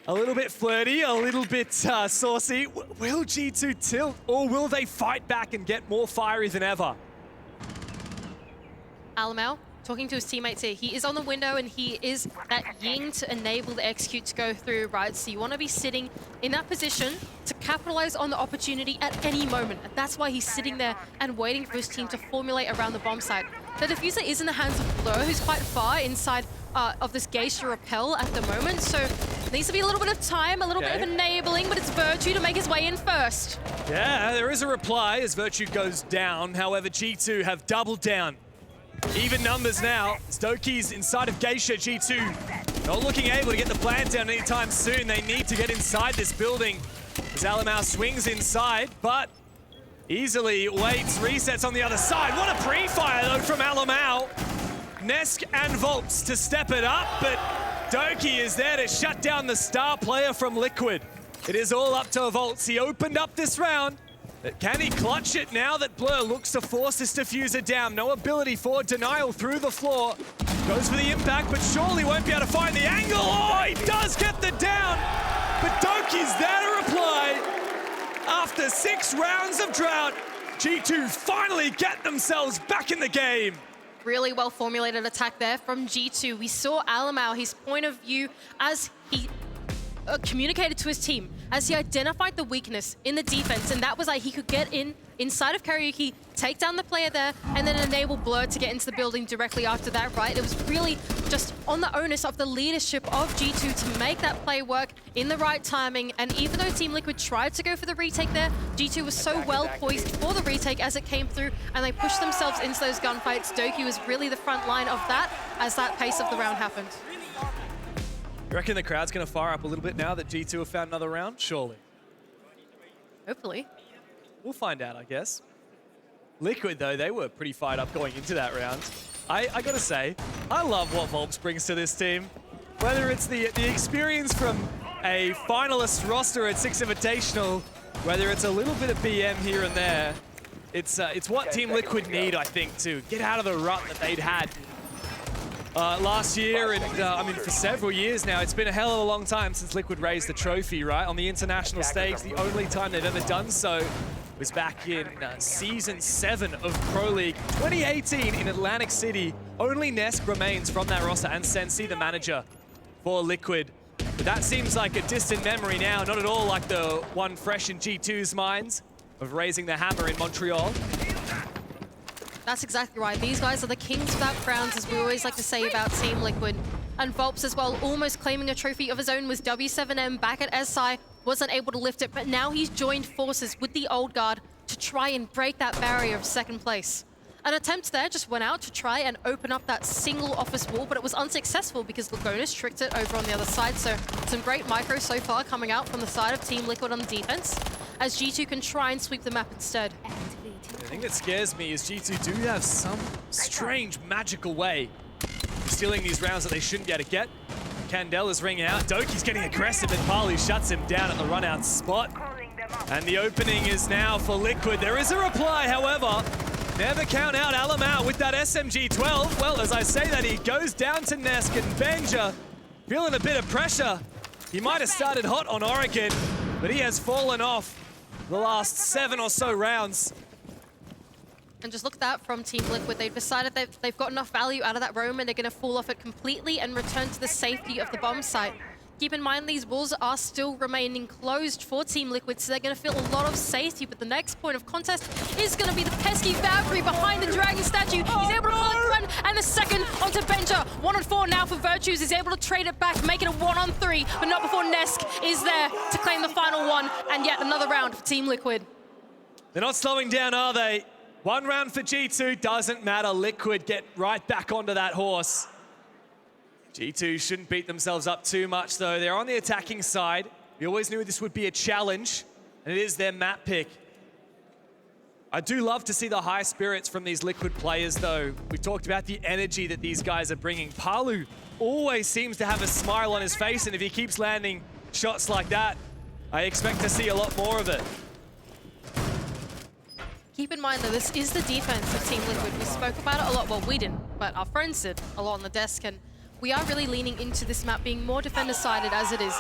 a little bit flirty, a little bit saucy? Will G2 tilt, or will they fight back and get more fiery than ever? Alamau talking to his teammates here. He is on the window and he is that ying to enable the execute to go through, right? So you want to be sitting in that position to capitalize on the opportunity at any moment. And that's why he's sitting there and waiting for his team to formulate around the bomb site. The diffuser is in the hands of Blur, who's quite far inside of this Geisha rappel at the moment. So there needs to be a little bit of time, a little bit of enabling, but it's Virtue to make his way in first. Yeah, there is a reply as Virtue goes down. However, G2 have doubled down. Even numbers now. Doki's inside of Geisha. G2 not looking able to get the plant down anytime soon. They need to get inside this building as Alamau swings inside, but easily waits, resets on the other side. What a pre-fire though from Alamau. Nesk and Volps to step it up, but Doki is there to shut down the star player from Liquid. It is all up to Volps. He opened up this round. But can he clutch it now that Blur looks to force this diffuser down? No ability for denial through the floor. Goes for the impact, but surely won't be able to find the angle. Oh, he does get the down, but Doki's there to reply. After 6 rounds of drought, G2 finally get themselves back in the game. Really well formulated attack there from G2. We saw Alamau, his point of view as he communicated to his team, as he identified the weakness in the defense, and that was like he could get inside of Karaoke, take down the player there, and then enable Blur to get into the building directly after that, right? It was really just on the onus of the leadership of G2 to make that play work in the right timing, and even though Team Liquid tried to go for the retake there, G2 was so well poised for the retake as it came through, and they pushed themselves into those gunfights. Doki was really the front line of that as that pace of the round happened. You reckon the crowd's going to fire up a little bit now that G2 have found another round? Surely. Hopefully. We'll find out, I guess. Liquid, though, they were pretty fired up going into that round. I got to say, I love what Volps brings to this team. Whether it's the experience from a finalist roster at Six Invitational, whether it's a little bit of BM here and there, it's what Team Liquid need, I think, to get out of the rut that they'd had last year, and I mean for several years now. It's been a hell of a long time since Liquid raised the trophy, right? On the international stage, the only time they've ever done so was back in Season 7 of Pro League 2018 in Atlantic City. Only Nesk remains from that roster, and Sensi, the manager for Liquid. But that seems like a distant memory now, not at all like the one fresh in G2's minds of raising the hammer in Montreal. That's exactly right. These guys are the kings without crowns, as we always like to say about Team Liquid. And Volps as well, almost claiming a trophy of his own with W7M back at SI, wasn't able to lift it, but now he's joined forces with the old guard to try and break that barrier of second place. An attempt there just went out to try and open up that single office wall, but it was unsuccessful because Lugonis tricked it over on the other side. So some great micro so far coming out from the side of Team Liquid on the defense, as G2 can try and sweep the map instead. The thing that scares me is G2 do have some strange magical way of stealing these rounds that they shouldn't be able to get. Candel is ringing out. Doki's getting aggressive, and Palu shuts him down at the run-out spot. And the opening is now for Liquid. There is a reply, however. Never count out Alamau with that SMG-12. Well, as I say that, he goes down to Nesk, and Benja feeling a bit of pressure. He might have started hot on Oregon, but he has fallen off the last 7 or so rounds. And just look at that from Team Liquid. They've decided they've got enough value out of that roam and they're going to fall off it completely and return to the safety of the bomb site. Keep in mind, these walls are still remaining closed for Team Liquid, so they're going to feel a lot of safety. But the next point of contest is going to be the pesky Valkyrie behind the dragon statue. He's able to pull it, and the second onto Benja. 1 on 4 now for Virtues. He's able to trade it back, make it a 1 on 3, but not before Nesk is there to claim the final one, and yet another round for Team Liquid. They're not slowing down, are they? 1 round for G2, doesn't matter. Liquid get right back onto that horse. G2 shouldn't beat themselves up too much, though. They're on the attacking side. We always knew this would be a challenge, and it is their map pick. I do love to see the high spirits from these Liquid players, though. We talked about the energy that these guys are bringing. Palu always seems to have a smile on his face, and if he keeps landing shots like that, I expect to see a lot more of it. Keep in mind, though, this is the defense of Team Liquid. We spoke about it a lot. Well, we didn't, but our friends did a lot on the desk, and we are really leaning into this map being more defender-sided as it is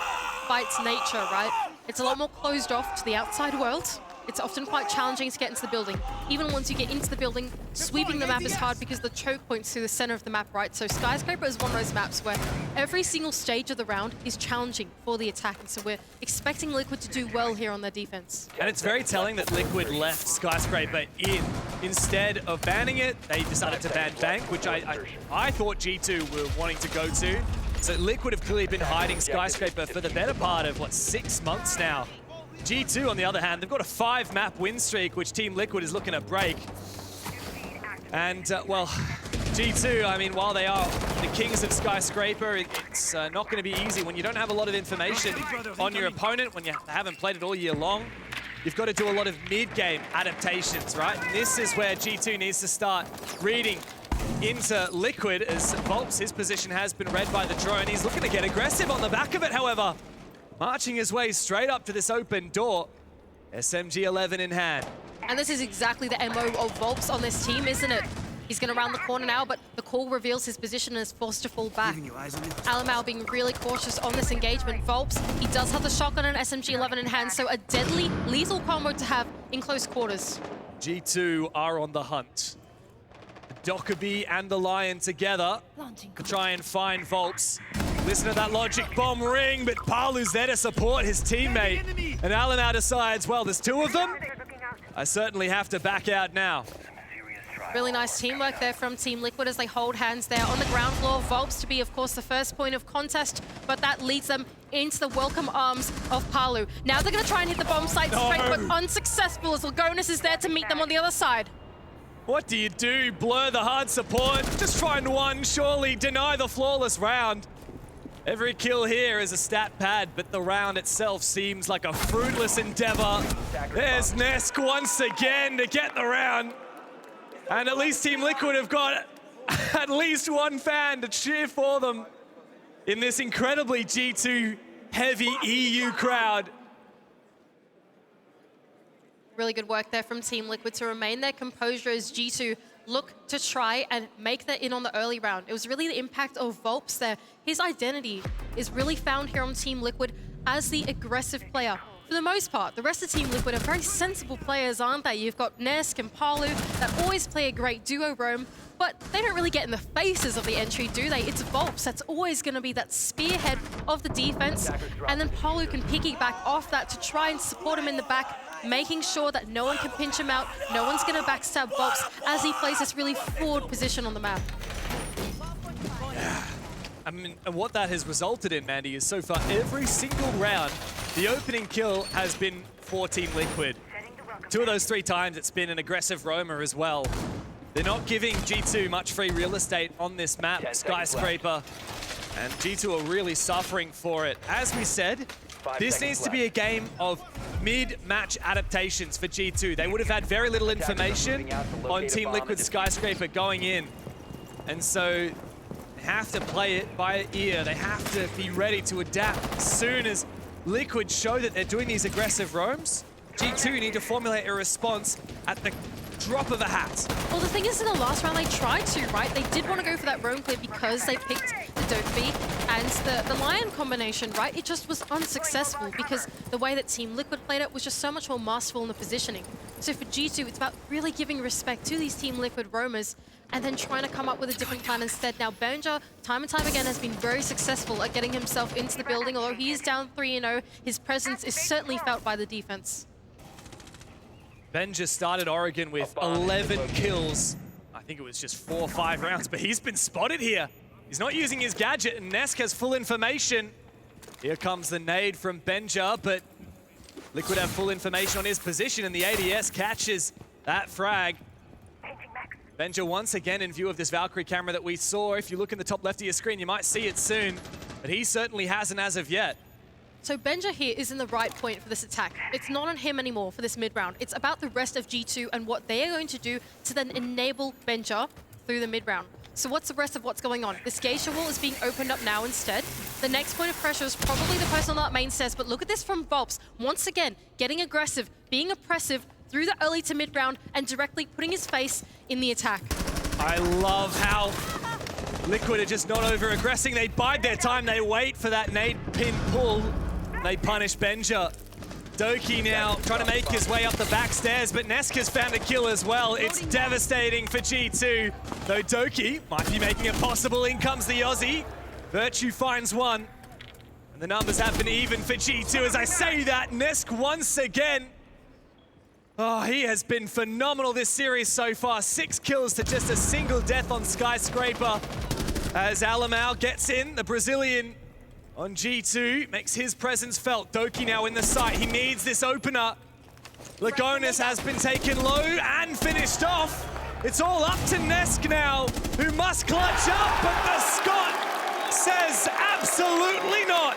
by its nature, right? It's a lot more closed off to the outside world. It's often quite challenging to get into the building. Even once you get into the building, sweeping the map is hard because the choke points to the center of the map, right? So Skyscraper is one of those maps where every single stage of the round is challenging for the attack. And so we're expecting Liquid to do well here on their defense. And it's very telling that Liquid left Skyscraper in. Instead of banning it, they decided to ban Bank, which I thought G2 were wanting to go to. So Liquid have clearly been hiding Skyscraper for the better part of, what, 6 months now. G2, on the other hand, they've got a 5-map win streak, which Team Liquid is looking to break. And, well, G2, I mean, while they are the kings of Skyscraper, it's not going to be easy when you don't have a lot of information on your opponent, when you haven't played it all year long. You've got to do a lot of mid-game adaptations, right? And this is where G2 needs to start reading into Liquid, as Volps, his position has been read by the drone. He's looking to get aggressive on the back of it, however. Marching his way straight up to this open door. SMG-11 in hand. And this is exactly the MO of Volps on this team, isn't it? He's going to round the corner now, but the call reveals his position and is forced to fall back. Alamau being really cautious on this engagement. Volps, he does have the shotgun and SMG-11 in hand, so a deadly, lethal combo to have in close quarters. G2 are on the hunt. The Dockerby and the Lion together to try and find Volps. Listen to that logic bomb ring, but Palu's there to support his teammate. And Alamau decides, well, there's 2 of them. I certainly have to back out now. Really nice teamwork there from Team Liquid as they hold hands there on the ground floor. Volps to be, of course, the first point of contest, but that leads them into the welcome arms of Palu. Now they're going to try and hit the bomb site straight, but unsuccessful as Lagonis is there to meet them on the other side. What do you do? Blur the hard support. Just find one, surely deny the flawless round. Every kill here is a stat pad, but the round itself seems like a fruitless endeavor. There's Nesk once again to get the round. And at least Team Liquid have got at least one fan to cheer for them in this incredibly G2 heavy EU crowd. Really good work there from Team Liquid to remain their composure as G2 look to try and make that in on the early round. It was really the impact of Volps there. His identity is really found here on Team Liquid as the aggressive player. For the most part, the rest of Team Liquid are very sensible players, aren't they? You've got Nesk and Palu that always play a great duo roam, but they don't really get in the faces of the entry, do they? It's Volps that's always going to be that spearhead of the defense, and then Palu can piggyback off that to try and support him in the back, making sure that no one can pinch him out, no one's going to backstab Volps as he plays this really forward position on the map. I mean, and what that has resulted in, Mandy, is so far every single round, the opening kill has been for Team Liquid. 2 of those 3 times it's been an aggressive roamer as well. They're not giving G2 much free real estate on this map, Skyscraper, and G2 are really suffering for it. As we said, this needs to be a game of mid-match adaptations for G2. They would have had very little information on Team Liquid Skyscraper going in, and so they have to play it by ear. They have to be ready to adapt as soon as Liquid show that they're doing these aggressive roams. G2 need to formulate a response at the drop of a hat. Well, the thing is, in the last round, they tried to, right? They did want to go for that roam clear because they picked the Dokey and the Lion combination, right? It just was unsuccessful because the way that Team Liquid played it was just so much more masterful in the positioning. So for G2, it's about really giving respect to these Team Liquid roamers and then trying to come up with a different plan instead. Now, Benja, time and time again, has been very successful at getting himself into the building. Although he is down 3-0, his presence is certainly felt by the defense. Benja started Oregon with 11 kills. I think it was just 4 or 5 rounds, but he's been spotted here. He's not using his gadget, and Nesk has full information. Here comes the nade from Benja, but Liquid have full information on his position, and the ADS catches that frag. Benja once again in view of this Valkyrie camera that we saw. If you look in the top left of your screen, you might see it soon, but he certainly hasn't as of yet. So Benja here is in the right point for this attack. It's not on him anymore for this mid-round. It's about the rest of G2 and what they are going to do to then enable Benja through the mid-round. So what's the rest of what's going on? This geisha wall is being opened up now instead. The next point of pressure is probably the person on that main stairs, but look at this from Bobs. Once again, getting aggressive, being oppressive through the early to mid-round and directly putting his face in the attack. I love how Liquid are just not over-aggressing. They bide their time, they wait for that nade pin pull. They punish Benja. Dokey now trying to make his way up the back stairs, but Neska's found a kill as well. It's devastating for G2, though Dokey might be making it possible. In comes the Aussie. Virtue finds one, and the numbers have been even for G2. As I say that, Nesk once again. Oh, he has been phenomenal this series so far. 6 kills to just a single death on Skyscraper. As Alamau gets in, the Brazilian on G2 makes his presence felt. Dokey now in the site. He needs this opener. Lagonis has been taken low and finished off. It's all up to Nesk now, who must clutch up, but the Scot says absolutely not.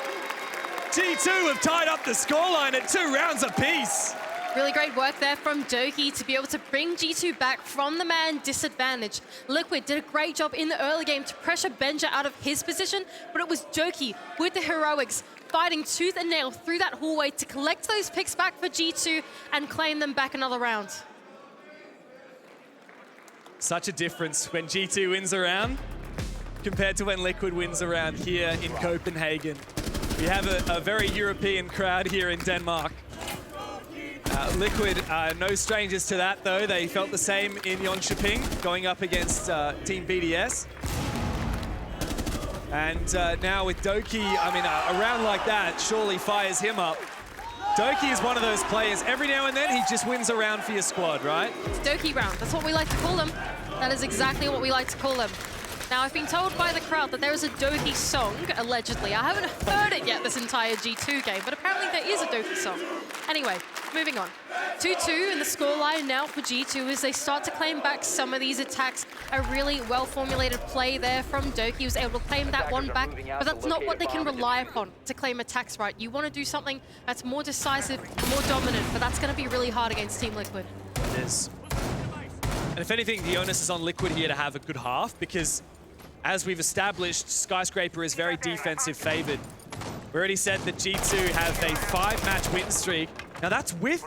G2 have tied up the scoreline at 2 rounds apiece. Really great work there from Dokey to be able to bring G2 back from the man disadvantage. Liquid did a great job in the early game to pressure Benja out of his position, but it was Dokey with the heroics fighting tooth and nail through that hallway to collect those picks back for G2 and claim them back another round. Such a difference when G2 wins a round compared to when Liquid wins a round here in Copenhagen. We have a very European crowd here in Denmark. Liquid, no strangers to that though. They felt the same in Jönköping, going up against Team BDS. And now with Dokey, I mean, a round like that surely fires him up. Dokey is one of those players, every now and then he just wins a round for your squad, right? It's Dokey round, that's what we like to call them. That is exactly what we like to call them. Now, I've been told by the crowd that there is a Dokey song, allegedly. I haven't heard it yet this entire G2 game, but apparently there is a Dokey song. Anyway, moving on. 2-2 in the scoreline now for G2 as they start to claim back some of these attacks. A really well-formulated play there from Dokey. He was able to claim that one back, but that's not what they can rely upon to claim attacks, right? You want to do something that's more decisive, more dominant, but that's going to be really hard against Team Liquid. It is. And if anything, the onus is on Liquid here to have a good half, because as we've established, Skyscraper is very defensive favored. We already said that G2 have a 5-match win streak. Now that's with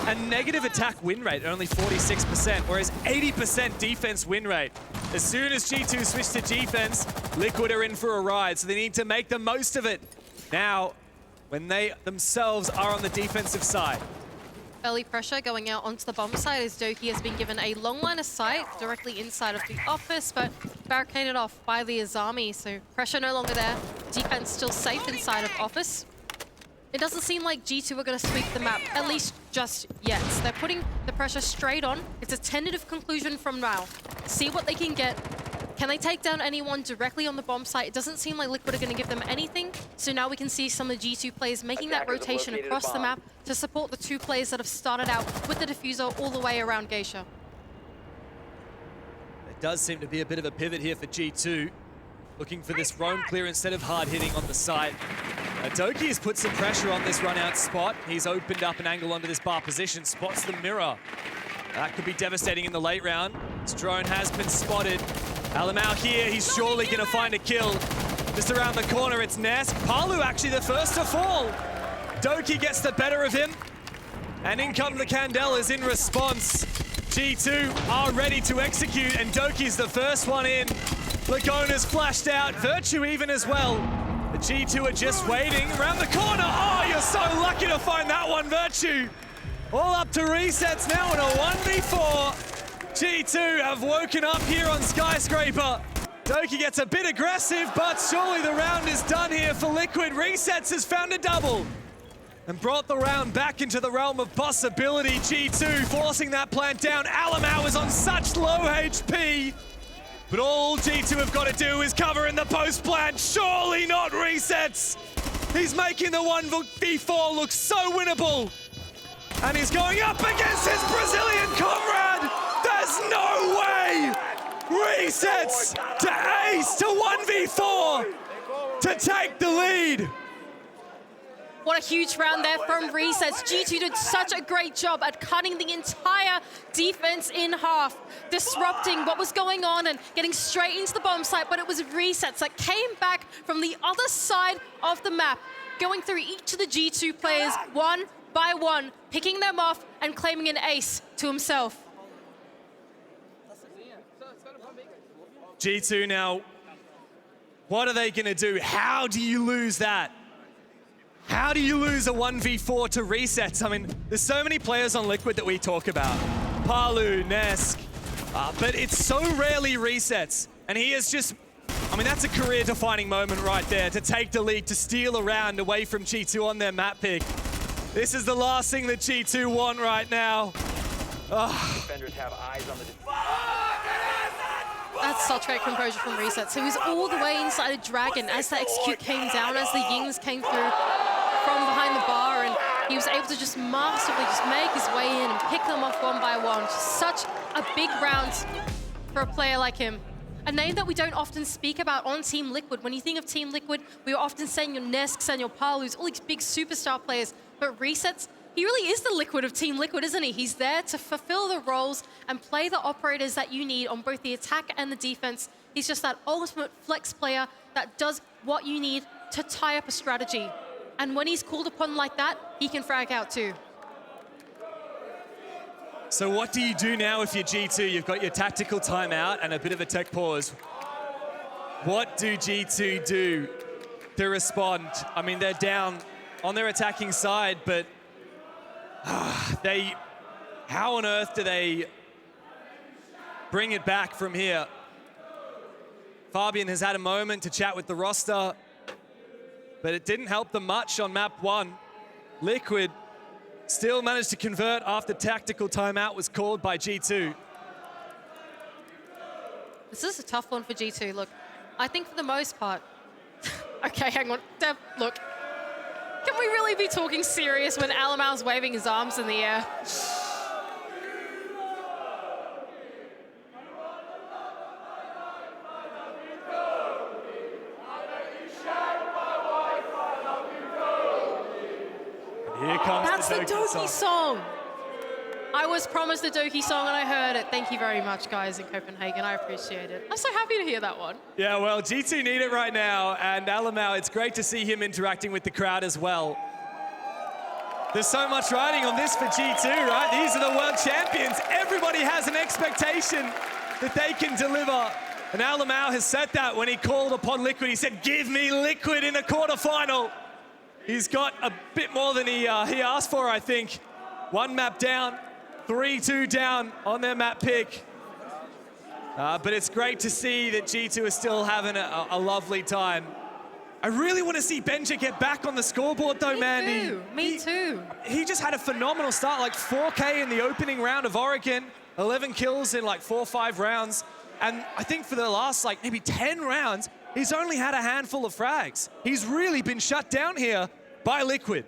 a negative attack win rate, only 46%, whereas 80% defense win rate. As soon as G2 switch to defense, Liquid are in for a ride, so they need to make the most of it now when they themselves are on the defensive side. Early pressure going out onto the bomb site as Dokey has been given a long line of sight directly inside of the office, but barricaded off by the Azami, so pressure no longer there. Defense still safe inside of office. It doesn't seem like G2 are going to sweep the map, at least just yet. So they're putting the pressure straight on. It's a tentative conclusion from now. See what they can get. Can they take down anyone directly on the bomb site? It doesn't seem like Liquid are going to give them anything. So now we can see some of the G2 players making that rotation across the map to support the 2 players that have started out with the diffuser all the way around Geisha. There does seem to be a bit of a pivot here for G2. Looking for this roam clear instead of hard hitting on the site. Dokey has put some pressure on this run out spot. He's opened up an angle onto this bar position, spots the mirror. That could be devastating in the late round. This drone has been spotted. Alamau here, he's surely gonna find a kill. Just around the corner, it's Nesk. Palu actually the first to fall. Dokey gets the better of him. And in come the Candelas in response. G2 are ready to execute, and Doki's the first one in. Lagona's flashed out, Virtue even as well. The G2 are just waiting around the corner. Oh, you're so lucky to find that one, Virtue. All up to resets now in a 1v4. G2 have woken up here on Skyscraper. Doki gets a bit aggressive, but surely the round is done here for Liquid. Resets has found a double and brought the round back into the realm of possibility. G2 forcing that plant down. Alamau is on such low HP, but all G2 have got to do is cover in the post plant. Surely not Resets. He's making the 1v4 look so winnable. And he's going up against his Brazilian comrade. There's no way. Resets to ace to 1v4 to take the lead. What a huge round there from Resets. G2 did such a great job at cutting the entire defense in half, disrupting what was going on and getting straight into the bomb site, but it was Resets that came back from the other side of the map, going through each of the G2 players one by one, picking them off and claiming an ace to himself. G2 now, what are they gonna do? How do you lose that? How do you lose a 1v4 to Resets? I mean, there's so many players on Liquid that we talk about. Palu, Nesk, but it's so rarely Resets. And he is just, I mean, that's a career-defining moment right there, to take the lead, to steal a round away from G2 on their map pick. This is the last thing that G2 want right now. Defenders have eyes on the That's such great composure from Resets. He was all the way inside a Dragon as that execute came down, as the Yings came through from behind the bar, and he was able to just masterfully just make his way in and pick them off one by one. Just such a big round for a player like him. A name that we don't often speak about on Team Liquid. When you think of Team Liquid, we are often saying your Nesks and your Palus, all these big superstar players, but Resets, he really is the Liquid of Team Liquid, isn't he? He's there to fulfill the roles and play the operators that you need on both the attack and the defense. He's just that ultimate flex player that does what you need to tie up a strategy. And when he's called upon like that, he can frag out too. So what do you do now if you're G2? You've got your tactical timeout and a bit of a tech pause. What do G2 do to respond? I mean, they're down on their attacking side, but how on earth do they bring it back from here? Fabian has had a moment to chat with the roster, but it didn't help them much on map 1. Liquid still managed to convert after tactical timeout was called by G2. This is a tough one for G2. Look, I think for the most part... Okay, hang on. Dev, look. Can we really be talking serious when Alamau's waving his arms in the air? Here comes That's the the Doki song. I was promised the Doki song and I heard it. Thank you very much, guys in Copenhagen. I appreciate it. I'm so happy to hear that one. Yeah, well, G2 need it right now, and Alamau, it's great to see him interacting with the crowd as well. There's so much riding on this for G2, right? These are the world champions. Everybody has an expectation that they can deliver. And Alamau has said that when he called upon Liquid. He said, give me Liquid in a quarterfinal. He's got a bit more than he asked for, I think. One map down, 3-2 down on their map pick. But it's great to see that G2 is still having a lovely time. I really want to see Benja get back on the scoreboard though, Mandy. Me too. He just had a phenomenal start, like 4K in the opening round of Oregon, 11 kills in like 4 or 5 rounds. And I think for the last like maybe 10 rounds, he's only had a handful of frags. He's really been shut down here by Liquid.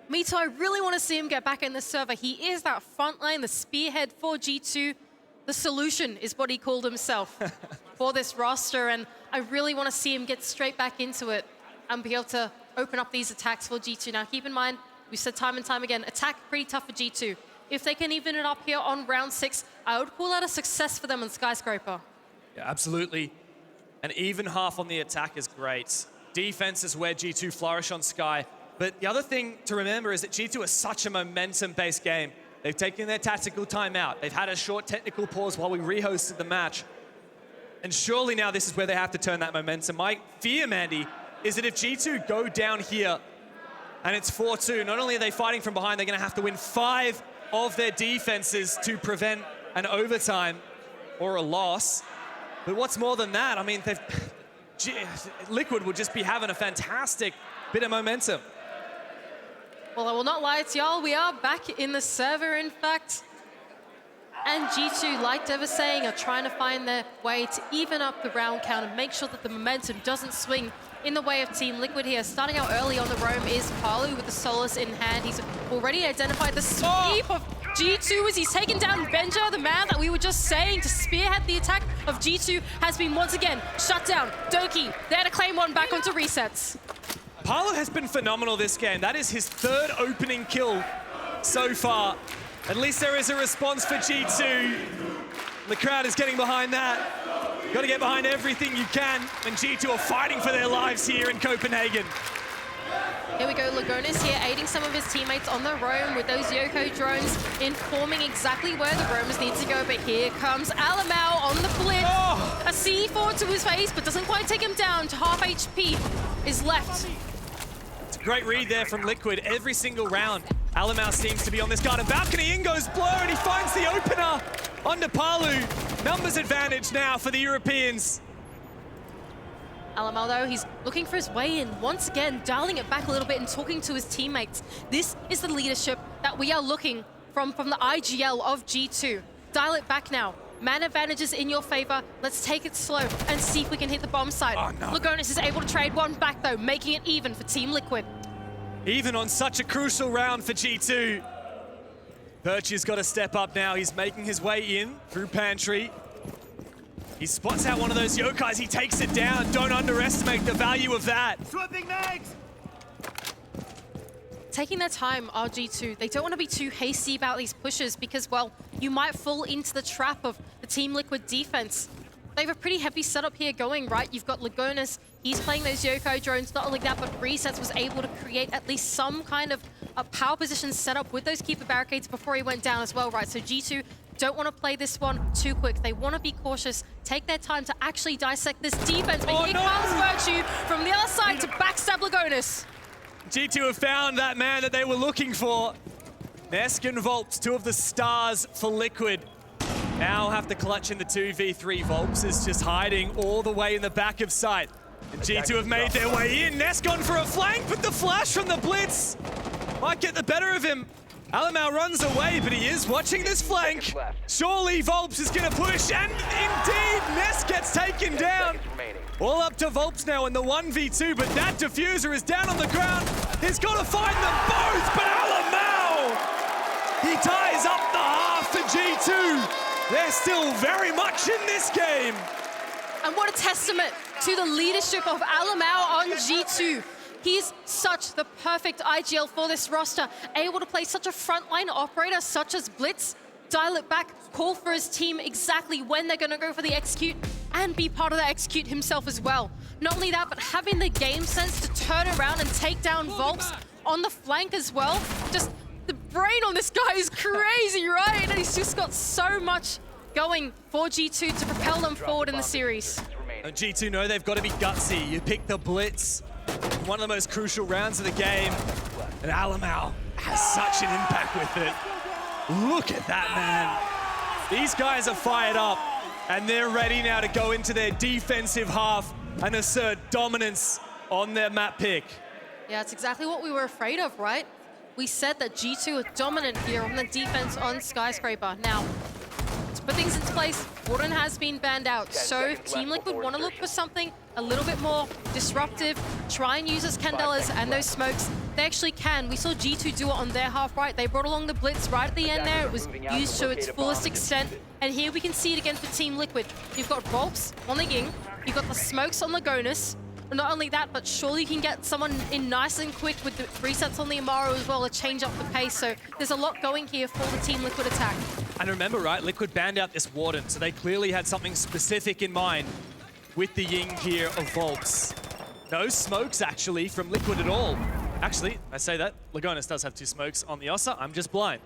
Me too. I really want to see him get back in the server. He is that front line, the spearhead for G2. The solution is what he called himself for this roster, and I really want to see him get straight back into it and be able to open up these attacks for G2. Now, keep in mind, we said time and time again, attack pretty tough for G2. If they can even it up here on round 6, I would call that a success for them on Skyscraper. Yeah, absolutely. An even half on the attack is great. Defense is where G2 flourish on Sky. But the other thing to remember is that G2 is such a momentum-based game. They've taken their tactical timeout. They've had a short technical pause while we rehosted the match. And surely now this is where they have to turn that momentum. My fear, Mandy, is that if G2 go down here and it's 4-2, not only are they fighting from behind, they're going to have to win 5 of their defenses to prevent an overtime or a loss. But what's more than that, I mean, Liquid will just be having a fantastic bit of momentum. Well, I will not lie to y'all, we are back in the server, in fact. And G2, like Dev was saying, are trying to find their way to even up the round count and make sure that the momentum doesn't swing in the way of Team Liquid here. Starting out early on the roam is Palu with the Solus in hand. He's already identified the sweep of G2 as he's taken down Benja, the man that we were just saying to spearhead the attack of G2 has been once again shut down. Doki there to claim one back onto resets. Palu has been phenomenal this game. That is his 3rd opening kill so far. At least there is a response for G2. The crowd is getting behind that. Got to get behind everything you can, and G2 are fighting for their lives here in Copenhagen. Here we go, Lagonis here aiding some of his teammates on the roam with those Yoko drones, informing exactly where the roamers need to go. But here comes Alamau on the blitz. Oh. A C4 to his face, but doesn't quite take him down to half HP is left. It's a great read there from Liquid every single round. Alamau seems to be on this garden balcony. In goes Blow, and he finds the opener onto Palu. Numbers advantage now for the Europeans. Alamau, though, he's looking for his way in. Once again, dialing it back a little bit and talking to his teammates. This is the leadership that we are looking from the IGL of G2. Dial it back now. Man advantages in your favor. Let's take it slow and see if we can hit the bomb site. Oh, no. Lagonis is able to trade one back, though, making it even for Team Liquid. Even on such a crucial round for G2. Virtue's got to step up now. He's making his way in through Pantry. He spots out one of those Yokais. He takes it down. Don't underestimate the value of that. Swapping mags! Taking their time, RG2. They don't want to be too hasty about these pushes because, well, you might fall into the trap of the Team Liquid defense. They have a pretty heavy setup here going, right? You've got Lagonis. He's playing those Yoko drones. Not only that, but Resets was able to create at least some kind of a power position setup with those Keeper barricades before he went down as well, right? So G2 don't want to play this one too quick. They want to be cautious, take their time to actually dissect this defense. But here comes Virtue from the other side to backstab Lagonis. G2 have found that man that they were looking for. Nesk and Volps, 2 of the stars for Liquid. Now have to clutch in the 2v3. Volps is just hiding all the way in the back of sight. And G2 have made their way in. Nesk gone for a flank, but the flash from the Blitz might get the better of him. Alamau runs away, but he is watching this flank. Surely Volps is going to push, and indeed, Nesk gets taken down. All up to Volps now in the 1v2, but that diffuser is down on the ground. He's got to find them both, but Alamau, he ties up the half for G2. They're still very much in this game. And what a testament to the leadership of Alamau on G2. He's such the perfect IGL for this roster, able to play such a frontline operator such as Blitz, dial it back, call for his team exactly when they're going to go for the execute, and be part of the execute himself as well. Not only that, but having the game sense to turn around and take down Volps on the flank as well. Just the brain on this guy is crazy, right? And he's just got so much going for G2 to propel them forward in the series. And G2 know they've got to be gutsy. You pick the Blitz, one of the most crucial rounds of the game, and Alamau has such an impact with it. Look at that, man. These guys are fired up, and they're ready now to go into their defensive half and assert dominance on their map pick. Yeah, it's exactly what we were afraid of, right? We said that G2 are dominant here on the defense on Skyscraper. Now, to put things into place, Warden has been banned out. So if Team Liquid want to look for something a little bit more disruptive, try and use those Candelas and those smokes, they actually can. We saw G2 do it on their half, right? They brought along the Blitz right at the end there. It was used to its fullest extent. And here we can see it again for Team Liquid. You've got Volps on the Ying. You've got the smokes on Lagonis. Not only that, but surely you can get someone in nice and quick with the resets on the Amaro as well to change up the pace. So there's a lot going here for the Team Liquid attack. And remember, right, Liquid banned out this Warden, so they clearly had something specific in mind with the Ying here of Volps. No smokes, actually, from Liquid at all. Actually, I say that, Lagonis does have 2 smokes on the Ossa. I'm just blind.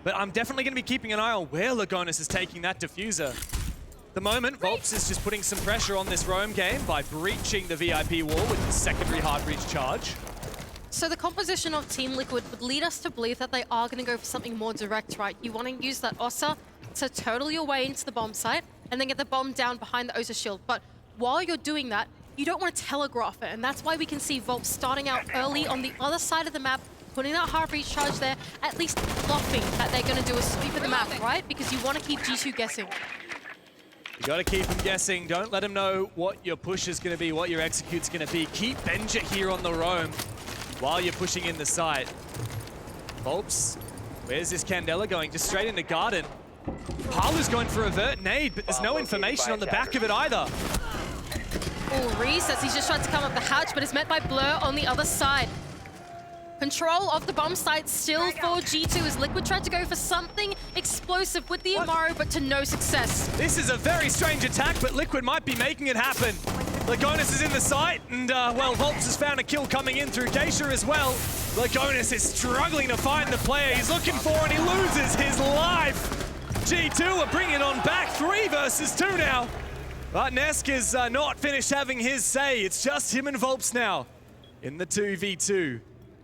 but I'm definitely going to be keeping an eye on where Lagonis is taking that diffuser. At the moment, Volps is just putting some pressure on this roam game by breaching the VIP wall with the secondary hard breach charge. So the composition of Team Liquid would lead us to believe that they are going to go for something more direct, right? You want to use that Osa to turtle your way into the bomb site and then get the bomb down behind the Osa shield. But while you're doing that, you don't want to telegraph it, and that's why we can see Volp starting out early on the other side of the map, putting that hard breach charge there, at least bluffing that they're going to do a sweep of the map, right? Because you want to keep G2 guessing. You got to keep them guessing. Don't let them know what your push is going to be, what your execute's going to be. Keep Benja here on the roam while you're pushing in the site. Volps, where's this Candela going? Just straight into Garden. Palu's going for a vert nade, but there's no information on the back of it either. Full resets. He's just tried to come up the hatch, but is met by Blur on the other side. Control of the bomb site still for G2 as Liquid tried to go for something explosive with the Amaru, but to no success. This is a very strange attack, but Liquid might be making it happen. Lagonis is in the site, and well, Volps has found a kill coming in through Geisha as well. Lagonis is struggling to find the player he's looking for, and he loses his life. G2 are bringing it on back, 3 versus 2 now. But Nesk is not finished having his say. It's just him and Volps now in the 2v2.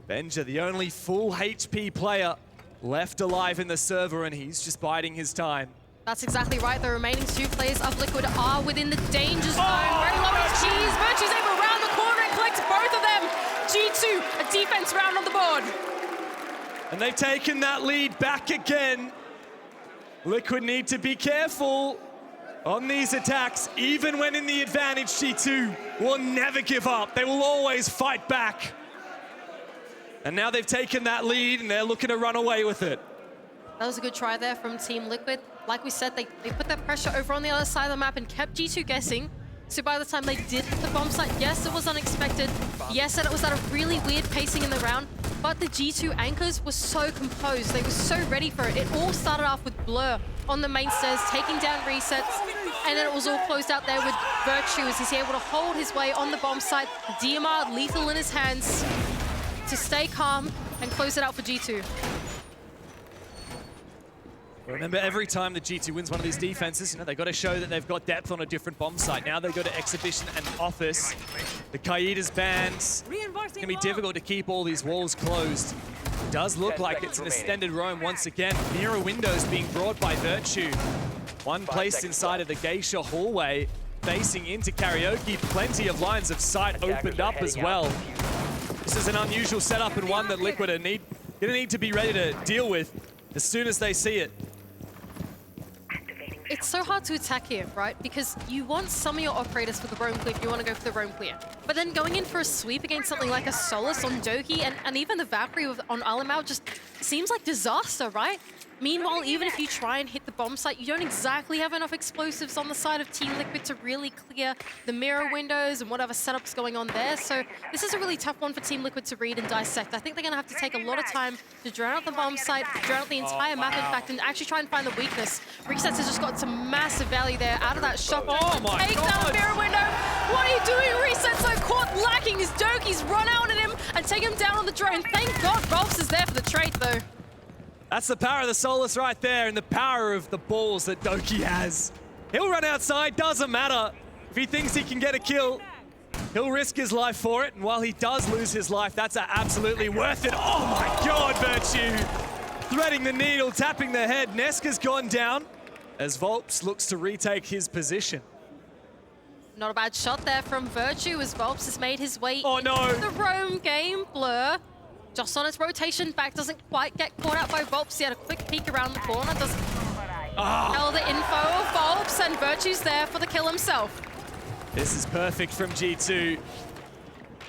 Benja, the only full HP player left alive in the server, and he's just biding his time. That's exactly right. The remaining 2 players of Liquid are within the danger zone. Very low HPs. Virtue's able to round the corner and collect both of them. G2, a defense round on the board. And they've taken that lead back again. Liquid need to be careful on these attacks. Even when in the advantage, G2 will never give up. They will always fight back. And now they've taken that lead and they're looking to run away with it. That was a good try there from Team Liquid. Like we said, they put that pressure over on the other side of the map and kept G2 guessing. So by the time they did hit the bomb site, yes, it was unexpected. Yes, and it was at a really weird pacing in the round. But the G2 anchors were so composed. They were so ready for it. It all started off with Blur on the main stairs, taking down resets. And then it was all closed out there with Virtue as he's able to hold his way on the bomb site. DMR lethal in his hands to stay calm and close it out for G2. Remember, every time the G2 wins one of these defenses, you know, they've got to show that they've got depth on a different bomb site. Now they go to Exhibition and Office. The Kaida's banned. It's going to be difficult to keep all these walls closed. It does look like it's an extended roam once again. Mirror windows being brought by Virtue. One placed inside of the Geisha hallway, facing into Karaoke. Plenty of lines of sight opened up as well. This is an unusual setup and one that Liquid are going to need to be ready to deal with as soon as they see it. It's so hard to attack here, right? Because you want some of your operators for the roam clear if you want to go for the roam clear. But then going in for a sweep against something like a Solus on Doki and even the Valkyrie on Alamau just seems like disaster, right? Meanwhile, even if you try and hit the bomb site, you don't exactly have enough explosives on the side of Team Liquid to really clear the mirror windows and whatever setup's going on there. So this is a really tough one for Team Liquid to read and dissect. I think they're going to have to take a lot of time to drown out the bomb site, drown out the entire map, in fact, and actually try and find the weakness. Resets has just got some massive value there out of that shot. Oh my Take God. down the mirror window. What are you doing, Resets? So caught lacking his Doki's run out at him and take him down on the drone. Thank God Rolfs is there for the trade, though. That's the power of the Solus right there and the power of the balls that Doki has. He'll run outside, doesn't matter. If he thinks he can get a kill, he'll risk his life for it. And while he does lose his life, that's absolutely worth it. Oh my God, Virtue. Threading the needle, tapping the head. Neska's gone down as Volps looks to retake his position. Not a bad shot there from Virtue as Volps has made his way into the roam game. Blur just on its rotation back, doesn't quite get caught out by Volps. He had a quick peek around the corner, doesn't tell the info of Volps, and Virtue's there for the kill himself. This is perfect from G2.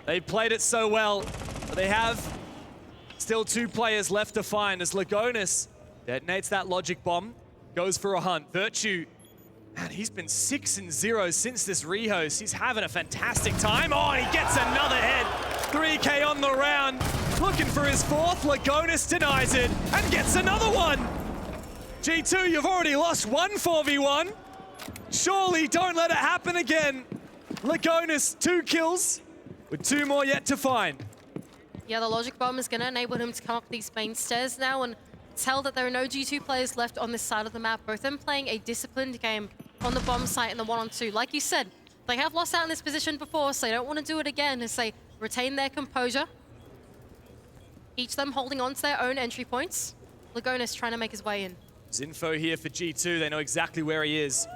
They played it so well, but they have still 2 players left to find as Lagonis detonates that logic bomb, goes for a hunt. Virtue, man, he's been 6-0 since this rehost. He's having a fantastic time. Oh, he gets another head. 3K on the round. Looking for his 4th. Lagonis denies it and gets another one. G2, you've already lost 1 4v1. Surely don't let it happen again. Lagonis, 2 kills with 2 more yet to find. Yeah, the logic bomb is going to enable him to come up these main stairs now, and tell that there are no G2 players left on this side of the map, both of them playing a disciplined game on the bomb site and the 1-on-2. Like you said, they have lost out in this position before, so they don't want to do it again as they retain their composure. Each of them holding on to their own entry points. Lagonis trying to make his way in. There's info here for G2. They know exactly where he is.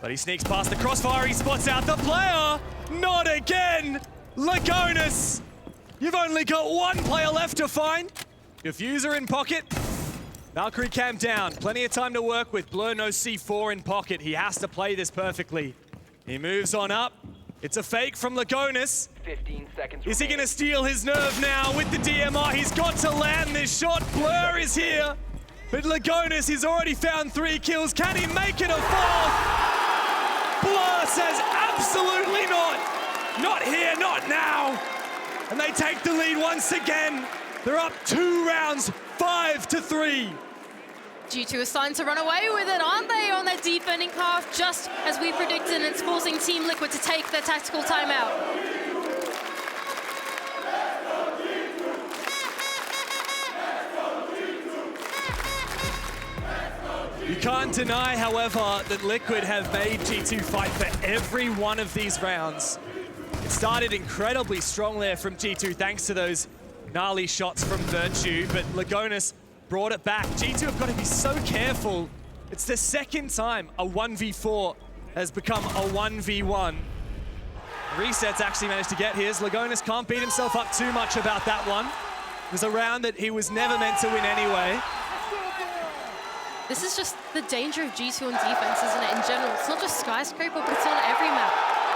But he sneaks past the crossfire. He spots out the player. Not again. Lagonis. You've only got one player left to find. Diffuser in pocket. Valkyrie cam down. Plenty of time to work with. Blur no C4 in pocket. He has to play this perfectly. He moves on up. It's a fake from Lagonis. 15 seconds Is he going to steal his nerve now with the DMR? He's got to land this shot. Blur is here. But Lagonis, he's already found 3 kills. Can he make it a 4th? Blur says absolutely not. Not here, not now. And they take the lead once again. They're up 2 rounds, 5-3. G2 is starting to run away with it, aren't they, on their defending half, just as we predicted, and it's forcing Team Liquid to take their tactical timeout. You can't deny, however, that Liquid have made G2 fight for every one of these rounds. It started incredibly strong there from G2 thanks to those gnarly shots from Virtue, but Lagonis brought it back. G2 have got to be so careful. It's the second time a 1v4 has become a 1v1. Reset's actually managed to get his. Lagonis can't beat himself up too much about that one. It was a round that he was never meant to win anyway. This is just the danger of G2 on defense, isn't it, in general? It's not just Skyscraper, but it's on every map.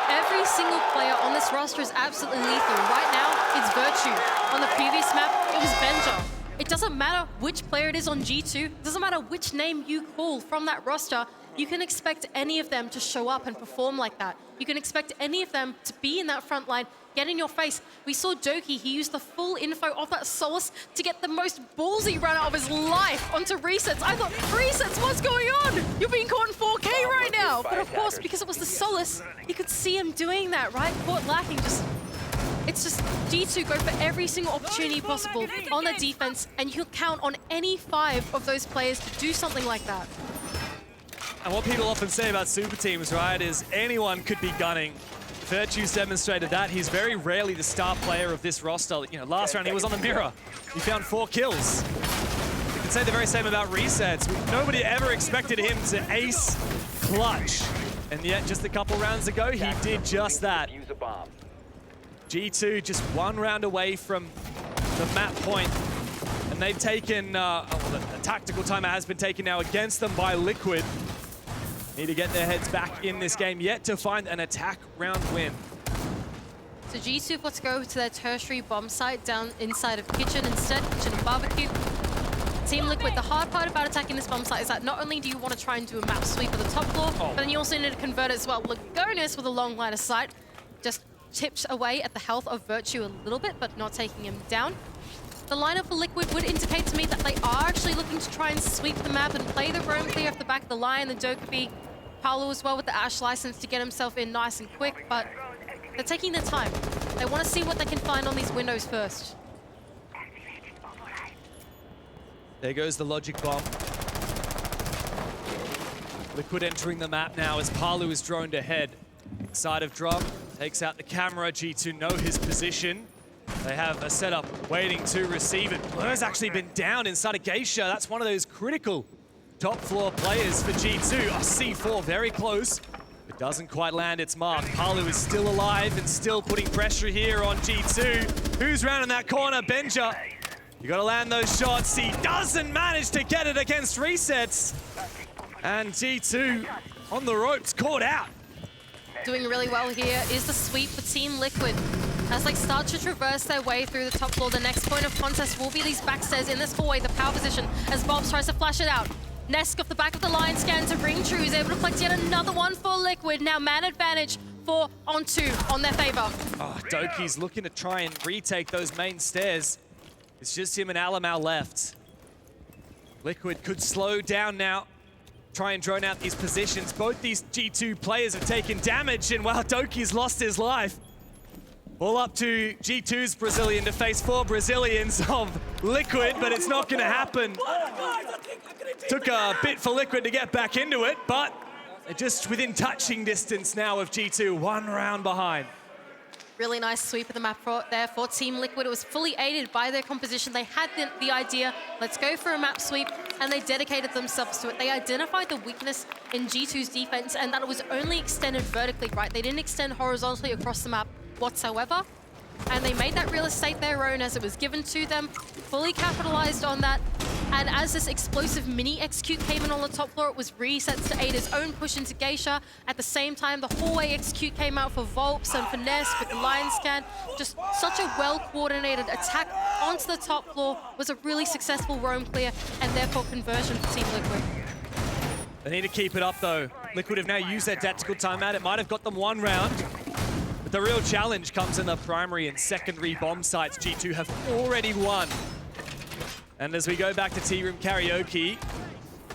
Every single player on this roster is absolutely lethal. Right now, it's Virtue. On the previous map, it was Benja. It doesn't matter which player it is on G2. It doesn't matter which name you call from that roster. You can expect any of them to show up and perform like that. You can expect any of them to be in that front line, get in your face. We saw Doki, he used the full info of that Source to get the most ballsy run out of his life onto Resets. I thought, Resets, what's going on? You're being caught in 4K right now. But of course, because it was the Solace, you could see him doing that, right? Caught lacking, it's just G2 go for every single opportunity possible on their defense, and you can count on any 5 of those players to do something like that. And what people often say about super teams, right, is anyone could be gunning. Virtue's demonstrated that. He's very rarely the star player of this roster. You know, last round he was on the mirror. He found 4 kills. You can say the very same about Resets. Nobody ever expected him to ace clutch. And yet, just a couple rounds ago, he did just that. G2 just 1 round away from the map point. And they've taken, the tactical timer has been taken now against them by Liquid. Need to get their heads back in this game, yet to find an attack round win. So G2 got to go to their tertiary bomb site down inside of Kitchen instead, Kitchen and Barbecue. Team Liquid, the hard part about attacking this bomb site is that not only do you want to try and do a map sweep of the top floor, but then you also need to convert it as well. Lagonis with a long line of sight just tipped away at the health of Virtue a little bit, but not taking him down. The lineup for Liquid would indicate to me that they are actually looking to try and sweep the map and play the roam clear off the back of the line. The Dokubi, Paolo as well with the Ash license to get himself in nice and quick, but they're taking their time. They want to see what they can find on these windows first. There goes the logic bomb. Liquid entering the map now as Palu is droned ahead. Inside of Drum, takes out the camera. G2 know his position. They have a setup waiting to receive it. Blur's actually been down inside of Geisha. That's one of those critical top floor players for G2. C4 very close. It doesn't quite land its mark. Palu is still alive and still putting pressure here on G2. Who's rounding that corner? Benja. You gotta land those shots. He doesn't manage to get it against Resets. And G2 on the ropes, caught out. Doing really well here is the sweep for Team Liquid. As they start to traverse their way through the top floor, the next point of contest will be these backstairs in this hallway, the power position, as Bobs tries to flash it out. Nesk off the back of the line scan to bring True, is able to collect yet another one for Liquid. Now man advantage for On2 on their favor. Oh, Doki's looking to try and retake those main stairs. It's just him and Alamau left. Liquid could slow down now, try and drone out these positions. Both these G2 players have taken damage, and while Doki's lost his life, All up to G2's Brazilian to face 4 Brazilians of Liquid, but it's not going to happen. Took a bit for Liquid to get back into it, but just within touching distance now of G2, 1 round behind. Really nice sweep of the map there for Team Liquid. It was fully aided by their composition. They had the idea, let's go for a map sweep, and they dedicated themselves to it. They identified the weakness in G2's defense, and that it was only extended vertically, right? They didn't extend horizontally across the map whatsoever. And they made that real estate their own as it was given to them, fully capitalized on that. And as this explosive mini execute came in on the top floor, it was resets to Ada's own push into Geisha. At the same time, the hallway execute came out for Volps and Finesse with the line scan. Just such a well-coordinated attack onto the top floor was a really successful roam clear and therefore conversion for Team Liquid. They need to keep it up though. Liquid have now used their tactical timeout. It might have got them 1 round. But the real challenge comes in the primary and secondary bomb sites. G2 have already won. And as we go back to Tea Room Karaoke,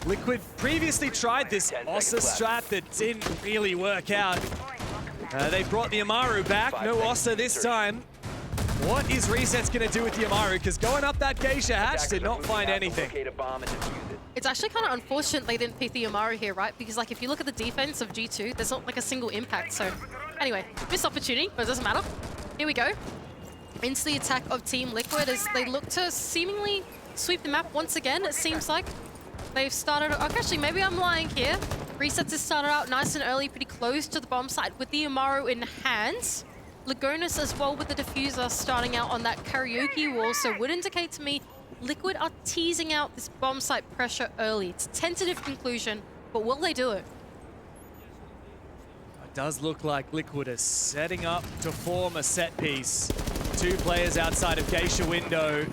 Liquid previously tried this Ossa strat that didn't really work out. They brought the Amaru back, no Ossa this time. What is Resets going to do with the Amaru? Because going up that Geisha hatch did not find anything. It's actually kind of unfortunate they didn't pick the Amaru here, right? Because like if you look at the defense of G2, there's not like a single impact. So anyway, missed opportunity, but it doesn't matter. Here we go. Into the attack of Team Liquid as they look to seemingly sweep the map once again, it seems like. They've started, okay, actually maybe I'm lying here. Resets has started out nice and early, pretty close to the bomb site with the Amaru in hand. Lagonis as well with the diffuser starting out on that karaoke wall, so would indicate to me Liquid are teasing out this bomb site pressure early. It's a tentative conclusion, but will they do it? It does look like Liquid is setting up to form a set piece. 2 players outside of Geisha window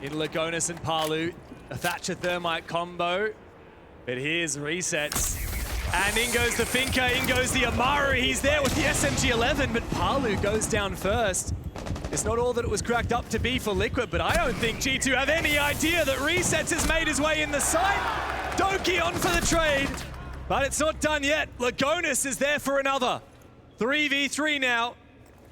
in Lagonis and Palu. A Thatcher Thermite combo. But here's Resets. And in goes the Finka, in goes the Amaru. He's there with the SMG-11, but Palu goes down first. It's not all that it was cracked up to be for Liquid, but I don't think G2 have any idea that Resets has made his way in the site. Doki on for the trade, but it's not done yet. Lagonis is there for another. 3v3 now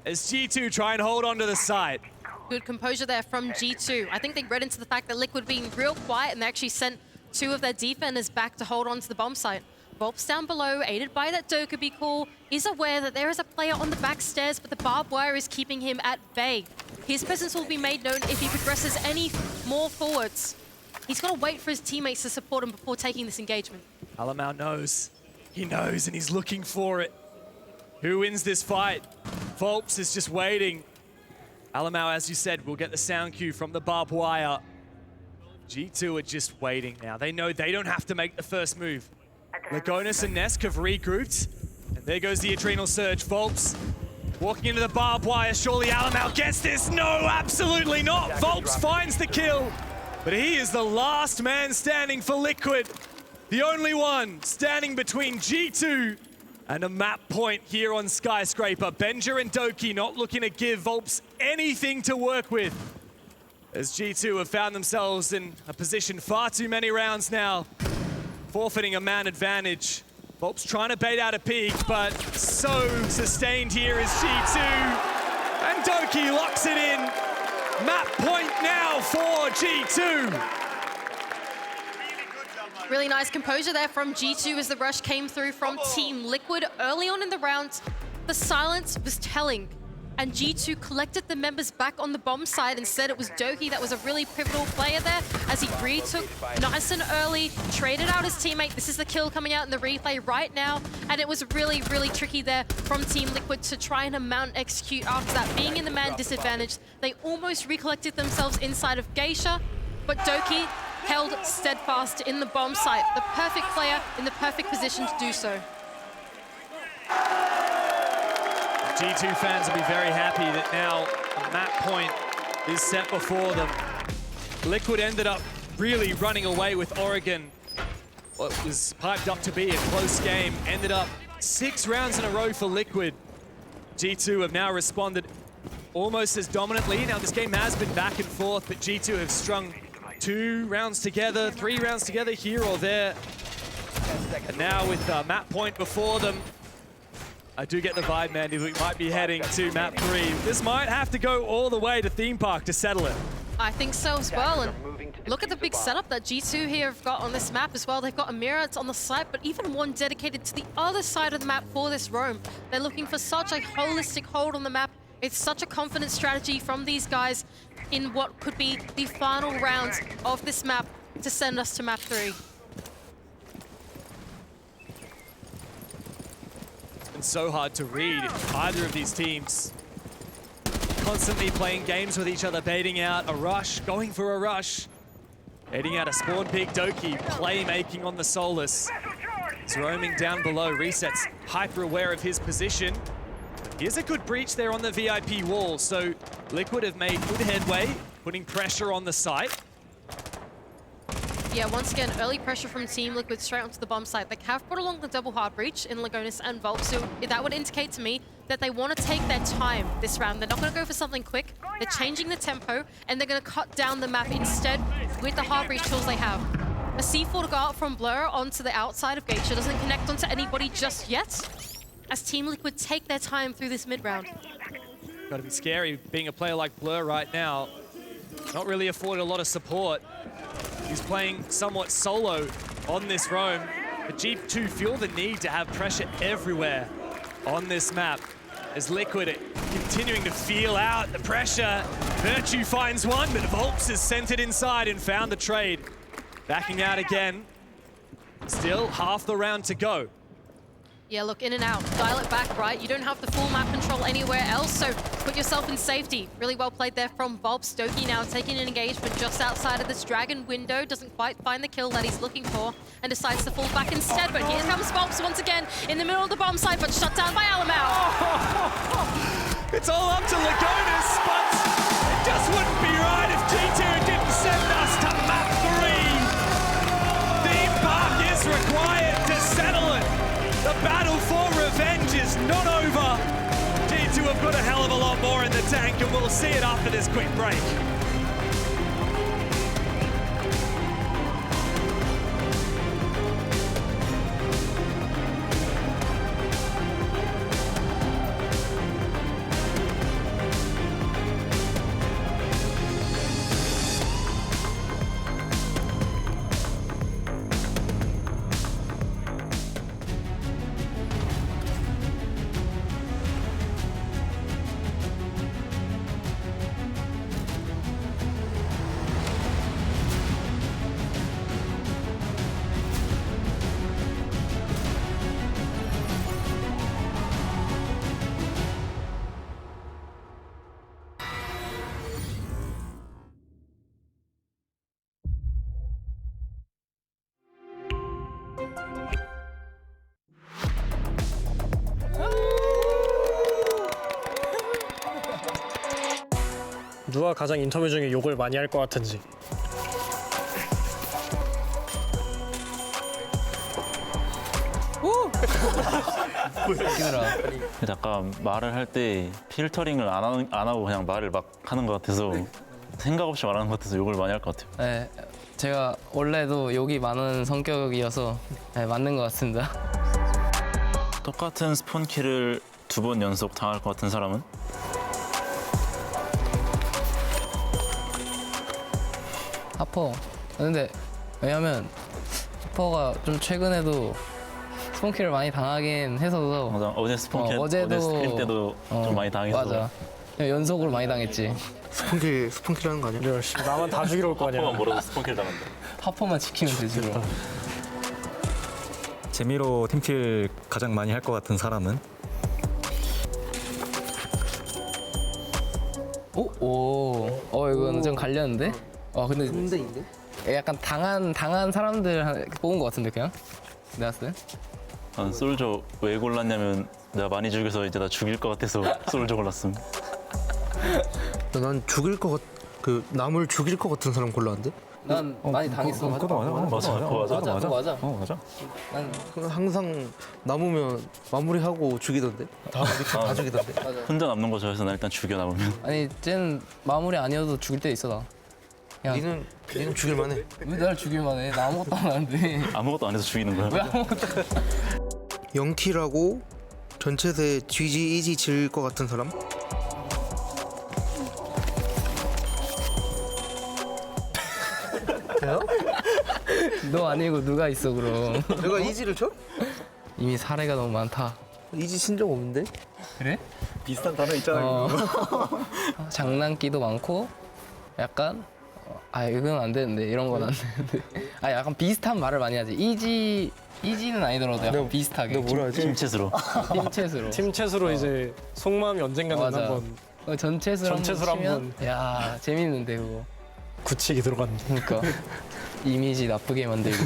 as G2 try and hold on to the site. Good composure there from G2. I think they read into the fact that Liquid being real quiet and they actually sent 2 of their defenders back to hold on to the bomb site. Volps down below, aided by that Dokkaebi call, is aware that there is a player on the back stairs, but the barbed wire is keeping him at bay. His presence will be made known if he progresses any more forwards. He's got to wait for his teammates to support him before taking this engagement. Alamau knows. He knows and he's looking for it. Who wins this fight? Volps is just waiting. Alamau, as you said, will get the sound cue from the barbed wire. G2 are just waiting now. They know they don't have to make the first move. Lagonis and Nesk have regrouped. And there goes the Adrenal Surge. Volps walking into the barbed wire. Surely Alamau gets this. No, absolutely not. Volps finds the kill. But he is the last man standing for Liquid. The only one standing between G2 and a map point here on Skyscraper. Benja and Doki not looking to give Volps anything to work with, as G2 have found themselves in a position far too many rounds now, forfeiting a man advantage. Volps trying to bait out a peek, but so sustained here is G2. And Doki locks it in. Map point now for G2. Really nice composure there from G2 as the rush came through from Team Liquid. Early on in the round, the silence was telling, and G2 collected the members back on the bomb side. Instead, it was Doki that was a really pivotal player there as he retook nice and early, traded out his teammate. This is the kill coming out in the replay right now, and it was really, really tricky there from Team Liquid to try and mount and execute after that. Being in the man disadvantage, they almost recollected themselves inside of Geisha, but Doki held steadfast in the bomb site. The perfect player in the perfect position to do so. G2 fans will be very happy that now a map point is set before them. Liquid ended up really running away with Oregon. What was piped up to be a close game ended up 6 rounds in a row for Liquid. G2 have now responded almost as dominantly. Now this game has been back and forth, but G2 have strung 2 rounds together, 3 rounds together here or there. And now with map point before them, I do get the vibe, Mandy, that we might be heading to map 3. This might have to go all the way to Theme Park to settle it. I think so as well, and look at the big setup that G2 here have got on this map as well. They've got a mirror on the side, but even one dedicated to the other side of the map for this roam. They're looking for such a holistic hold on the map. It's such a confident strategy from these guys in what could be the final rounds of this map to send us to map 3. It's been so hard to read either of these teams. Constantly playing games with each other, baiting out a rush, going for a rush. Baiting out a spawn peak Doki, playmaking on the Solus. He's roaming down below, Reset's hyper aware of his position. Here's a good breach there on the VIP wall, so Liquid have made good headway, putting pressure on the site. Yeah, once again, early pressure from Team Liquid straight onto the bomb site. They have brought along the double hard breach in Lagonis and Volp, so that would indicate to me that they want to take their time this round. They're not going to go for something quick. They're changing the tempo, and they're going to cut down the map instead with the hard breach tools they have. A C4 to go out from Blur onto the outside of Gateshire doesn't connect onto anybody just yet, as Team Liquid take their time through this mid-round. Gotta be scary being a player like Blur right now. Not really afforded a lot of support. He's playing somewhat solo on this roam, but G2 feel the need to have pressure everywhere on this map as Liquid continuing to feel out the pressure. Virtue finds one, but Volps has sent it inside and found the trade. Backing out again. Still half the round to go. Yeah, look, in and out. Dial it back, right? You don't have the full map control anywhere else, so put yourself in safety. Really well played there from Bob. Stokie now taking an engagement just outside of this dragon window. Doesn't quite find the kill that he's looking for and decides to fall back instead. But here comes Bobs once again in the middle of the bomb site, but shut down by Alamau. It's all up to Lagonis, but it just wouldn't be right if G2 didn't send us to map 3. Theme Park is required to settle it. The battle for revenge is not over. G2 have got a hell of a lot more in the tank, and we'll see it after this quick break. 누가 가장 인터뷰 중에 욕을 많이 할 것 같은지. 약간 말을 할 때 필터링을 안 하고 그냥 말을 막 하는 것 같아서 생각 없이 말하는 것 같아서 욕을 많이 할 것 같아요. 네, 제가 원래도 욕이 많은 성격이어서 네, 맞는 것 같습니다. 똑같은 스폰킬을 2번 연속 당할 것 같은 사람은? 하퍼. 근데 왜냐면 하퍼가 좀 최근에도 스폰킬을 많이 당하긴 해서 맞아. 어제 스폰킬, 어제 스크린 때도 좀 많이 당해서. 맞아. 연속으로 많이 당했지. 스폰킬 하는 거 아니야? 나만 다 죽이러 올 거 아니야? 하퍼만 뭐라도 스폰킬 당한다. 하퍼만 지키면 되지 뭐. 재미로 팀킬 가장 많이 할 것 같은 사람은? 이거는 좀 갈렸는데? 근데 약간 당한 사람들 뽑은 것 같은데 그냥? 내가 봤을 때? 솔저 왜 골랐냐면 내가 많이 죽여서 이제 나 죽일 것 같아서 솔저 골랐음. 난 죽일 것 남을 죽일 것 같은 사람 골랐는데? 난 많이 당했어. 그거 맞아. 맞아. 난 항상 남으면 마무리하고 죽이던데? 다 죽이던데? 맞아. 혼자 남는 거 좋아해서 나 일단 죽여 남으면. 아니 쟤는 마무리 아니어도 죽일 때 있어 나. 니는 죽일만 해. 왜 날 죽일만 해? 나 아무것도 안 하는데. 아무것도 안 해서 죽이는 거야? 왜 아무것도? 영킬하고 전체 대 GG 이지 질 것 같은 사람? 너 아니고 누가 있어 그럼? 내가 이지를 쳐? 이미 사례가 너무 많다. 이지 친 적 없는데? 그래? 비슷한 단어 있잖아요. 장난기도 많고 약간 이건 안 되는데 이런 건 안 되는데 약간 비슷한 말을 많이 하지. 이지는 아니더라도 약간 비슷하게. 너 뭐라 하지? 팀챗으로. 팀챗으로. 팀챗으로 이제 속마음이 언젠가는 맞아. 한번 전체수로 전체수로 치면 야 재밌는데 그거. 굳히기 들어갔네. 그러니까 이미지 나쁘게 만들고.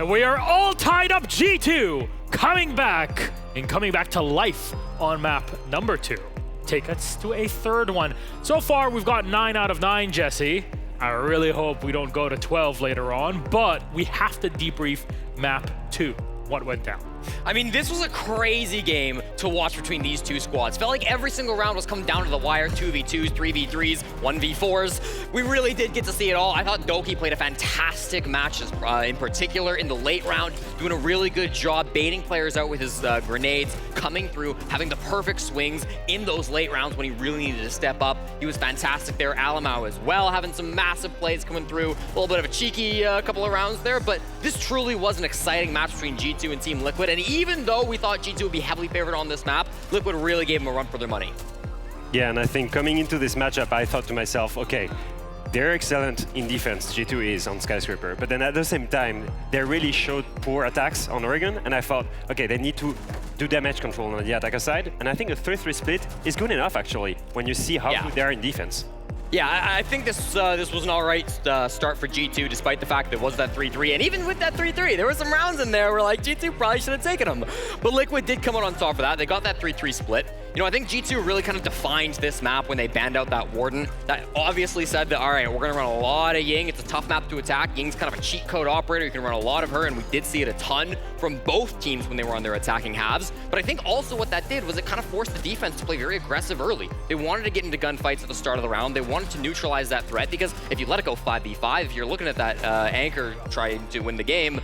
And we are all tied up. G2 coming back to life on map number 2. Take us to a third one. So far, we've got 9 out of 9, Jesse. I really hope we don't go to 12 later on, but we have to debrief map 2. What went down? I mean, this was a crazy game to watch between these two squads. Felt like every single round was coming down to the wire. 2v2s, 3v3s, 1v4s. We really did get to see it all. I thought Doki played a fantastic match, in particular in the late round, doing a really good job baiting players out with his grenades, coming through, having the perfect swings in those late rounds when he really needed to step up. He was fantastic there. Alamau as well, having some massive plays coming through. A little bit of a cheeky couple of rounds there, but this truly was an exciting match between G2 and Team Liquid. And even though we thought G2 would be heavily favored on this map, Liquid really gave them a run for their money. Yeah, and I think coming into this matchup, I thought to myself, okay, they're excellent in defense, G2 is on Skyscraper, but then at the same time, they really showed poor attacks on Oregon, and I thought, okay, they need to do damage control on the attacker side, and I think a 3-3 split is good enough, actually, when you see how good they are in defense. Yeah, I think this was an all right start for G2, despite the fact there was that 3-3. And even with that 3-3, there were some rounds in there where like G2 probably should have taken them. But Liquid did come out on top for that. They got that 3-3 split. You know, I think G2 really kind of defined this map when they banned out that Warden. That obviously said that, all right, we're going to run a lot of Ying. It's a tough map to attack. Ying's kind of a cheat code operator. You can run a lot of her, and we did see it a ton from both teams when they were on their attacking halves. But I think also what that did was it kind of forced the defense to play very aggressive early. They wanted to get into gunfights at the start of the round. They wanted to neutralize that threat, because if you let it go 5v5, if you're looking at that anchor trying to win the game,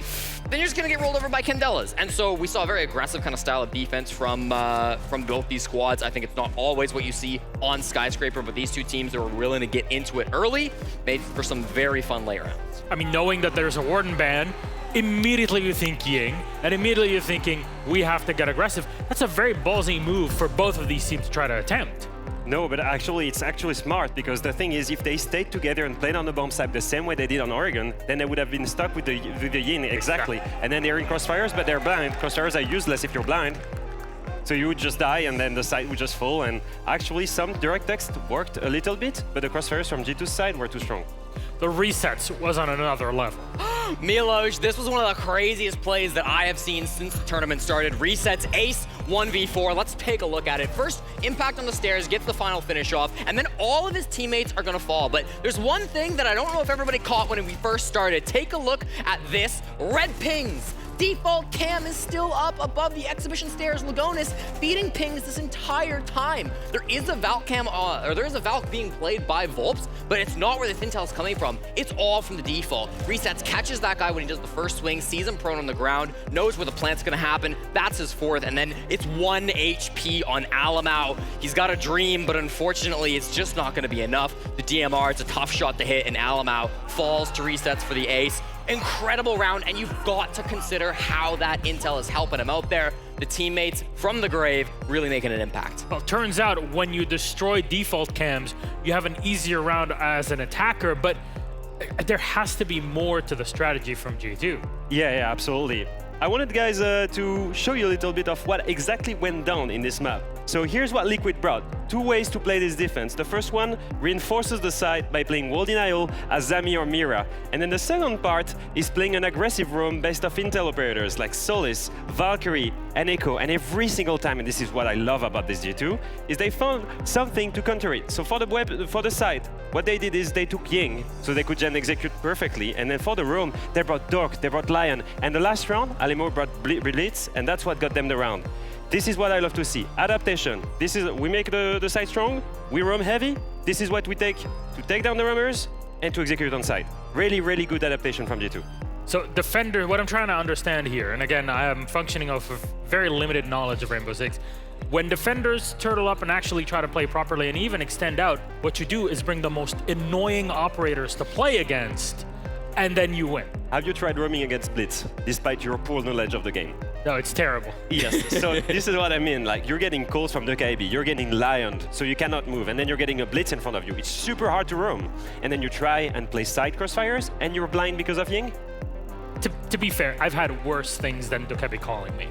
then you're just going to get rolled over by Candelas. And so we saw a very aggressive kind of style of defense from both these squads. I think it's not always what you see on Skyscraper, but these two teams that were willing to get into it early made for some very fun late rounds. I mean, knowing that there's a Warden ban, immediately you think Ying, and immediately you're thinking, we have to get aggressive. That's a very ballsy move for both of these teams to try to attempt. No, but actually, it's actually smart, because the thing is, if they stayed together and played on the bomb site the same way they did on Oregon, then they would have been stuck with the Yin, exactly. And then they're in crossfires, but they're blind. Crossfires are useless if you're blind. So you would just die, and then the site would just fall. And actually, some direct text worked a little bit, but the crossfires from G2's side were too strong. The resets was on another level. Miloj, this was one of the craziest plays that I have seen since the tournament started. Resets ace 1v4. Let's take a look at it. First, impact on the stairs, gets the final finish off, and then all of his teammates are gonna fall. But there's one thing that I don't know if everybody caught when we first started. Take a look at this. Red pings. Default cam is still up above the exhibition stairs. Lagonis feeding pings this entire time. There is a Valk cam, or there is a Valk being played by Volps, but it's not where the Intel is coming from. It's all from the default. Resets, catches that guy when he does the first swing, sees him prone on the ground, knows where the plant's gonna happen, that's his fourth, and then it's 1 HP on Alamau. He's got a dream, but unfortunately, it's just not gonna be enough. The DMR, it's a tough shot to hit, and Alamau falls to resets for the ace. Incredible round, and you've got to consider how that intel is helping him out there. The teammates from the grave really making an impact. Well, turns out when you destroy default cams, you have an easier round as an attacker, but there has to be more to the strategy from G2. Yeah, absolutely. I wanted guys to show you a little bit of what exactly went down in this map. So here's what Liquid brought. 2 ways to play this defense. The first one reinforces the site by playing wall denial as Zami or Mira. And then the second part is playing an aggressive roam based off intel operators like Solis, Valkyrie, and Echo. And every single time, and this is what I love about this G2, is they found something to counter it. So for the site, what they did is they took Ying, so they could then execute perfectly. And then for the roam, they brought Dork, they brought Lion. And the last round, Alemo brought Blitz, and that's what got them the round. This is what I love to see. Adaptation. This is, we make the site strong, we roam heavy. This is what we take to take down the roamers and to execute on site. Really, really good adaptation from G2. So defender, what I'm trying to understand here, and again, I am functioning off of very limited knowledge of Rainbow Six. When defenders turtle up and actually try to play properly and even extend out, what you do is bring the most annoying operators to play against, and then you win. Have you tried roaming against Blitz, despite your poor knowledge of the game? No, it's terrible. Yes, so this is what I mean. Like, you're getting calls from the KB, you're getting lioned, so you cannot move, and then you're getting a Blitz in front of you. It's super hard to roam. And then you try and play side crossfires, and you're blind because of Ying? To be fair, I've had worse things than Dokebi calling me.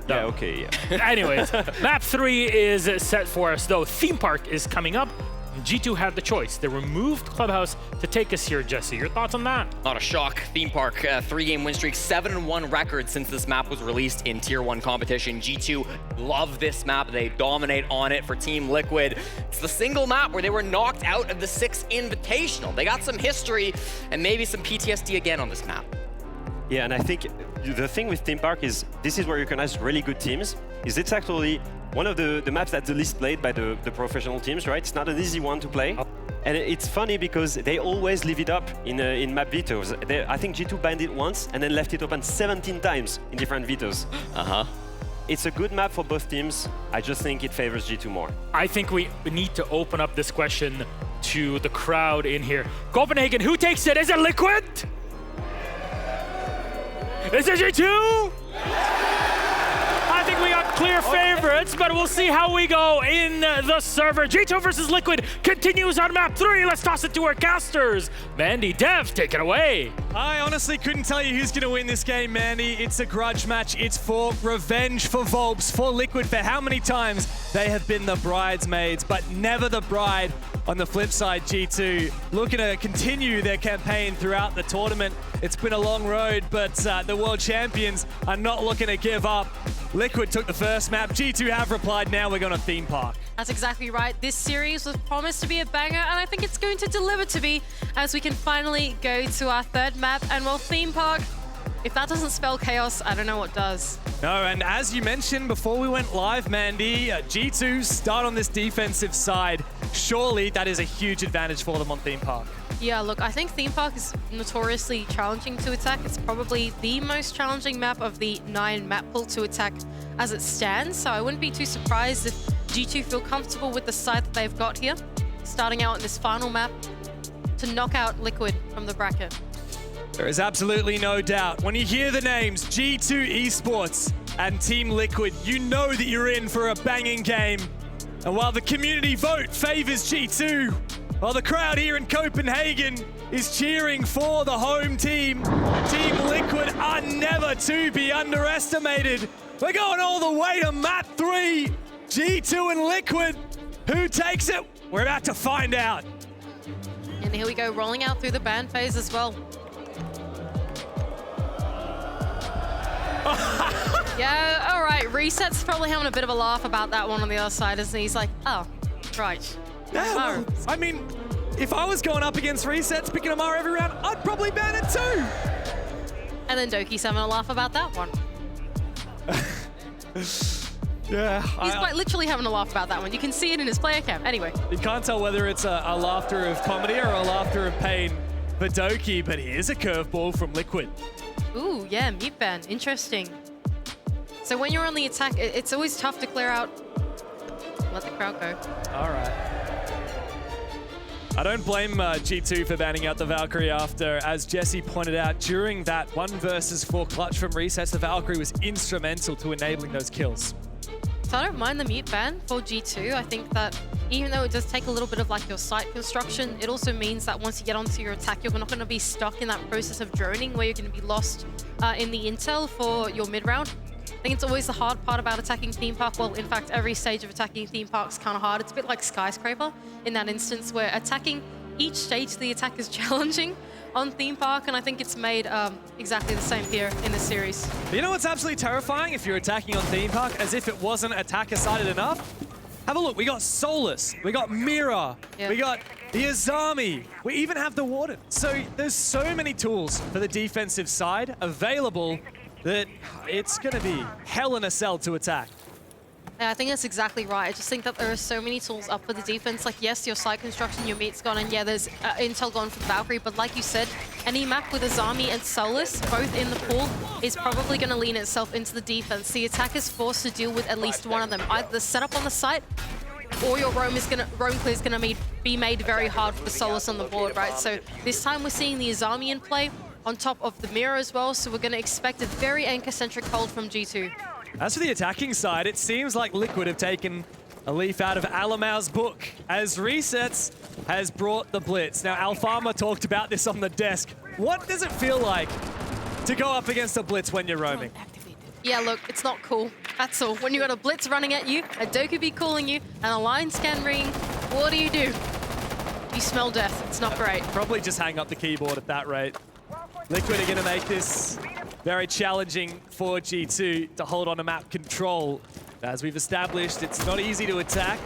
No. Yeah, okay, yeah. Anyways, map 3 is set for us, though. Theme Park is coming up. G2 had the choice. They removed Clubhouse to take us here, Jesse. Your thoughts on that? Not a shock. Theme Park, 3-game win streak, 7-1 record since this map was released in Tier 1 competition. G2 love this map. They dominate on it for Team Liquid. It's the single map where they were knocked out of the 6th Invitational. They got some history and maybe some PTSD again on this map. Yeah, and I think the thing with Theme Park is this is where you can have really good teams. Is it's actually one of the maps that's the least played by the professional teams, right? It's not an easy one to play. And it's funny because they always leave it up in map vetoes. I think G2 banned it once and then left it open 17 times in different vetoes. It's a good map for both teams. I just think it favors G2 more. I think we need to open up this question to the crowd in here. Copenhagen, who takes it? Is it Liquid? Is it G2? I think we got clear favorites, but we'll see how we go in the server. G2 versus Liquid continues on map 3. Let's toss it to our casters. Mandy, Dev, take it away. I honestly couldn't tell you who's going to win this game, Mandy. It's a grudge match. It's for revenge for Volps, for Liquid, for how many times they have been the bridesmaids, but never the bride. On the flip side, G2 looking to continue their campaign throughout the tournament. It's been a long road, but the world champions are not looking to give up. Liquid took the first map. G2 have replied, now we're going to theme park. That's exactly right. This series was promised to be a banger, and I think it's going to deliver to be, as we can finally go to our third map. And well, theme park, if that doesn't spell chaos, I don't know what does. No, and as you mentioned before we went live, Mandy, G2 start on this defensive side. Surely that is a huge advantage for them on theme park. Yeah, look, I think theme park is notoriously challenging to attack. It's probably the most challenging map of the 9 map pool to attack as it stands. So I wouldn't be too surprised if G2 feel comfortable with the side that they've got here, starting out in this final map to knock out Liquid from the bracket. There is absolutely no doubt. When you hear the names G2 Esports and Team Liquid, you know that you're in for a banging game. And while the community vote favors G2, while the crowd here in Copenhagen is cheering for the home team, Team Liquid are never to be underestimated. We're going all the way to map 3. G2 and Liquid. Who takes it? We're about to find out. And here we go, rolling out through the ban phase as well. Yeah, all right. Reset's probably having a bit of a laugh about that one on the other side, isn't he? He's like, oh, right. Yeah, well, I mean, if I was going up against Resets, picking Amara every round, I'd probably ban it too. And then Doki's having a laugh about that one. Yeah. He's quite literally having a laugh about that one. You can see it in his player cam. Anyway. You can't tell whether it's a laughter of comedy or a laughter of pain for Doki, but here's a curveball from Liquid. Ooh, yeah, mute ban. Interesting. So when you're on the attack, it's always tough to clear out. Let the crowd go. All right. I don't blame G2 for banning out the Valkyrie after, as Jesse pointed out, during that 1 versus 4 clutch from Resets, the Valkyrie was instrumental to enabling those kills. So I don't mind the mute ban for G2. I think that even though it does take a little bit of like your site construction, it also means that once you get onto your attack, you're not going to be stuck in that process of droning where you're going to be lost in the intel for your mid round. I think it's always the hard part about attacking theme park. Well, in fact, every stage of attacking theme park is kind of hard. It's a bit like Skyscraper in that instance where attacking each stage of the attack is challenging on theme park, and I think it's made exactly the same here in this series. You know what's absolutely terrifying if you're attacking on theme park, as if it wasn't attacker-sided enough? Have a look, we got Solus, we got Mira, we got the Azami, we even have the Warden. So there's so many tools for the defensive side available that it's going to be hell in a cell to attack. Yeah, I think that's exactly right. I just think that there are so many tools up for the defense. Like, yes, your site construction, your meat's gone, and yeah, there's intel gone for Valkyrie, but like you said, any map with Azami and Solus, both in the pool, is probably going to lean itself into the defense. The attack is forced to deal with at least one of them. Either the setup on the site, or your roam clear is going to be made very hard for the Solus on the board, right? So this time we're seeing the Azami in play, on top of the Mirror as well, so we're going to expect a very anchor-centric hold from G2. As for the attacking side, it seems like Liquid have taken a leaf out of Alamau's book, as Resets has brought the blitz. Now, Alfama talked about this on the desk. What does it feel like to go up against a blitz when you're roaming? Yeah, look, it's not cool. That's all. When you got a blitz running at you, a Dokubi calling you, and a line scan ringing, what do? You smell death. It's not great. Probably just hang up the keyboard at that rate. Liquid are going to make this very challenging for G2 to hold on to map control. As we've established, it's not easy to attack,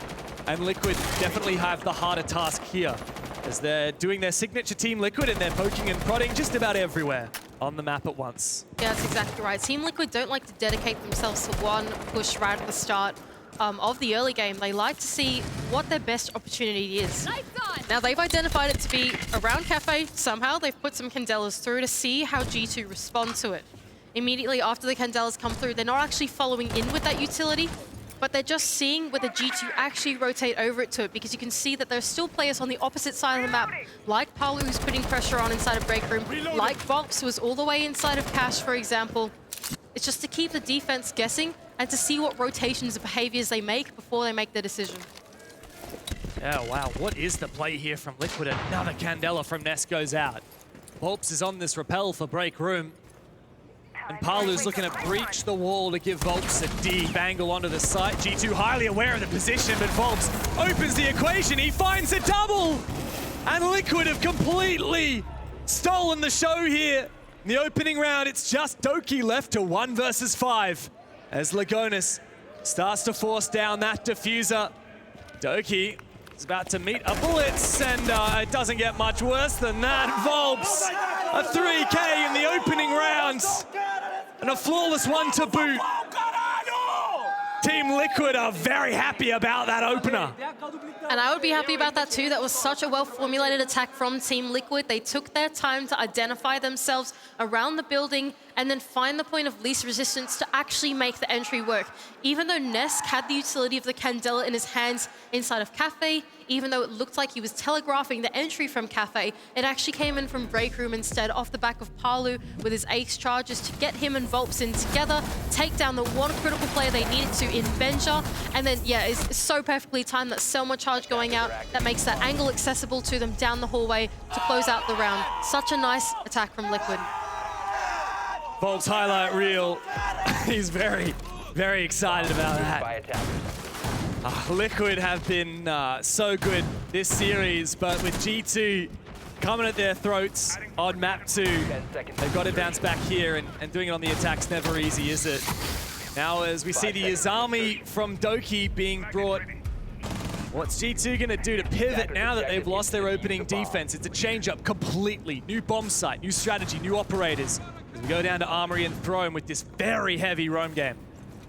and Liquid definitely have the harder task here, as they're doing their signature Team Liquid and they're poking and prodding just about everywhere on the map at once. Yeah, that's exactly right. Team Liquid don't like to dedicate themselves to one push right at the start of the early game. They like to see what their best opportunity is. Now, they've identified it to be around Cafe. Somehow, they've put some Candelas through to see how G2 respond to it. Immediately after the Candelas come through, they're not actually following in with that utility, but they're just seeing whether G2 actually rotate over it to it, because you can see that there's still players on the opposite side of the map, like Palu, who's putting pressure on inside of Break Room, like Vox, who was all the way inside of Cash, for example. It's just to keep the defense guessing and to see what rotations and behaviors they make before they make their decision. Yeah, wow, what is the play here from Liquid? Another Candela from Ness goes out. Volps is on this rappel for Break Room. And Palu's looking to breach the wall to give Volps a deep angle onto the site. G2 highly aware of the position, but Volps opens the equation. He finds a double! And Liquid have completely stolen the show here. In the opening round, it's just Doki left to 1 versus 5. as Lagonis starts to force down that diffuser. Doki is about to meet a bullets, and it doesn't get much worse than that. Volps, a 3K in the opening rounds, and a flawless one to boot. Team Liquid are very happy about that opener. And I would be happy about that too. That was such a well-formulated attack from Team Liquid. They took their time to identify themselves around the building and then find the point of least resistance to actually make the entry work. Even though Nesk had the utility of the Candela in his hands inside of Cafe, even though it looked like he was telegraphing the entry from Cafe, it actually came in from Break Room instead, off the back of Palu with his ace charges to get him and Volps in together, take down the one critical player they needed to in Benja, and then, yeah, it's so perfectly timed that Selma charge going out that makes that angle accessible to them down the hallway to close out the round. Such a nice attack from Liquid. Volps highlight reel. He's very, very excited about that. Liquid have been so good this series, but with G2 coming at their throats on map 2, they've got to bounce back here, and doing it on the attack's never easy, is it? Now, as we see the Izami from Doki being brought, what's G2 gonna do to pivot now that they've lost their opening defense? It's a change-up completely. New bomb site, new strategy, new operators. As we go down to Armory and Throne with this very heavy roam game.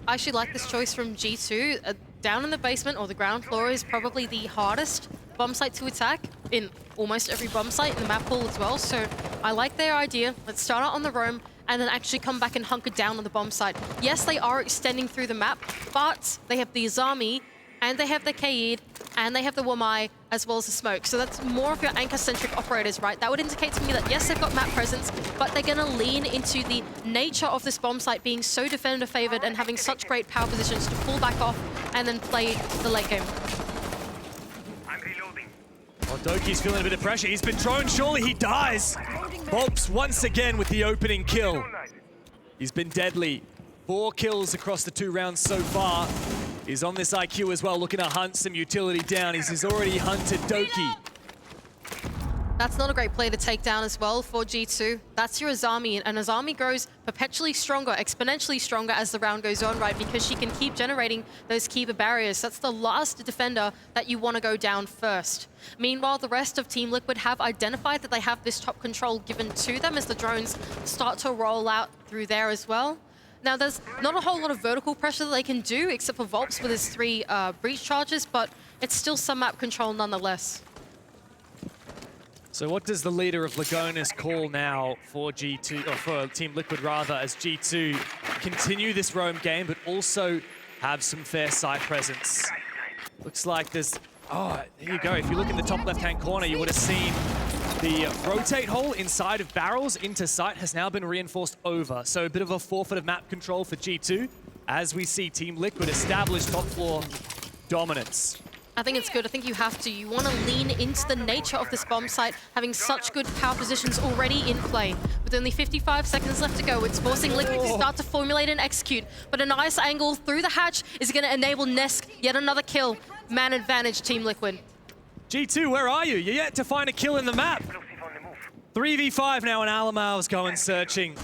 I actually like this choice from G2. Down in the basement or the ground floor is probably the hardest bomb site to attack in almost every bomb site in the map pool as well. So I like their idea. Let's start out on the roam and then actually come back and hunker down on the bomb site. Yes, they are extending through the map, but they have the Izami, and they have the Kaid, and they have the Wamai, as well as the Smoke. So that's more of your anchor-centric operators, right? That would indicate to me that, yes, they've got map presence, but they're going to lean into the nature of this bomb site being so defender-favored and having such great power positions to pull back off and then play the late game. Well, Doki's feeling a bit of pressure. He's been thrown. Surely he dies. Volps once again with the opening kill. He's been deadly. 4 kills across the 2 rounds so far. He's on this IQ as well, looking to hunt some utility down. He's already hunted Doki. That's not a great play to take down as well for G2. That's your Izami, and Izami grows perpetually stronger, exponentially stronger as the round goes on, right? Because she can keep generating those Kiba barriers. That's the last defender that you want to go down first. Meanwhile, the rest of Team Liquid have identified that they have this top control given to them as the drones start to roll out through there as well. Now, there's not a whole lot of vertical pressure that they can do, except for Volps with his 3 breach charges, but it's still some map control nonetheless. So what does the leader of Lagonis call now for G2, or for Team Liquid rather, as G2 continue this roam game, but also have some fair site presence? Looks like there's, oh, there you go. If you look in the top left-hand corner, you would have seen the rotate hole inside of barrels into site has now been reinforced over. So a bit of a forfeit of map control for G2 as we see Team Liquid establish top floor dominance. I think it's good. I think you have to. You want to lean into the nature of this bomb site, having such good power positions already in play. With only 55 seconds left to go, it's forcing Liquid to start to formulate and execute. But a nice angle through the hatch is going to enable Nesk yet another kill. Man advantage, Team Liquid. G2, where are you? You're yet to find a kill in the map. 3v5 now, and Alamau's going searching.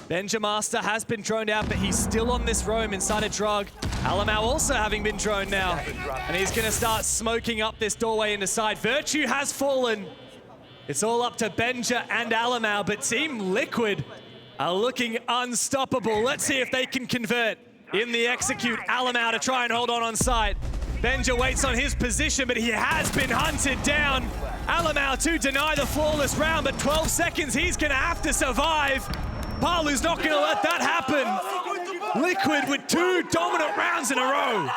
Benja Master has been droned out, but he's still on this roam inside a drug. Alamau also having been droned now, and he's going to start smoking up this doorway into side. Virtue has fallen. It's all up to Benja and Alamau, but Team Liquid are looking unstoppable. Let's see if they can convert in the execute. Alamau to try and hold on site. Benja waits on his position, but he has been hunted down. Alamau to deny the flawless round, but 12 seconds, he's going to have to survive. Palu's not going to let that happen. Liquid with 2 dominant rounds in a row.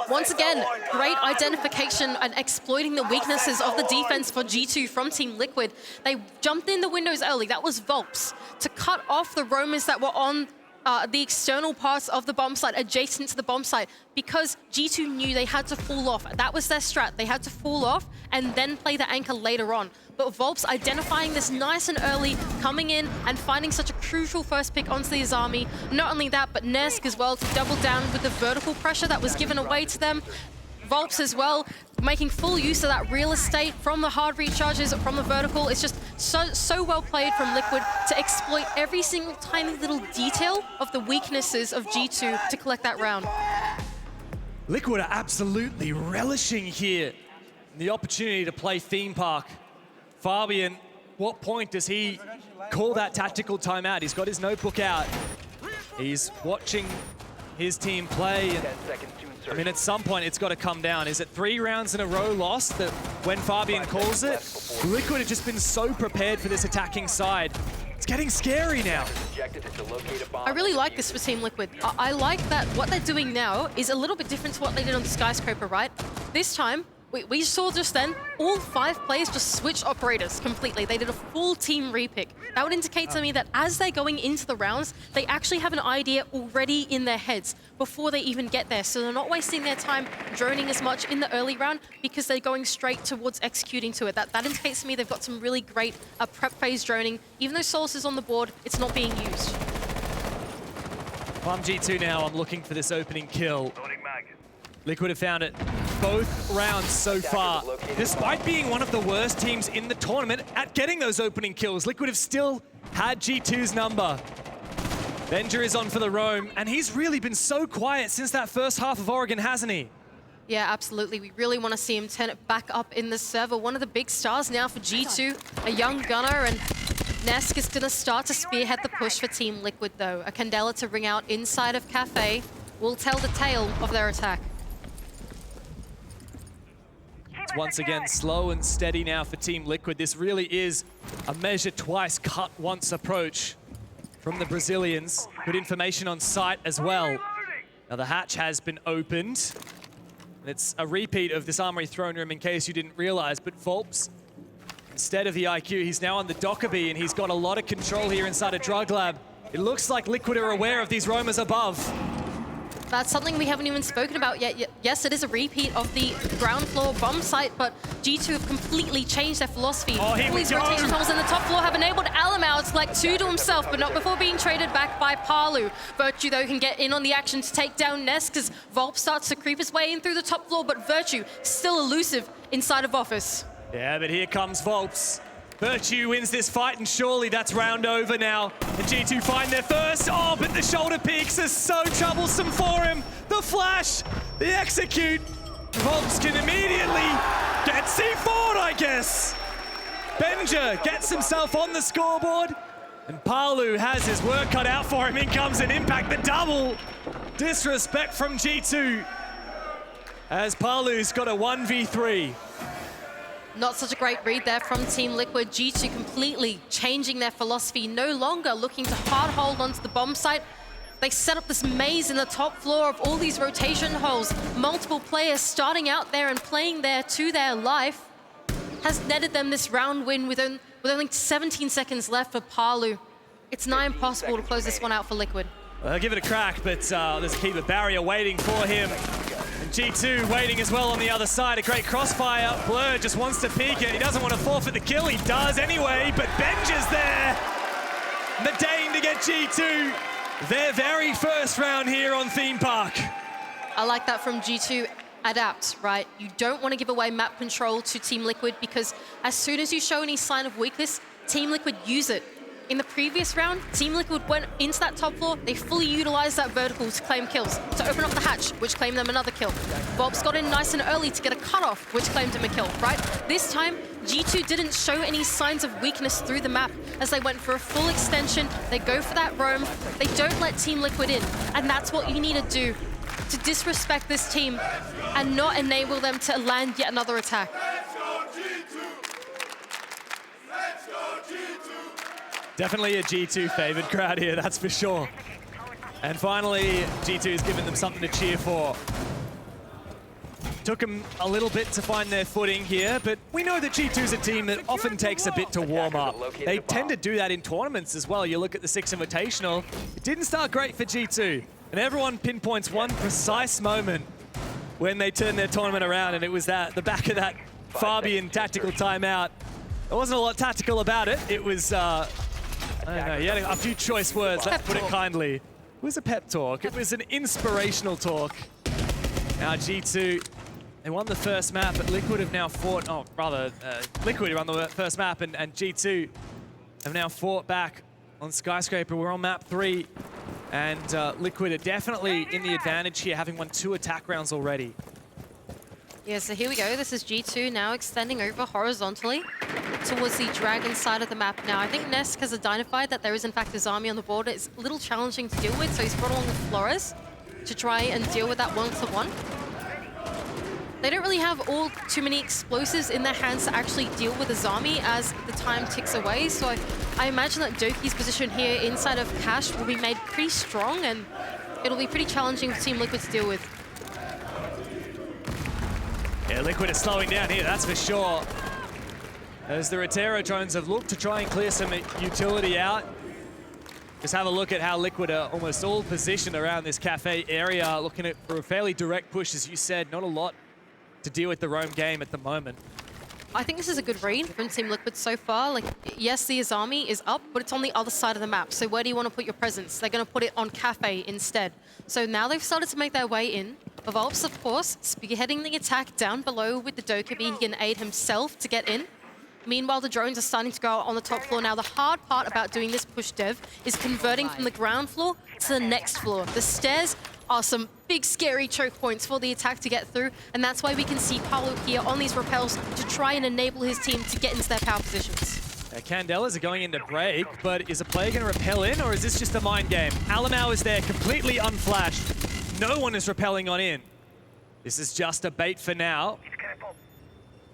Once again, great identification and exploiting the weaknesses of the defense for G2 from Team Liquid. They jumped in the windows early. That was Volps to cut off the roamers that were on the external parts of the bomb site, adjacent to the bomb site, because G2 knew they had to fall off. That was their strat. They had to fall off and then play the anchor later on. But Volps identifying this nice and early, coming in and finding such a crucial first pick onto the Izami. Not only that, but Nesk as well to double down with the vertical pressure that was given away to them. Volps as well, making full use of that real estate from the hard recharges, from the vertical. It's just so well played from Liquid to exploit every single tiny little detail of the weaknesses of G2 to collect that round. Liquid are absolutely relishing here the opportunity to play theme park. Fabian, what point does he call that tactical timeout? He's got his notebook out. He's watching his team play. And, I mean, at some point, it's got to come down. Is it 3 rounds in a row lost that when Fabian calls it? Liquid have just been so prepared for this attacking side. It's getting scary now. I really like this for Team Liquid. I like that what they're doing now is a little bit different to what they did on the Skyscraper, right? This time, we saw just then, all 5 players just switched operators completely. They did a full team repick. That would indicate to me that as they're going into the rounds, they actually have an idea already in their heads before they even get there. So they're not wasting their time droning as much in the early round because they're going straight towards executing to it. That indicates to me they've got some really great prep phase droning. Even though Source is on the board, it's not being used. Well, I'm G2 now. I'm looking for this opening kill. Liquid have found it both rounds so far. Despite being one of the worst teams in the tournament at getting those opening kills, Liquid have still had G2's number. Benja is on for the roam, and he's really been so quiet since that first half of Oregon, hasn't he? Yeah, absolutely. We really want to see him turn it back up in the server. One of the big stars now for G2, a young gunner, and Nesk is going to start to spearhead the push for Team Liquid, though. A Candela to ring out inside of Cafe will tell the tale of their attack. It's once again slow and steady now for Team Liquid. This really is a measure twice, cut once approach from the Brazilians. Good information on site as well. Now the hatch has been opened. It's a repeat of this Armory throne room in case you didn't realize, but Volps, instead of the IQ, he's now on the Dockerby and he's got a lot of control here inside a drug lab. It looks like Liquid are aware of these roamers above. That's something we haven't even spoken about yet. Yes, it is a repeat of the ground floor bomb site, but G2 have completely changed their philosophy. Oh, here all we these go. rotation tunnels in the top floor have enabled Alamau to like 2 to himself, but not before being traded back by Palu. Virtue, though, can get in on the action to take down Nesk as Volp starts to creep his way in through the top floor, but Virtue still elusive inside of Office. Yeah, but here comes Volps. Virtue wins this fight, and surely that's round over now. And G2 find their first. Oh, but the shoulder peaks are so troublesome for him. The flash, the execute. Volps can immediately get C4'd, I guess. Benja gets himself on the scoreboard, and Palu has his work cut out for him. In comes an impact, the double. Disrespect from G2, as Palu's got a 1v3. Not such a great read there from Team Liquid. G2 completely changing their philosophy, no longer looking to hard hold onto the bomb site. They set up this maze in the top floor of all these rotation holes. Multiple players starting out there and playing there to their life has netted them this round win with only 17 seconds left for Palu. It's nigh impossible to close this one out for Liquid. Well, give it a crack, but there's a keeper barrier waiting for him. And G2 waiting as well on the other side. A great crossfire. Blur just wants to peek it. He doesn't want to forfeit the kill. He does anyway, but Benja's there. Medane to get G2 their very first round here on Theme Park. I like that from G2. Adapt, right? You don't want to give away map control to Team Liquid because as soon as you show any sign of weakness, Team Liquid use it. In the previous round, Team Liquid went into that top floor. They fully utilized that vertical to claim kills, to open up the hatch, which claimed them another kill. Volps got in nice and early to get a cutoff, which claimed him a kill, right? This time, G2 didn't show any signs of weakness through the map as they went for a full extension. They go for that roam. They don't let Team Liquid in, and that's what you need to do to disrespect this team and not enable them to land yet another attack. Definitely a G2 favored crowd here, that's for sure. And finally, G2 has given them something to cheer for. Took them a little bit to find their footing here, but we know that G2's a team that often takes a bit to warm up. They tend to do that in tournaments as well. You look at the Six Invitational, it didn't start great for G2. And everyone pinpoints one precise moment when they turned their tournament around, and it was the back of that Fabian tactical timeout. There wasn't a lot tactical about it. It was, I don't know, he had a few choice words, let's put it kindly. It was a pep talk. It was an inspirational talk. Now G2 They won the first map, but Liquid have now fought, Liquid won the first map, and G2 have now fought back on Skyscraper. We're on map 3, and Liquid are definitely in the advantage here, having won 2 attack rounds already. Yeah, so here we go. This is G2 now extending over horizontally towards the Dragon side of the map now. I think Nesk has identified that there is in fact his army on the border. It's a little challenging to deal with, so he's brought along the Flores to try and deal with that one-to-one. They don't really have too many explosives in their hands to actually deal with his army as the time ticks away, so I imagine that Doki's position here inside of Cash will be made pretty strong, and it'll be pretty challenging for Team Liquid to deal with. Yeah, Liquid is slowing down here, that's for sure. As the Rotero drones have looked to try and clear some utility out. Just have a look at how Liquid are almost all positioned around this cafe area, looking for a fairly direct push, as you said. Not a lot to deal with the roam game at the moment. I think this is a good read from Team Liquid so far. Like, yes, the Azami is up, but it's on the other side of the map. So where do you want to put your presence? They're going to put it on Cafe instead. So now they've started to make their way in. Volps, of course, spearheading the attack down below with the Dokkaebi. He can aid himself to get in. Meanwhile, the drones are starting to go on the top floor. Now, the hard part about doing this push dev is converting from the ground floor to the next floor. The stairs are some big, scary choke points for the attack to get through, and that's why we can see Paolo here on these rappels to try and enable his team to get into their power positions. Candelas are going into break, but is a player going to rappel in, or is this just a mind game? Alamau is there, completely unflashed. No one is rappelling on in. This is just a bait for now.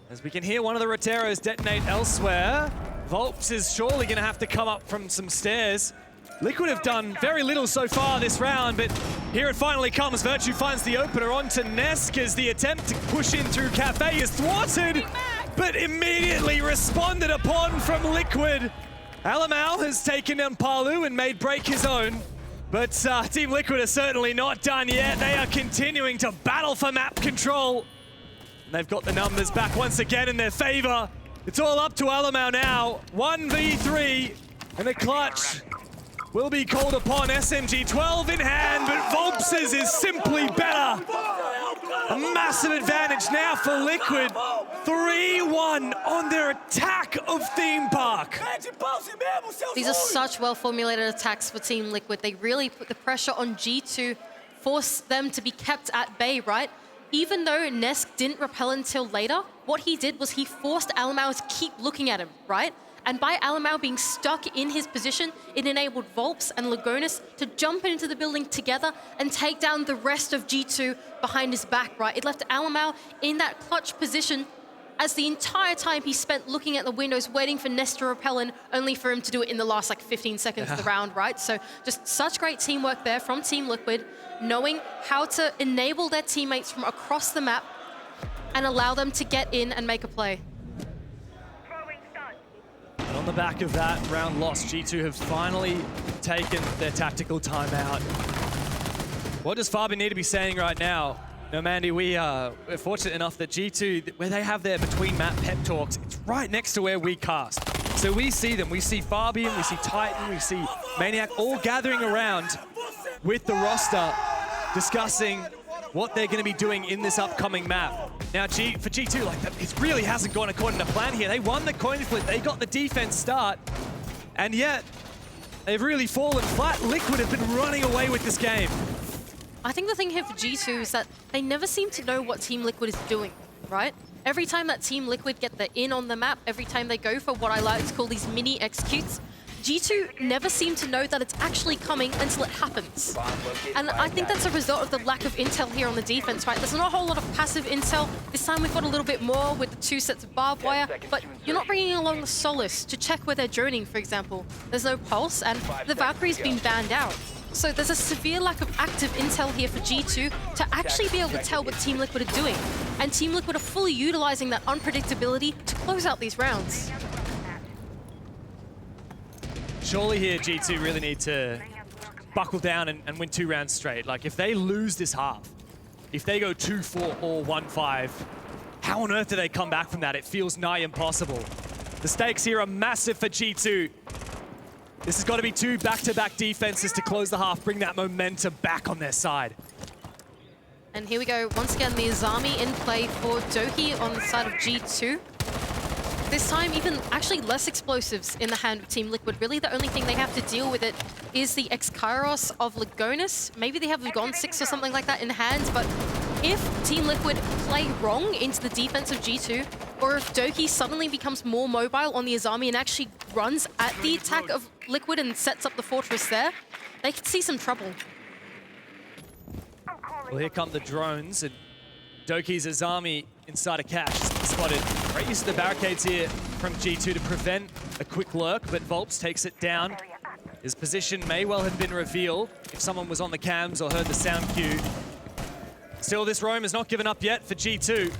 As we can hear one of the Roteros detonate elsewhere. Volps is surely going to have to come up from some stairs. Liquid have done very little so far this round, but here it finally comes. Virtue finds the opener onto Nesk as the attempt to push in through Cafe is thwarted, but immediately responded upon from Liquid. Alamau has taken down Palu and made break his own, but Team Liquid are certainly not done yet. They are continuing to battle for map control. And they've got the numbers back once again in their favor. It's all up to Alamau now. 1v3, and the clutch will be called upon. SMG 12 in hand, but Volps's is simply better. A massive advantage now for Liquid. 3-1 on their attack of Theme Park. These are such well-formulated attacks for Team Liquid. They really put the pressure on G2, force them to be kept at bay, right? Even though Nesk didn't repel until later, what he did was he forced Alamau to keep looking at him, right? And by Alamau being stuck in his position, it enabled Volps and Lagonis to jump into the building together and take down the rest of G2 behind his back, right? It left Alamau in that clutch position as the entire time he spent looking at the windows, waiting for Nesk to repel in, only for him to do it in the last like 15 seconds of the round, right? So just such great teamwork there from Team Liquid, knowing how to enable their teammates from across the map and allow them to get in and make a play. And on the back of that round loss, G2 have finally taken their tactical timeout. What does Fabi need to be saying right now? No, Mandy, we're fortunate enough that G2, where they have their between map pep talks, it's right next to where we cast. So we see them. We see Fabian, we see Titan, we see Maniac all gathering around with the roster, discussing what they're going to be doing in this upcoming map. Now, for G2, like, it really hasn't gone according to plan here. They won the coin flip, they got the defense start, and yet they've really fallen flat. Liquid have been running away with this game. I think the thing here for G2 is that they never seem to know what Team Liquid is doing, right? Every time that Team Liquid get the in on the map, every time they go for what I like to call these mini executes, G2 never seem to know that it's actually coming until it happens. And I think that's a result of the lack of intel here on the defense, right? There's not a whole lot of passive intel. This time we've got a little bit more with the 2 sets of barbed wire, but you're not bringing along the Solace to check where they're droning, for example. There's no pulse, and the Valkyrie's been banned out. So there's a severe lack of active intel here for G2 to actually be able to tell what Team Liquid are doing. And Team Liquid are fully utilizing that unpredictability to close out these rounds. Surely here, G2 really need to buckle down and win 2 rounds straight. Like, if they lose this half, if they go 2-4 or 1-5, how on earth do they come back from that? It feels nigh impossible. The stakes here are massive for G2. This has got to be 2 back-to-back defenses to close the half, bring that momentum back on their side. And here we go, once again, the Azami in play for Doki on the side of G2. This time, even actually less explosives in the hand of Team Liquid. Really, the only thing they have to deal with it is the X-Kairos of Legonis. Maybe they have Gon 6 or something like that in hand, but if Team Liquid play wrong into the defense of G2, or if Doki suddenly becomes more mobile on the Azami and actually runs at the attack of Liquid and sets up the fortress there, they could see some trouble. Well, here come the drones, and Doki's Azami inside a cache spotted. Great use of the barricades here from G2 to prevent a quick lurk, but Volps takes it down. His position may well have been revealed if someone was on the cams or heard the sound cue. Still, this roam is not given up yet for G2.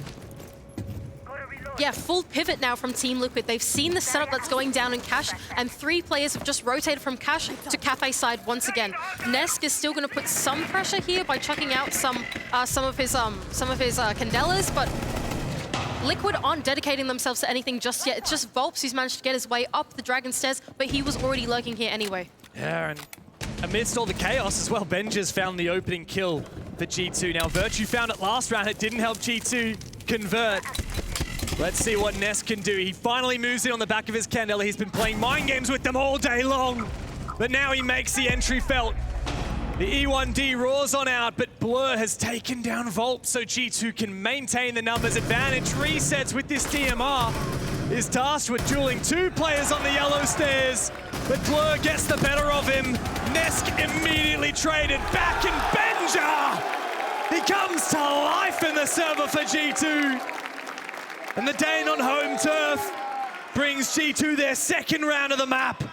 Yeah, full pivot now from Team Liquid. They've seen the setup that's going down in Cache, and 3 players have just rotated from Cache to Cafe side once again. Nesk is still going to put some pressure here by chucking out some of his Candelas, but Liquid aren't dedicating themselves to anything just yet. It's just Volps who's managed to get his way up the Dragon Stairs, but he was already lurking here anyway. Yeah, and amidst all the chaos as well, Benja's found the opening kill for G2. Now, Virtue found it last round. It didn't help G2 convert. Let's see what Nesk can do. He finally moves in on the back of his Candela. He's been playing mind games with them all day long, but now he makes the entry felt. The E1D roars on out, but Blur has taken down Volp, so G2 can maintain the numbers advantage. Resets with this DMR is tasked with dueling 2 players on the yellow stairs, but Blur gets the better of him. Nesk immediately traded back, and Benja! He comes to life in the server for G2. And the Dane on home turf brings G2 their 2nd round of the map.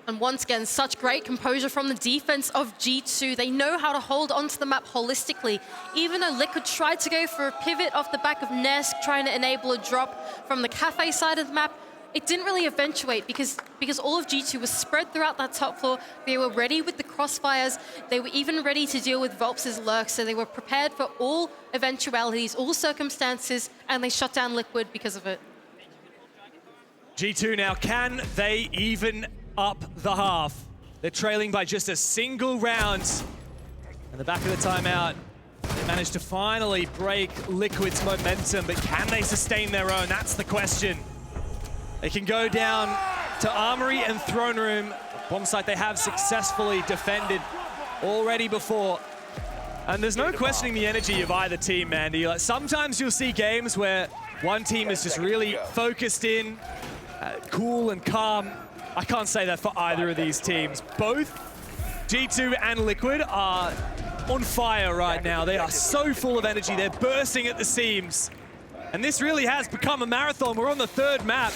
And once again, such great composure from the defense of G2. They know how to hold onto the map holistically. Even though Liquid tried to go for a pivot off the back of Nesk, trying to enable a drop from the Cafe side of the map, it didn't really eventuate because all of G2 was spread throughout that top floor. They were ready with the crossfires. They were even ready to deal with Volps' lurk, so they were prepared for all eventualities, all circumstances, and they shut down Liquid because of it. G2 now, can they even up the half? They're trailing by just a single round. In the back of the timeout, they managed to finally break Liquid's momentum, but can they sustain their own? That's the question. They can go down to Armory and Throne Room, bomb site they have successfully defended already before. And there's no questioning the energy of either team, Mandy. Like, sometimes you'll see games where one team is just really focused in, cool and calm. I can't say that for either of these teams. Both G2 and Liquid are on fire right now. They are so full of energy. They're bursting at the seams. And this really has become a marathon. We're on the 3rd map.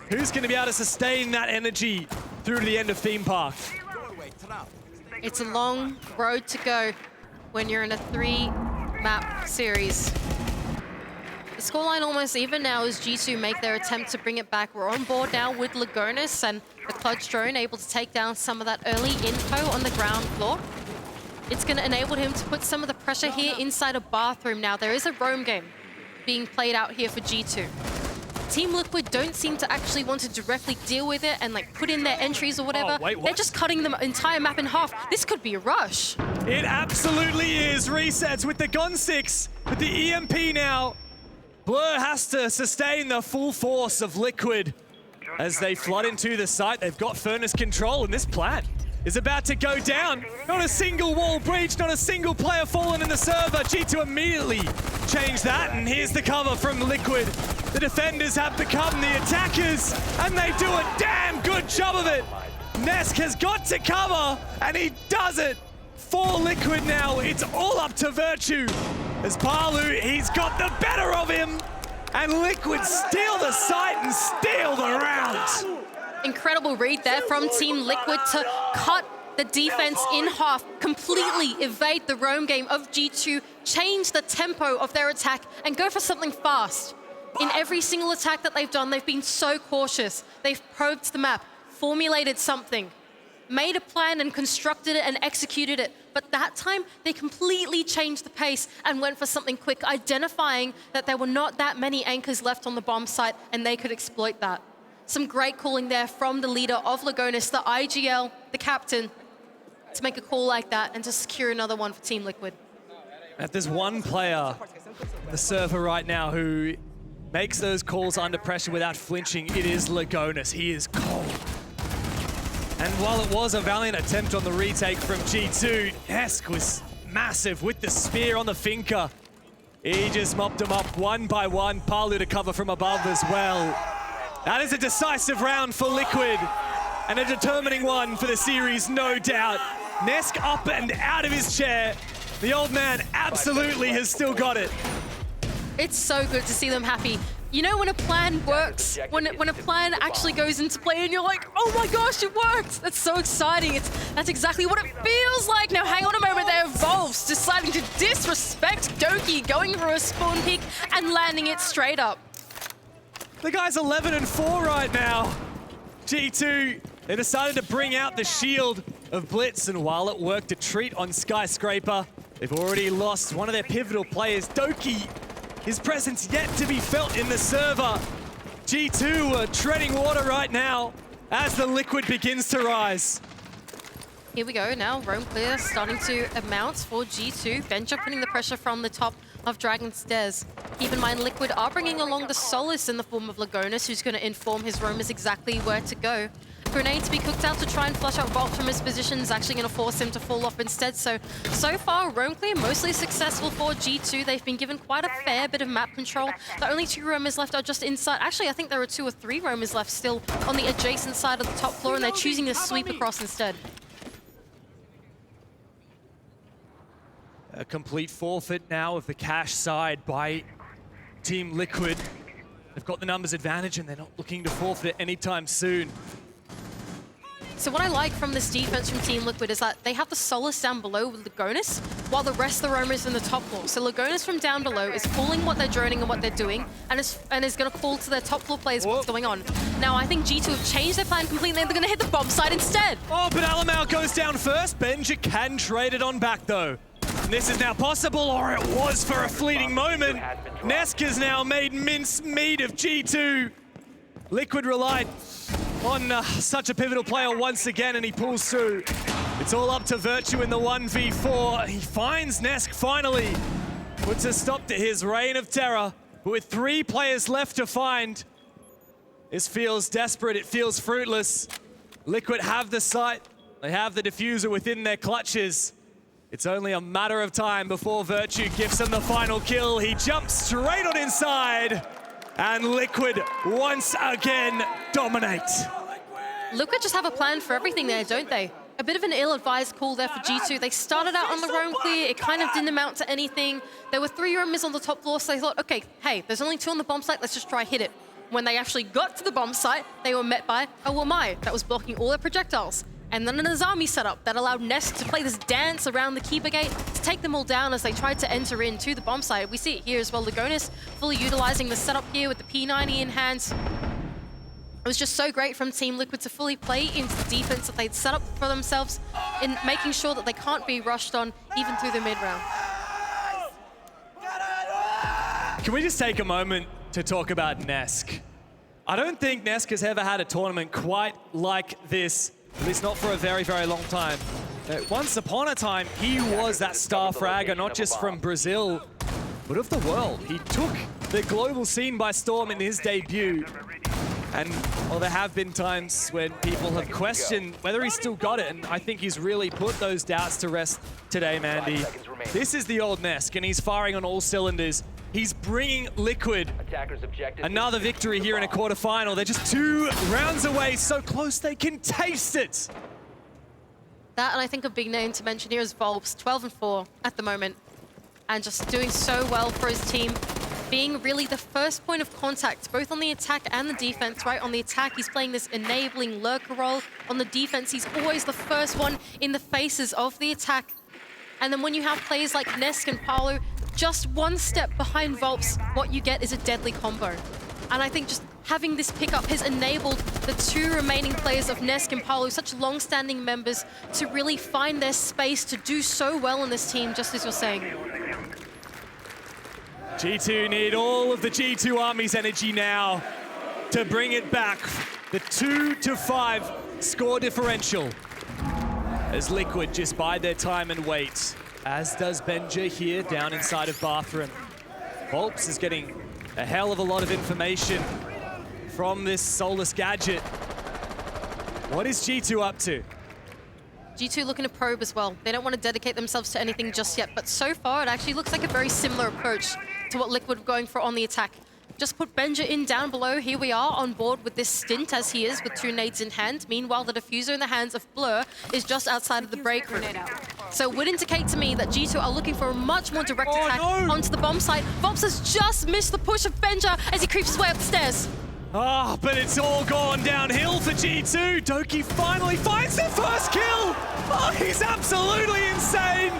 Who's going to be able to sustain that energy through to the end of Theme Park? It's a long road to go when you're in a 3-map series. The scoreline almost even now as G2 make their attempt to bring it back. We're on board now with Legonis and the Clutch drone able to take down some of that early info on the ground floor. It's going to enable him to put some of the pressure here inside a bathroom now. There is a roam game being played out here for G2. Team Liquid don't seem to actually want to directly deal with it and like put in their entries or whatever. Oh, wait, what? They're just cutting the entire map in half. This could be a rush. It absolutely is. Resets with the Gon 6, with the EMP now. Blur has to sustain the full force of Liquid as they flood into the site. They've got Furnace control, and this plant is about to go down. Not a single wall breach, not a single player fallen in the server. G2 immediately changed that, and here's the cover from Liquid. The defenders have become the attackers, and they do a damn good job of it. Nesk has got to cover, and he does it for Liquid now. It's all up to Virtue. As Palu, he's got the better of him, and Liquid steal the site and steal the round. Incredible read there from Team Liquid to cut the defense in half, completely evade the roam game of G2, change the tempo of their attack, and go for something fast. In every single attack that they've done, they've been so cautious. They've probed the map, formulated something, made a plan and constructed it and executed it. But that time, they completely changed the pace and went for something quick, identifying that there were not that many anchors left on the bomb site, and they could exploit that. Some great calling there from the leader of Legonis, the IGL, the captain, to make a call like that and to secure another one for Team Liquid. If there's one player, the server right now, who makes those calls under pressure without flinching, it is Lagonis. He is cold. And while it was a valiant attempt on the retake from G2, Nesk was massive with the spear on the Finca. He just mopped him up one by one. Palu to cover from above as well. That is a decisive round for Liquid, and a determining one for the series, no doubt. Nesk up and out of his chair. The old man absolutely has still got it. It's so good to see them happy. You know when a plan works, when a plan actually goes into play and you're like, oh my gosh, it worked. That's so exciting. That's exactly what it feels like. Now hang on a moment, there Volves deciding to disrespect Doki, going for a spawn peek and landing it straight up. The guy's 11-4 right now. G2, they decided to bring out the shield of Blitz, and while it worked a treat on Skyscraper, they've already lost one of their pivotal players, Doki. His presence yet to be felt in the server. G2 are treading water right now as the Liquid begins to rise. Here we go now, roam clear starting to amount for G2. Venture putting the pressure from the top of Dragon's Stairs. Keep in mind, Liquid are bringing along the Solace in the form of Lagonis, who's going to inform his roamers exactly where to go. Grenade to be cooked out to try and flush out Vault from his position is actually going to force him to fall off instead. So far, roam clear mostly successful for G2. They've been given quite a fair bit of map control. The only 2 roamers left are just inside. Actually, I think there are 2 or 3 roamers left still on the adjacent side of the top floor, and they're choosing to sweep across instead. A complete forfeit now of the cash side by Team Liquid. They've got the numbers advantage and they're not looking to forfeit it anytime soon. So what I like from this defense from Team Liquid is that they have the Solace down below with Lagonis, while the rest of the roamers in the top floor. So Lagonis from down below is calling what they're droning and what they're doing, and is going to call to their top floor players what's going on. Now I think G2 have changed their plan completely, and they're going to hit the bomb site instead. Oh, but Alamau goes down first. Benja can trade it on back though. And this is now possible, or it was for a fleeting moment. Nesk has now made mincemeat of G2. Liquid relied on such a pivotal player once again, and he pulls through. It's all up to Virtue in the 1v4. He finds Nesk finally. Puts a stop to his reign of terror. But with 3 players left to find, this feels desperate, it feels fruitless. Liquid have the site, they have the diffuser within their clutches. It's only a matter of time before Virtue gives him the final kill. He jumps straight on inside, and Liquid once again dominate. Liquid just have a plan for everything there, don't they? A bit of an ill-advised call there for G2. They started out on the roam clear. It kind of didn't amount to anything. There were 3 roamers on the top floor, so they thought, okay, hey, there's only 2 on the bomb site. Let's just try hit it. When they actually got to the bomb site, they were met by a Wamai that was blocking all their projectiles. And then an Azami setup that allowed Nesk to play this dance around the Keeper Gate to take them all down as they tried to enter into the bomb site. We see it here as well. Lagonis fully utilizing the setup here with the P90 in hand. It was just so great from Team Liquid to fully play into the defense that they'd set up for themselves in making sure that they can't be rushed on even through the mid-round. Can we just take a moment to talk about Nesk? I don't think Nesk has ever had a tournament quite like this. At least not for a very, very long time. Once upon a time, he was that star fragger, not just from Brazil, but of the world. He took the global scene by storm in his debut. And well, there have been times when people have questioned whether he's still got it, and I think he's really put those doubts to rest today, Mandy. This is the old Nesk, and he's firing on all cylinders. He's bringing Liquid another victory here in a quarterfinal. They're just 2 rounds away, so close they can taste it. That, and I think a big name to mention here is Volves, 12-4 at the moment, and just doing so well for his team, being really the first point of contact, both on the attack and the defense, right? On the attack, he's playing this enabling lurker role. On the defense, he's always the first one in the faces of the attack. And then when you have players like Nesk and Palu, just 1 step behind Volps, what you get is a deadly combo. And I think just having this pickup has enabled the 2 remaining players of Nesk and Palu, such long-standing members, to really find their space to do so well in this team, just as you're saying. G2 need all of the G2 Army's energy now to bring it back. The 2-5 score differential as Liquid just bide their time and wait. as does Benja here down inside of Bathroom. Volps is getting a hell of a lot of information from this Solus gadget. What is G2 up to? G2 looking to probe as well. They don't want to dedicate themselves to anything just yet, but so far it actually looks like a very similar approach to what Liquid were going for on the attack. Just put Benja in down below. Here we are on board with this stint as he is with 2 nades in hand. Meanwhile, the diffuser in the hands of Blur is just outside of the break room. So it would indicate to me that G2 are looking for a much more direct attack onto the bomb site. Volps has just missed the push of Benja as he creeps his way up the stairs. Ah, but it's all gone downhill for G2. Doki finally finds their first kill. Oh, he's absolutely insane.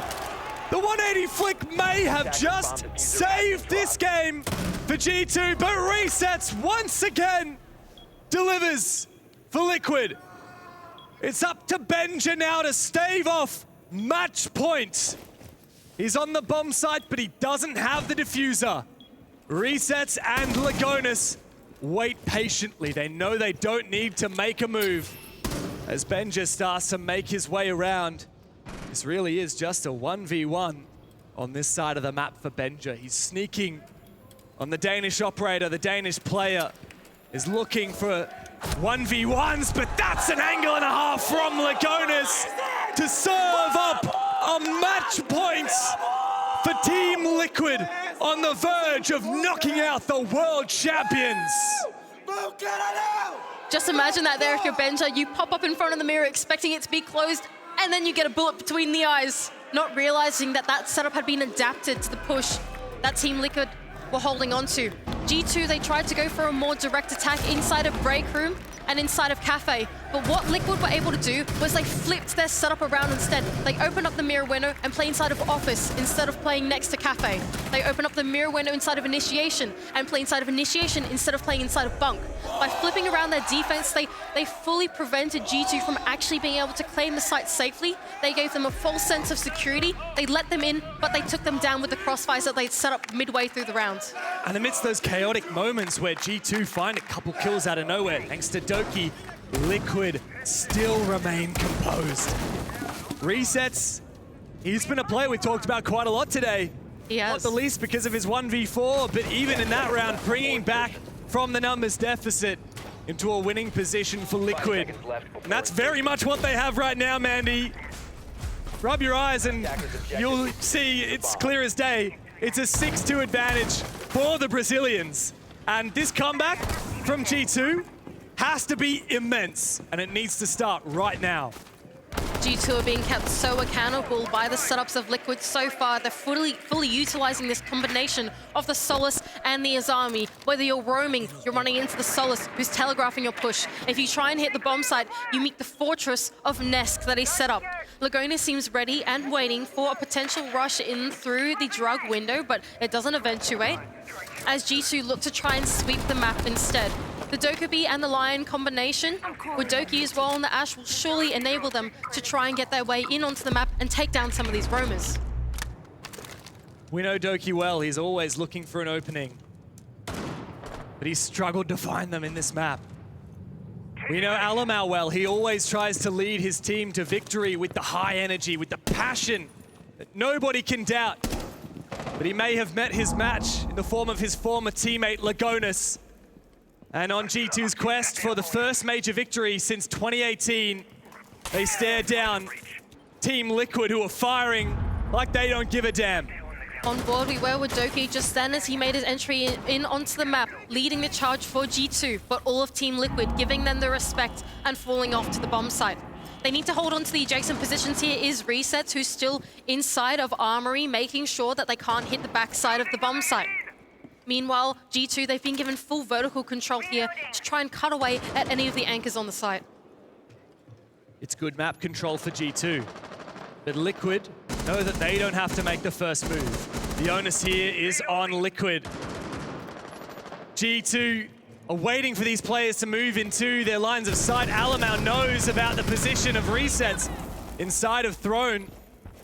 The 180 flick may have just saved this game for G2, but Resets once again delivers for Liquid. It's up to Benja now to stave off match point. He's on the bomb site, but he doesn't have the diffuser. Resets and Lagonis wait patiently. They know they don't need to make a move. As Benja starts to make his way around, this really is just a 1v1 on this side of the map for Benja. He's sneaking on the Danish operator. The Danish player is looking for 1v1s, but that's an angle and a half from Lagonis to serve up a match point for Team Liquid on the verge of knocking out the world champions. Just imagine that there if you're Benja. You pop up in front of the mirror expecting it to be closed, and then you get a bullet between the eyes, not realizing that that setup had been adapted to the push that Team Liquid were holding on to. G2, they tried to go for a more direct attack inside of break room and inside of cafe, but what Liquid were able to do was they flipped their setup around instead. They opened up the mirror window and play inside of office instead of playing next to cafe. They opened up the mirror window inside of initiation and play inside of initiation instead of playing inside of bunk. By flipping around their defense, they fully prevented G2 from actually being able to claim the site safely. They gave them a false sense of security. They let them in, but they took them down with the crossfires that they'd set up midway through the round. And amidst those chaotic moments where G2 find a couple kills out of nowhere, thanks to Doki, Liquid still remain composed. Resets, he's been a player we talked about quite a lot today. Yes. Not the least because of his 1v4, but even in that round, bringing back from the numbers deficit into a winning position for Liquid. And that's very much what they have right now, Mandy. Rub your eyes and you'll see it's clear as day. It's a 6-2 advantage for the Brazilians. And this comeback from G2 has to be immense, and it needs to start right now. G2 are being kept so accountable by the setups of Liquid so far. They're fully utilizing this combination of the Solus and the Azami. Whether you're roaming, you're running into the Solus, who's telegraphing your push. If you try and hit the bomb site, you meet the fortress of Nesk that is set up. Lagonis seems ready and waiting for a potential rush in through the drug window, but it doesn't eventuate, as G2 look to try and sweep the map instead. The Dokkaebi and the Lion combination with Doki as well on the Ash will surely enable them to try and get their way in onto the map and take down some of these roamers. We know Doki well. He's always looking for an opening, but he's struggled to find them in this map. We know Alamau well. He always tries to lead his team to victory with the high energy, with the passion that nobody can doubt. But he may have met his match in the form of his former teammate, Lagonis. And on G2's quest for the first major victory since 2018, they stare down Team Liquid, who are firing like they don't give a damn. On board we were with Doki just then as he made his entry in onto the map, leading the charge for G2, but all of Team Liquid giving them the respect and falling off to the bomb site. They need to hold on to the adjacent positions. Here is Resets, who's still inside of Armory, making sure that they can't hit the backside of the bomb site. Meanwhile, G2, they've been given full vertical control here to try and cut away at any of the anchors on the site. It's good map control for G2, but Liquid know that they don't have to make the first move. The onus here is on Liquid. G2 are waiting for these players to move into their lines of sight. Alamau knows about the position of Resets inside of Throne,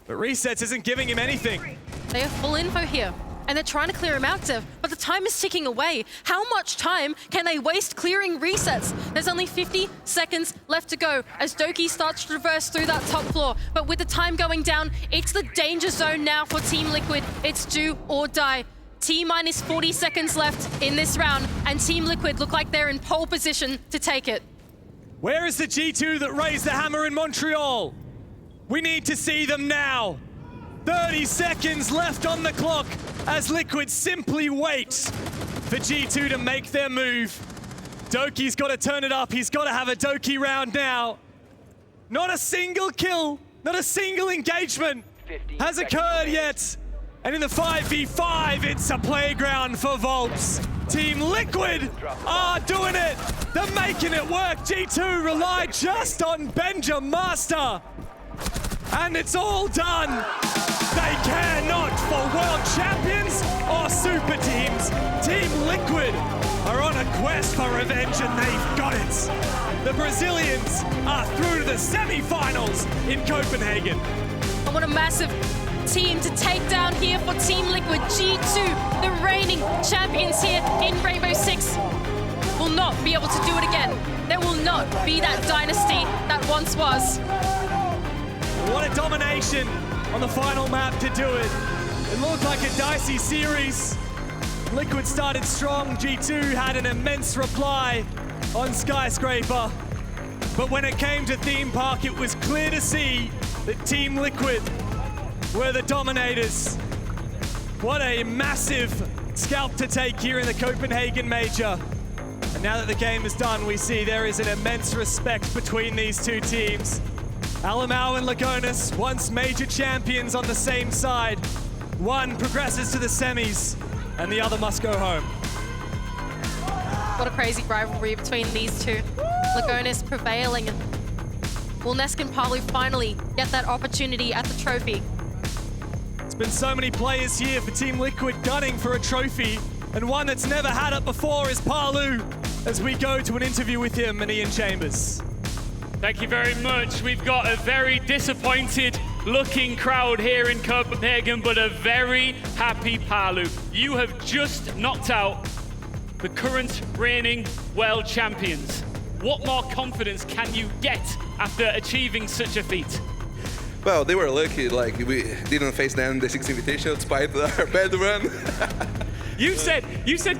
but Resets isn't giving him anything. They have full info here. and they're trying to clear him out, Dev, but the time is ticking away. How much time can they waste clearing resets? There's only 50 seconds left to go as Doki starts to traverse through that top floor, but with the time going down, it's the danger zone now for Team Liquid. It's do or die. T-minus 40 seconds left in this round, and Team Liquid look like they're in pole position to take it. Where is the G2 that raised the hammer in Montreal? We need to see them now. 30 seconds left on the clock as Liquid simply waits for G2 to make their move. Doki's got to turn it up. He's got to have a Doki round now. Not a single kill, not a single engagement has occurred yet. And in the 5v5, it's a playground for Volps. Team Liquid are doing it. They're making it work. G2 rely just on Benja Master. And it's all done. They care not for world champions or super teams. Team Liquid are on a quest for revenge and they've got it. The Brazilians are through to the semi-finals in Copenhagen. And what a massive team to take down here for Team Liquid. G2, the reigning champions here in Rainbow Six, will not be able to do it again. There will not be that dynasty that once was. What a domination on the final map to do it. It looked like a dicey series. Liquid started strong. G2 had an immense reply on Skyscraper. But when it came to Theme Park, it was clear to see that Team Liquid were the dominators. What a massive scalp to take here in the Copenhagen Major. And now that the game is done, we see there is an immense respect between these two teams. Alamau and Lagonis, once major champions on the same side. One progresses to the semis, and the other must go home. What a crazy rivalry between these two. Lagonis prevailing. Will Nesk and Palu finally get that opportunity at the trophy? It's been so many players here for Team Liquid gunning for a trophy, and one that's never had it before is Palu, as we go to an interview with him and Ian Chambers. Thank you very much. We've got a very disappointed looking crowd here in Copenhagen, but a very happy Palu. You have just knocked out the current reigning world champions. What more confidence can you get after achieving such a feat? Well, they were lucky, like we didn't face them in the 6th Invitational despite our bad run. You said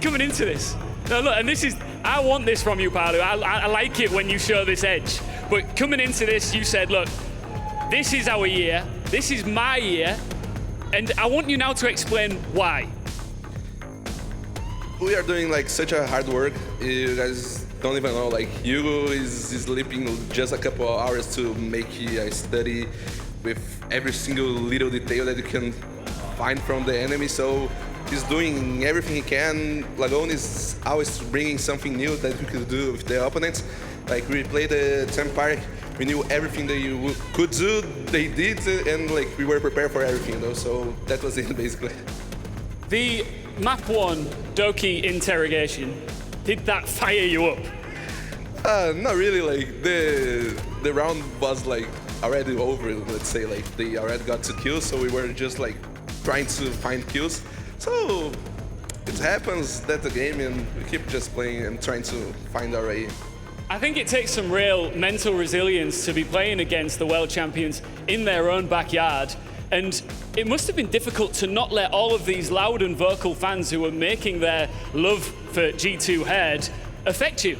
coming into this. Now look, and this is, I want this from you, Palu. I like it when you show this edge. But coming into this, you said, look, this is our year, this is my year, and I want you now to explain why. We are doing like such a hard work. You guys don't even know, like Hugo is sleeping just a couple of hours to make a study with every single little detail that you can find from the enemy. So he's doing everything he can. Lagon is always bringing something new that we could do with the opponents. Like we played the Theme Park, we knew everything that you could do, they did, and like we were prepared for everything though. So that was it basically. The map 1 Doki interrogation, did that fire you up? Not really, like the round was like already over, let's say, like they already got 2 kills, so we were just like trying to find kills. So it happens, that's the game, and we keep just playing and trying to find our way. I think it takes some real mental resilience to be playing against the world champions in their own backyard. And it must have been difficult to not let all of these loud and vocal fans who were making their love for G2 heard affect you.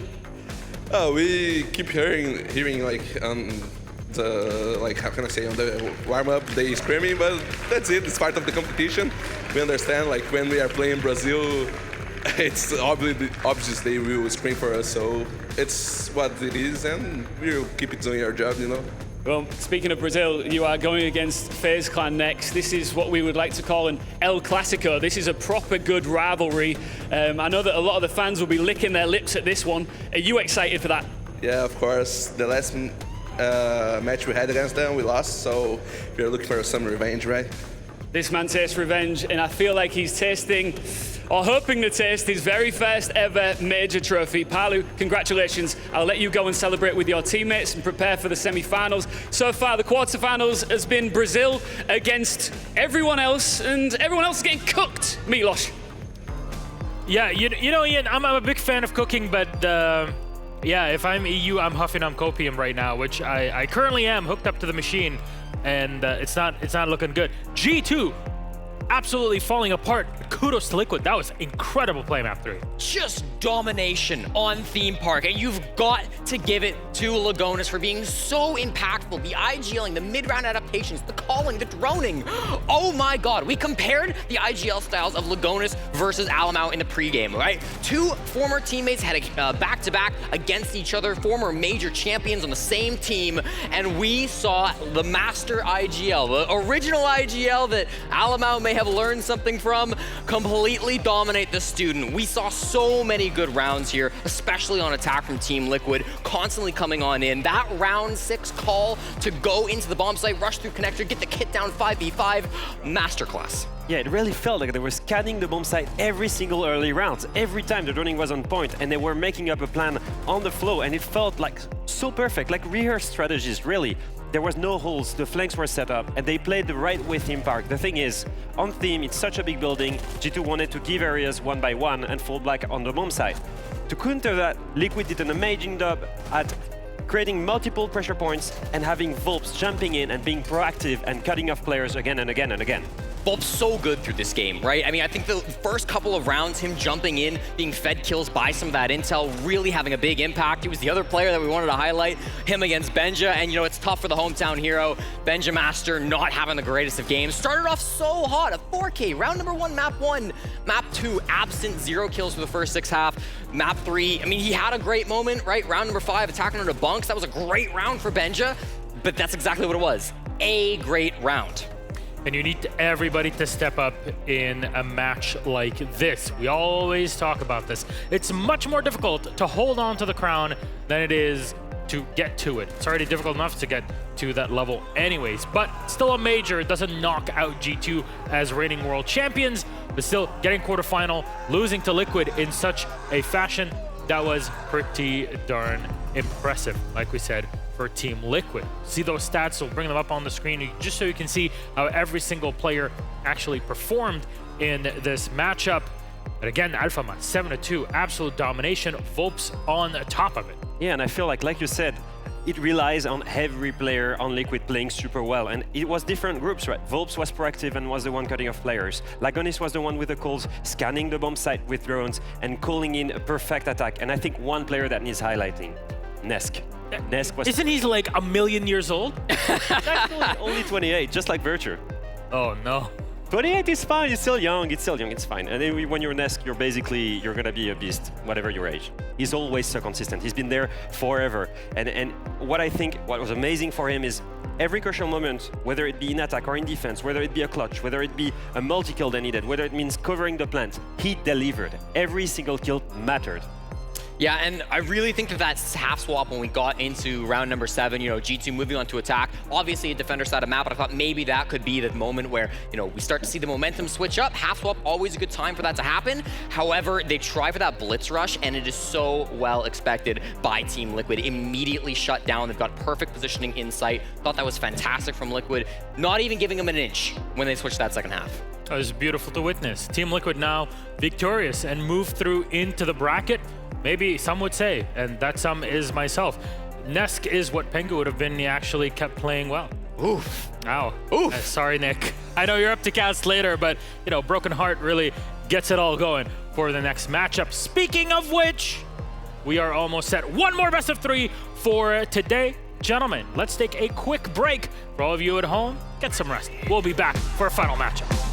Oh, we keep hearing like how can I say, on the warm-up, they screaming, but that's it, it's part of the competition. We understand, like when we are playing Brazil, it's obvious they will scream for us, so it's what it is, and we'll keep it doing our job, you know. Well, speaking of Brazil, you are going against FaZe Clan next. This is what we would like to call an El Clasico. This is a proper good rivalry. I know that a lot of the fans will be licking their lips at this one. Are you excited for that? Yeah, of course. The last match we had against them, we lost, so we're looking for some revenge, right? This man tastes revenge, and I feel like he's tasting are hoping to taste his very first ever major trophy. Palu, congratulations. I'll let you go and celebrate with your teammates and prepare for the semi-finals. So far, the quarterfinals has been Brazil against everyone else, and everyone else is getting cooked. Milos. Yeah, you know, Ian, I'm a big fan of cooking, but yeah, if I'm EU, I'm huffing on copium right now, which I currently am hooked up to the machine, and it's not looking good. G2 absolutely falling apart. Kudos to Liquid. That was incredible play map 3. Just domination on Theme Park, and you've got to give it to Lagonis for being so impactful. The IGLing, the mid-round adaptations, the calling, the droning. Oh my God, we compared the IGL styles of Lagonis versus Alamau in the pregame, right? Two former teammates had a back-to-back against each other, former major champions on the same team, and we saw the master IGL, the original IGL that Alamau may have learned something from, completely dominate the student. We saw so many good rounds here, especially on attack from Team Liquid, constantly coming on in. That round 6 call to go into the bomb site, rush through connector, get the kit down 5v5, masterclass. Yeah, it really felt like they were scanning the bomb site every single early round. Every time the droning was on point, and they were making up a plan on the flow, and it felt like so perfect, like rehearsed strategies, really. There was no holes, the flanks were set up, and they played the right way Theme Park. The thing is, on Theme, it's such a big building, G2 wanted to give areas one by one and fall back on the bomb site. To counter that, Liquid did an amazing job at creating multiple pressure points and having Volps jumping in and being proactive and cutting off players again and again and again. Volp's so good through this game, right? I mean, I think the first couple of rounds, him jumping in, being fed kills by some of that intel, really having a big impact. He was the other player that we wanted to highlight, him against Benja, and you know, it's tough for the hometown hero. Benja Master not having the greatest of games. Started off so hot, a 4K, round number 1, map 1. Map 2, absent, 0 kills for the first 6 half. Map 3, I mean, he had a great moment, right? Round number 5, attacking under bunks. That was a great round for Benja, but that's exactly what it was. A great round. And you need everybody to step up in a match like this. We always talk about this. It's much more difficult to hold on to the crown than it is to get to it. It's already difficult enough to get to that level anyways, but still a major. It doesn't knock out G2 as reigning world champions, but still getting quarterfinal, losing to Liquid in such a fashion, that was pretty darn impressive, like we said, for Team Liquid. See those stats, we'll bring them up on the screen just so you can see how every single player actually performed in this matchup. And again, Alphama, 7-2, absolute domination, Volps on top of it. Yeah, and I feel like you said, it relies on every player on Liquid playing super well, and it was different groups, right? Volps was proactive and was the one cutting off players. Lagonis was the one with the calls, scanning the bomb site with drones and calling in a perfect attack. And I think one player that needs highlighting, Nesk. Nesk was... Isn't he like a million years old? Actually, only 28, just like Virtue. Oh no. 28 is fine, it's still young, it's fine. And then when you're Nesk, you're gonna be a beast, whatever your age. He's always so consistent, he's been there forever. And what was amazing for him is every crucial moment, whether it be in attack or in defense, whether it be a clutch, whether it be a multi-kill they needed, whether it means covering the plant, he delivered. Every single kill mattered. Yeah, and I really think that half swap when we got into round number 7, you know, G2 moving on to attack, obviously a defender side of map, but I thought maybe that could be the moment where, you know, we start to see the momentum switch up. Half swap, always a good time for that to happen. However, they try for that blitz rush, and it is so well expected by Team Liquid. Immediately shut down. They've got perfect positioning in sight. Thought that was fantastic from Liquid, not even giving them an inch when they switched that second half. It was beautiful to witness. Team Liquid now victorious and move through into the bracket. Maybe some would say, and that some is myself, Nesk is what Pengu would have been. He actually kept playing well. Oof. Ow. Oof. Sorry, Nick. I know you're up to cast later, but, you know, Broken Heart really gets it all going for the next matchup. Speaking of which, we are almost set. One more best of 3 for today. Gentlemen, let's take a quick break. For all of you at home, get some rest. We'll be back for a final matchup.